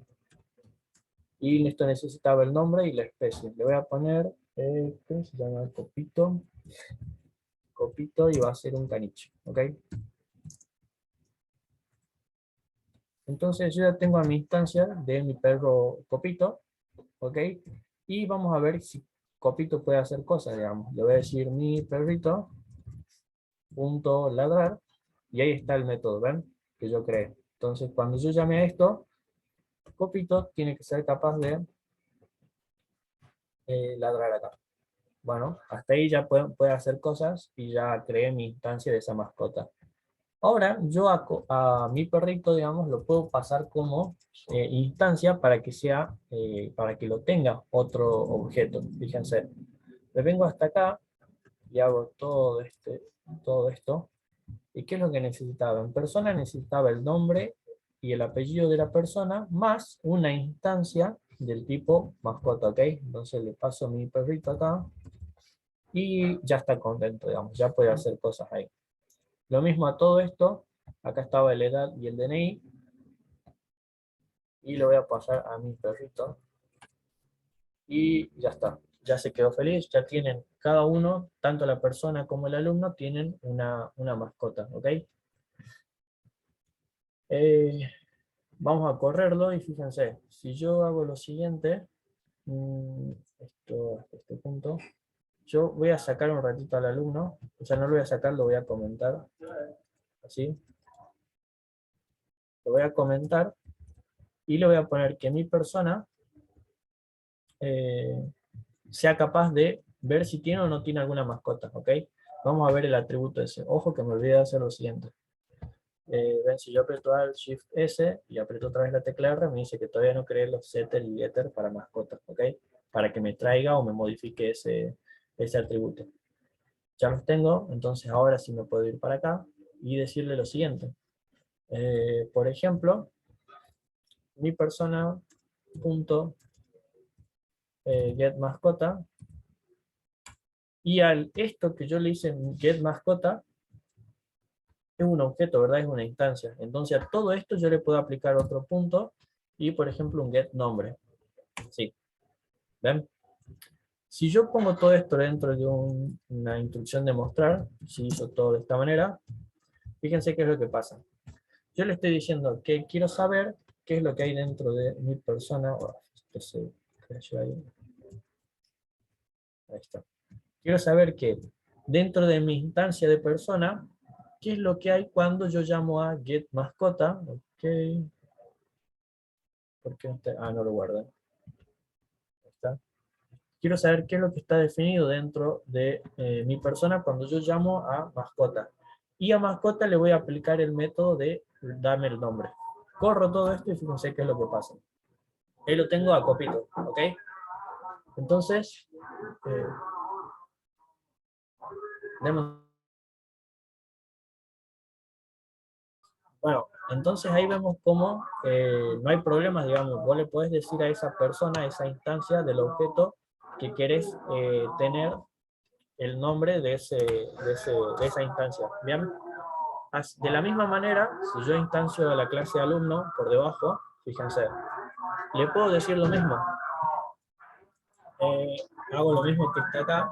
Y esto necesitaba el nombre y la especie. Le voy a poner, ¿qué se llama? Copito. Copito, y va a ser un caniche, ¿ok? Entonces yo ya tengo a mi instancia de mi perro Copito, ¿ok? Y vamos a ver si Copito puede hacer cosas, digamos. Le voy a decir mi perrito, punto ladrar, y ahí está el método, ¿ven? Que yo creé. Entonces cuando yo llame a esto, Copito tiene que ser capaz de ladrar acá. Bueno, hasta ahí ya puede hacer cosas y ya creé mi instancia de esa mascota. Ahora yo a mi perrito, digamos, lo puedo pasar como instancia para que sea, para que lo tenga otro objeto. Fíjense, le vengo hasta acá y hago todo esto. ¿Y qué es lo que necesitaba? En persona necesitaba el nombre y el apellido de la persona más una instancia del tipo mascota, ¿ok? Entonces le paso mi perrito acá y ya está contento, digamos, ya puede hacer cosas ahí. Lo mismo a todo esto, acá estaba la edad y el DNI, y lo voy a pasar a mi perrito, y ya está, ya se quedó feliz, ya tienen cada uno, tanto la persona como el alumno, tienen una mascota, ¿ok? Eh, Vamos a correrlo y fíjense, si yo hago lo siguiente, esto hasta este punto, yo voy a sacar un ratito al alumno, o sea, no lo voy a sacar, lo voy a comentar, así, lo voy a comentar, y le voy a poner que mi persona eh, sea capaz de ver si tiene o no tiene alguna mascota, ¿ok? Vamos a ver el atributo ese. Ojo que me olvidé de hacer lo siguiente. Ven, si yo aprieto Alt Shift S y aprieto otra vez la tecla R, me dice que todavía no creé los setter y getter para mascotas, ¿ok? Para que me traiga o me modifique ese atributo. Ya los tengo, entonces ahora sí me puedo ir para acá y decirle lo siguiente. Por ejemplo, mi persona punto get mascota, Y al esto que yo le hice en getMascota, es un objeto, ¿verdad? Es una instancia. Entonces a todo esto yo le puedo aplicar otro punto y, por ejemplo, un getNombre. Sí, ¿ven? Si yo pongo todo esto dentro de una instrucción de mostrar, si hizo todo de esta manera, fíjense qué es lo que pasa. Yo le estoy diciendo que quiero saber qué es lo que hay dentro de mi persona. Oh, esto se cayó ahí. Ahí está. Quiero saber que dentro de mi instancia de persona, qué es lo que hay cuando yo llamo a getMascota. Ok. ¿Por qué no está? Ah, no lo guardé. Ahí está. Quiero saber qué es lo que está definido dentro de mi persona cuando yo llamo a mascota. Y a mascota le voy a aplicar el método de dame el nombre. Corro todo esto y fíjense qué es lo que pasa. Ahí lo tengo a copito, ¿ok? Entonces, eh, bueno, entonces ahí vemos cómo no hay problemas, digamos, vos le podés decir a esa persona, a esa instancia del objeto que querés tener el nombre de esa instancia, ¿bien? De la misma manera, si yo instancio a la clase alumno por debajo, fíjense, le puedo decir lo mismo. Eh, Hago lo mismo que está acá.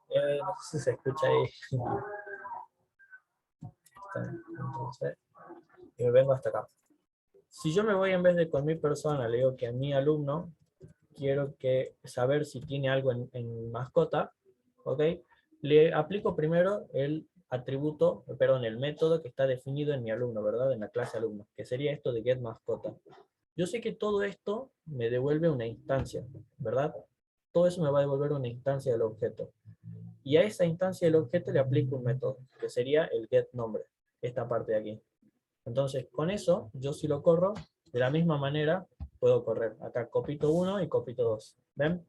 No sé si se escucha ahí. Entonces, y me vengo hasta acá. Si yo me voy en vez de con mi persona, le digo que a mi alumno quiero saber si tiene algo en mascota, ¿ok? Le aplico primero el atributo, perdón, el método que está definido en mi alumno, ¿verdad? En la clase alumno, que sería esto de getMascota. Yo sé que todo esto me devuelve una instancia, ¿verdad? Todo eso me va a devolver una instancia del objeto. Y a esa instancia del objeto le aplico un método, que sería el getNombre, esta parte de aquí. Entonces, con eso, yo si lo corro, de la misma manera, puedo correr. Acá copito 1 y copito 2. ¿Ven?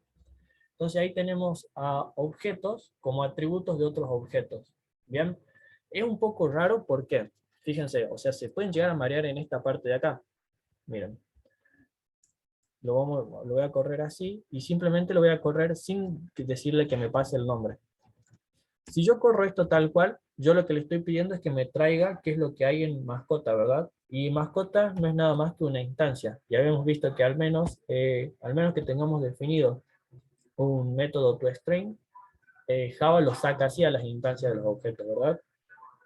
Entonces ahí tenemos a objetos como atributos de otros objetos. ¿Bien? Es un poco raro, ¿por qué? Fíjense, o sea, se pueden llegar a marear en esta parte de acá. Miren. Lo voy a correr así y simplemente lo voy a correr sin decirle que me pase el nombre. Si yo corro esto tal cual, yo lo que le estoy pidiendo es que me traiga qué es lo que hay en mascota, ¿verdad? Y mascota no es nada más que una instancia. Ya habíamos visto que al menos que tengamos definido un método toString, Java lo saca así a las instancias de los objetos, ¿verdad?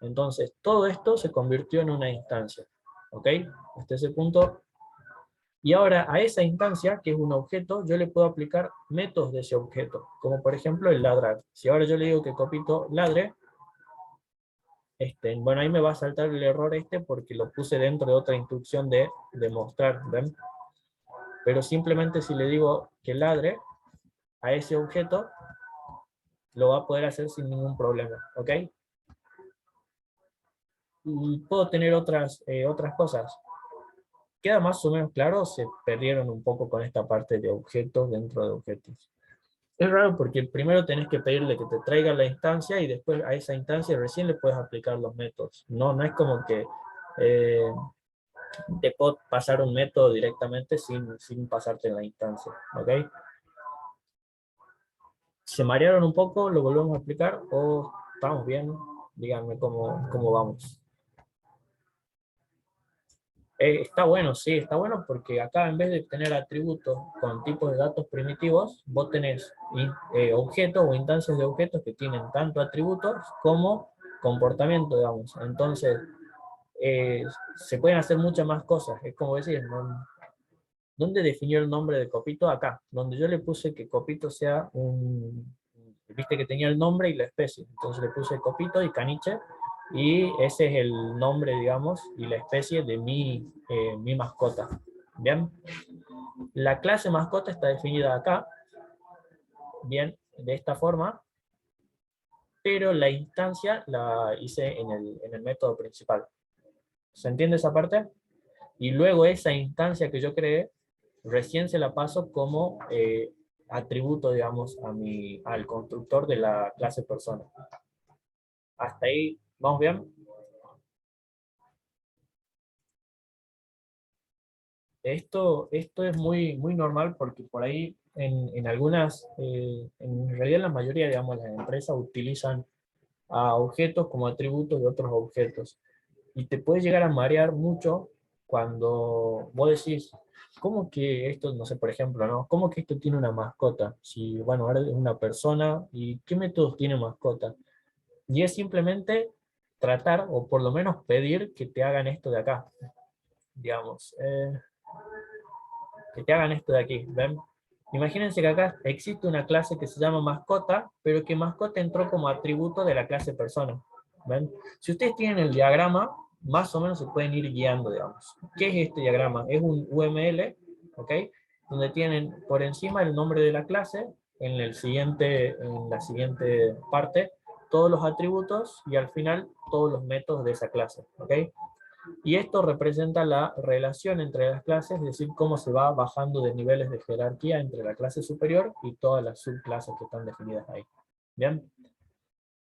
Entonces, todo esto se convirtió en una instancia. ¿Ok? Hasta ese punto. Y ahora a esa instancia, que es un objeto, yo le puedo aplicar métodos de ese objeto, como por ejemplo el ladrar. Si ahora yo le digo que copito ladre, bueno, ahí me va a saltar el error porque lo puse dentro de otra instrucción de mostrar, ¿ven? Pero simplemente si le digo que ladre a ese objeto, lo va a poder hacer sin ningún problema, ¿ok? Y puedo tener otras cosas. ¿Queda más o menos claro? Se perdieron un poco con esta parte de objetos dentro de objetos. Es raro porque primero tenés que pedirle que te traiga la instancia y después a esa instancia recién le puedes aplicar los métodos. No, no es como que te puedo pasar un método directamente sin pasarte la instancia. ¿Ok? ¿Se marearon un poco? ¿Lo volvemos a explicar? ¿O estamos bien? Díganme cómo vamos. Está bueno, sí, está bueno porque acá en vez de tener atributos con tipos de datos primitivos, vos tenés objetos o instancias de objetos que tienen tanto atributos como comportamiento, digamos. Entonces, eh, se pueden hacer muchas más cosas. Es como decir, ¿no? ¿Dónde definió el nombre de Copito? Acá, donde yo le puse que Copito sea viste que tenía el nombre y la especie. Entonces le puse Copito y Caniche, y ese es el nombre, digamos, y la especie de mi mascota. Bien, la clase mascota está definida acá, bien, de esta forma, pero la instancia la hice en el método principal. ¿Se entiende esa parte? Y luego esa instancia que yo creé, recién se la paso como atributo, digamos, al constructor de la clase persona. Hasta ahí, ¿vamos bien? Esto es muy normal porque por ahí en algunas, en realidad la mayoría, digamos, las empresas utilizan a objetos como atributos de otros objetos. Y te puede llegar a marear mucho cuando vos decís, ¿cómo que esto, no sé, por ejemplo, ¿no? ¿Cómo que esto tiene una mascota? Si, bueno, ahora es una persona, ¿y qué métodos tiene mascota? Y es simplemente tratar, o por lo menos pedir que te hagan esto de acá, digamos. Que te hagan esto de aquí, ¿ven? Imagínense que acá existe una clase que se llama mascota, pero que mascota entró como atributo de la clase persona, ¿ven? Si ustedes tienen el diagrama, más o menos se pueden ir guiando, digamos. ¿Qué es este diagrama? Es un UML, ¿ok? Donde tienen por encima el nombre de la clase, en la siguiente parte, todos los atributos y al final todos los métodos de esa clase, ¿ok? Y esto representa la relación entre las clases, es decir, cómo se va bajando de niveles de jerarquía entre la clase superior y todas las subclases que están definidas ahí. ¿Bien?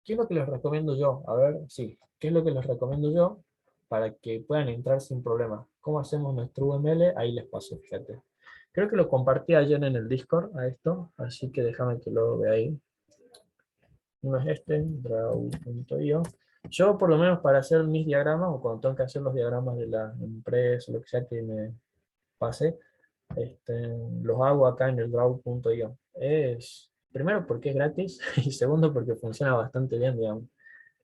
¿Qué es lo que les recomiendo yo? A ver, sí, ¿qué es lo que les recomiendo yo? Para que puedan entrar sin problema. ¿Cómo hacemos nuestro UML? Ahí les paso, fíjate. Creo que lo compartí ayer en el Discord a esto, así que déjame que lo vea ahí. Uno es este, draw.io. Yo, por lo menos, para hacer mis diagramas, o cuando tengo que hacer los diagramas de la empresa, lo que sea que me pase, los hago acá en el draw.io. Primero porque es gratis, y segundo porque funciona bastante bien, digamos.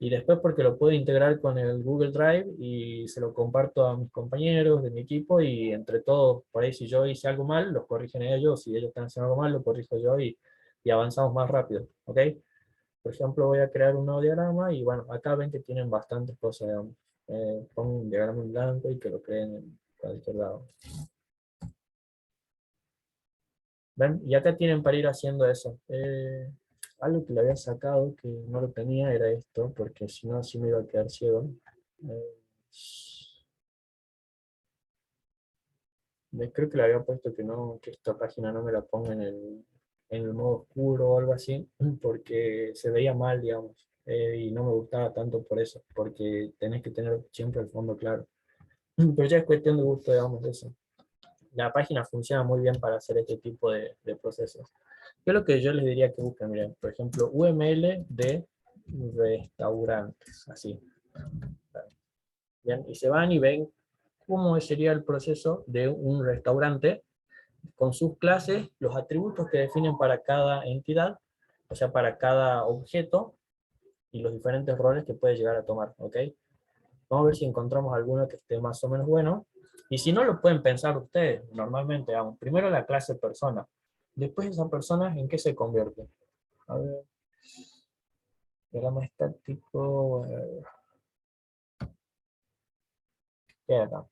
Y después porque lo puedo integrar con el Google Drive y se lo comparto a mis compañeros de mi equipo y entre todos, por ahí si yo hice algo mal, los corrigen ellos, si ellos están haciendo algo mal, lo corrijo yo y avanzamos más rápido, ¿ok? Por ejemplo, voy a crear un nuevo diagrama y bueno, acá ven que tienen bastantes cosas, digamos. Pongo un diagrama en blanco y que lo creen en cualquier lado. ¿Ven? Y acá tienen para ir haciendo eso. Algo que le había sacado, que no lo tenía, era esto, porque si no, así me iba a quedar ciego. Eh, Creo que le había puesto que no, que esta página no me la ponga en el modo oscuro o algo así, porque se veía mal, digamos, y no me gustaba tanto por eso, porque tenés que tener siempre el fondo claro. Pero ya es cuestión de gusto, digamos, de eso. La página funciona muy bien para hacer este tipo de procesos. ¿Qué es lo que yo les diría que busquen? Miren, por ejemplo, UML de restaurantes, así. Bien, y se van y ven cómo sería el proceso de un restaurante con sus clases, los atributos que definen para cada entidad, o sea, para cada objeto, y los diferentes roles que puede llegar a tomar, ¿ok? Vamos a ver si encontramos alguno que esté más o menos bueno. Y si no, lo pueden pensar ustedes, normalmente, vamos, primero la clase persona, después esa persona, ¿en qué se convierte? A ver, diagrama estático, ¿qué hay acá?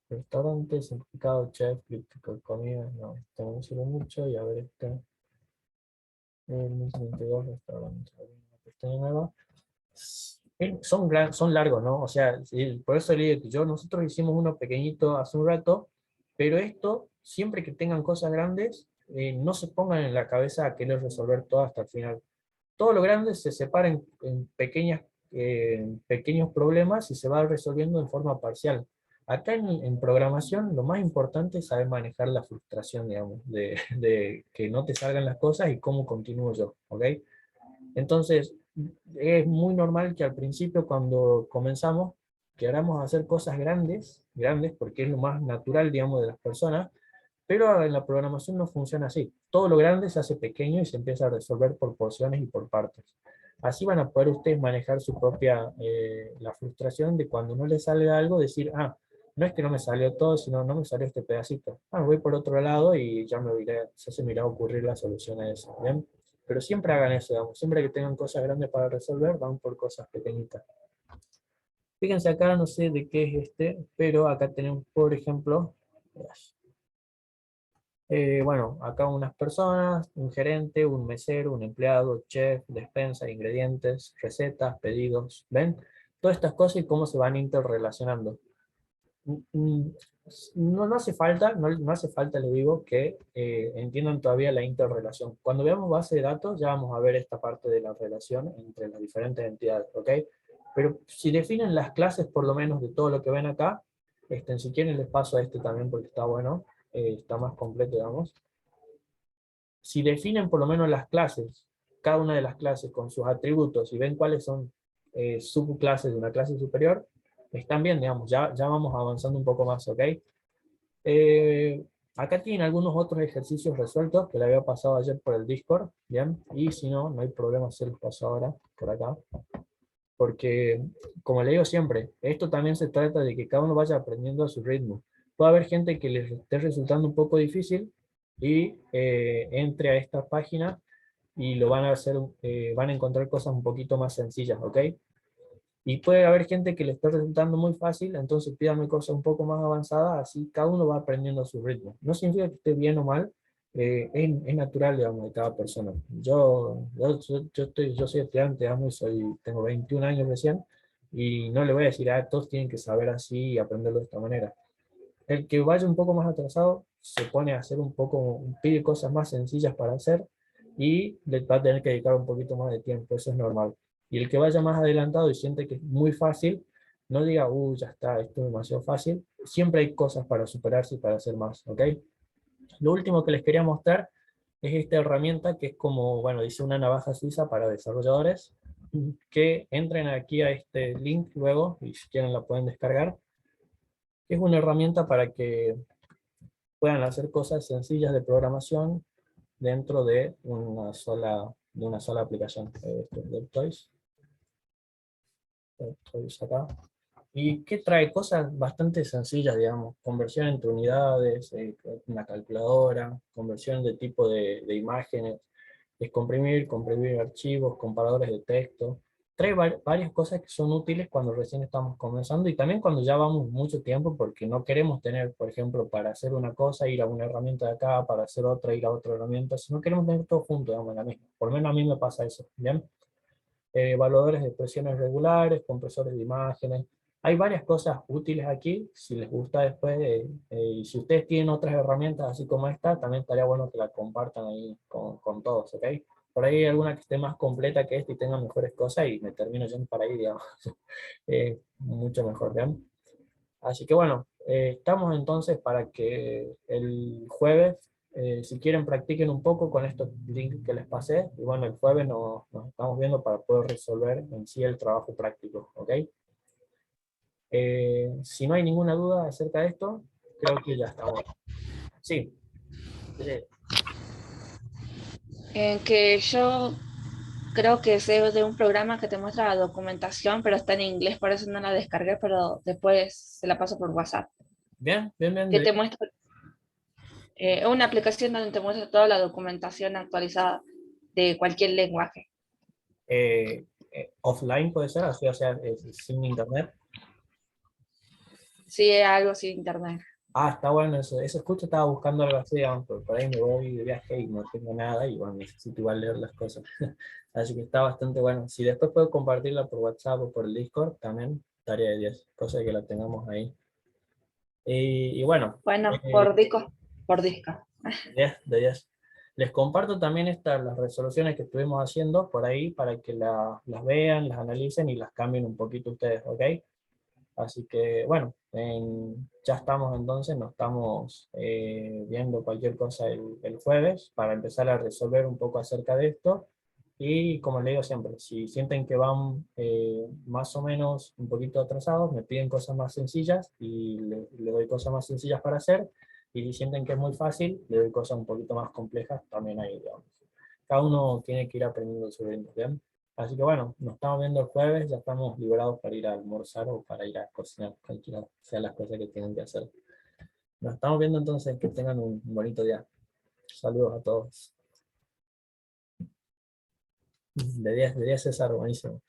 Restaurante, simplificado, chef, crítico de comida, no, esto no me sirve mucho, y a ver este, 1022 restaurantes, una pestaña nueva. Son largos, ¿no? O sea, sí, por eso le digo que nosotros hicimos uno pequeñito hace un rato, pero esto, siempre que tengan cosas grandes, no se pongan en la cabeza a querer resolver todo hasta el final. Todo lo grande se separa en pequeños problemas y se va resolviendo en forma parcial. Acá en programación lo más importante es saber manejar la frustración, digamos, de que no te salgan las cosas y cómo continúo yo, ¿ok? Entonces, es muy normal que al principio cuando comenzamos, queramos hacer cosas grandes, grandes porque es lo más natural, digamos, de las personas, pero en la programación no funciona así. Todo lo grande se hace pequeño y se empieza a resolver por porciones y por partes. Así van a poder ustedes manejar su propia, la frustración de cuando no les sale algo, decir, ah, no es que no me salió todo, sino no me salió este pedacito. Ah, voy por otro lado y ya se me irá a ocurrir la solución a eso. ¿Bien? Pero siempre hagan eso, digamos. Siempre que tengan cosas grandes para resolver, van por cosas pequeñitas. Fíjense acá, no sé de qué es este, pero acá tenemos, por ejemplo, bueno, acá unas personas, un gerente, un mesero, un empleado, chef, despensa, ingredientes, recetas, pedidos, ¿ven? Todas estas cosas y cómo se van interrelacionando. Mm, mm, no hace falta, no hace falta, le digo, que entiendan todavía la interrelación. Cuando veamos base de datos, ya vamos a ver esta parte de la relación entre las diferentes entidades, ¿ok? Pero si definen las clases, por lo menos, de todo lo que ven acá, si quieren les paso a este también porque está bueno, está más completo, digamos. si definen por lo menos las clases, cada una de las clases con sus atributos y ven cuáles son subclases de una clase superior, están bien, digamos, ya vamos avanzando un poco más, ¿ok? Acá tienen algunos otros ejercicios resueltos que le había pasado ayer por el Discord, ¿bien? Y si no, no hay problema, se los paso ahora por acá. Porque, como le digo siempre, esto también se trata de que cada uno vaya aprendiendo a su ritmo. Puede haber gente que les esté resultando un poco difícil y entre a esta página y lo van a hacer, van a encontrar cosas un poquito más sencillas, ¿ok? Y puede haber gente que le esté resultando muy fácil, entonces pídame cosas un poco más avanzadas, así cada uno va aprendiendo a su ritmo. No significa que esté bien o mal, es natural, digamos, de cada persona. Yo soy estudiante, digamos, tengo 21 años recién, y no le voy a decir, todos tienen que saber así y aprenderlo de esta manera. El que vaya un poco más atrasado se pone a hacer un poco, pide cosas más sencillas para hacer y le va a tener que dedicar un poquito más de tiempo, eso es normal. Y el que vaya más adelantado y siente que es muy fácil, no diga, ya está, esto es demasiado fácil. Siempre hay cosas para superarse y para hacer más, ¿ok? Lo último que les quería mostrar es esta herramienta que es como, bueno, dice una navaja suiza para desarrolladores, que entren aquí a este link luego y si quieren la pueden descargar. Es una herramienta para que puedan hacer cosas sencillas de programación dentro de una sola aplicación. Esto es DevToys acá. Y que trae cosas bastante sencillas, digamos, conversión entre unidades, una calculadora, conversión de tipo de imágenes, descomprimir, comprimir archivos, comparadores de texto. Trae varias cosas que son útiles cuando recién estamos comenzando y también cuando ya vamos mucho tiempo porque no queremos tener, por ejemplo, para hacer una cosa, ir a una herramienta de acá, para hacer otra, ir a otra herramienta, sino queremos tener todo junto, digamos, en la misma. Por lo menos a mí me pasa eso, ¿bien? Evaluadores de expresiones regulares, compresores de imágenes. Hay varias cosas útiles aquí, si les gusta después, y si ustedes tienen otras herramientas así como esta, también estaría bueno que la compartan ahí con todos, ¿ok? Por ahí hay alguna que esté más completa que esta y tenga mejores cosas y me termino yendo para ahí, digamos. Mucho mejor, ¿bien? Así que bueno, estamos entonces para que el jueves, si quieren, practiquen un poco con estos links que les pasé. Y bueno, el jueves nos estamos viendo para poder resolver en sí el trabajo práctico, ¿ok? Si no hay ninguna duda acerca de esto, creo que ya estamos. Sí, eh, Que yo creo que sé de un programa que te muestra la documentación, pero está en inglés, por eso no la descargué, pero después se la paso por WhatsApp. bien, bien, bien. Que te muestra una aplicación donde te muestra toda la documentación actualizada de cualquier lenguaje. Offline puede ser, así, o sea, sin internet. Sí, es algo sin internet. Está bueno eso. Eso justo estaba buscando algo así, digamos, pero por ahí me voy de viaje y no tengo nada y bueno, necesito igual leer las cosas. Así que está bastante bueno. Si después puedo compartirla por WhatsApp o por el Discord, también estaría de 10, cosa que la tengamos ahí. Y bueno, Bueno, eh, por disco. 10 de 10. Les comparto también las resoluciones que estuvimos haciendo por ahí para que las vean, las analicen y las cambien un poquito ustedes, ¿ok? Así que bueno, ya estamos entonces, nos estamos viendo cualquier cosa el jueves para empezar a resolver un poco acerca de esto. Y como le digo siempre, si sienten que van más o menos un poquito atrasados, me piden cosas más sencillas y le doy cosas más sencillas para hacer. Y si sienten que es muy fácil, le doy cosas un poquito más complejas también ahí, digamos. Cada uno tiene que ir aprendiendo su ritmo, ¿bien? Así que bueno, nos estamos viendo el jueves, ya estamos liberados para ir a almorzar o para ir a cocinar, cualquiera sea las cosas que tienen que hacer. Nos estamos viendo entonces, que tengan un bonito día. Saludos a todos. De 10 César, buenísimo.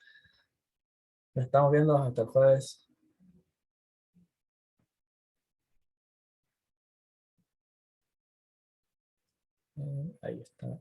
Nos estamos viendo hasta el jueves. Ahí está.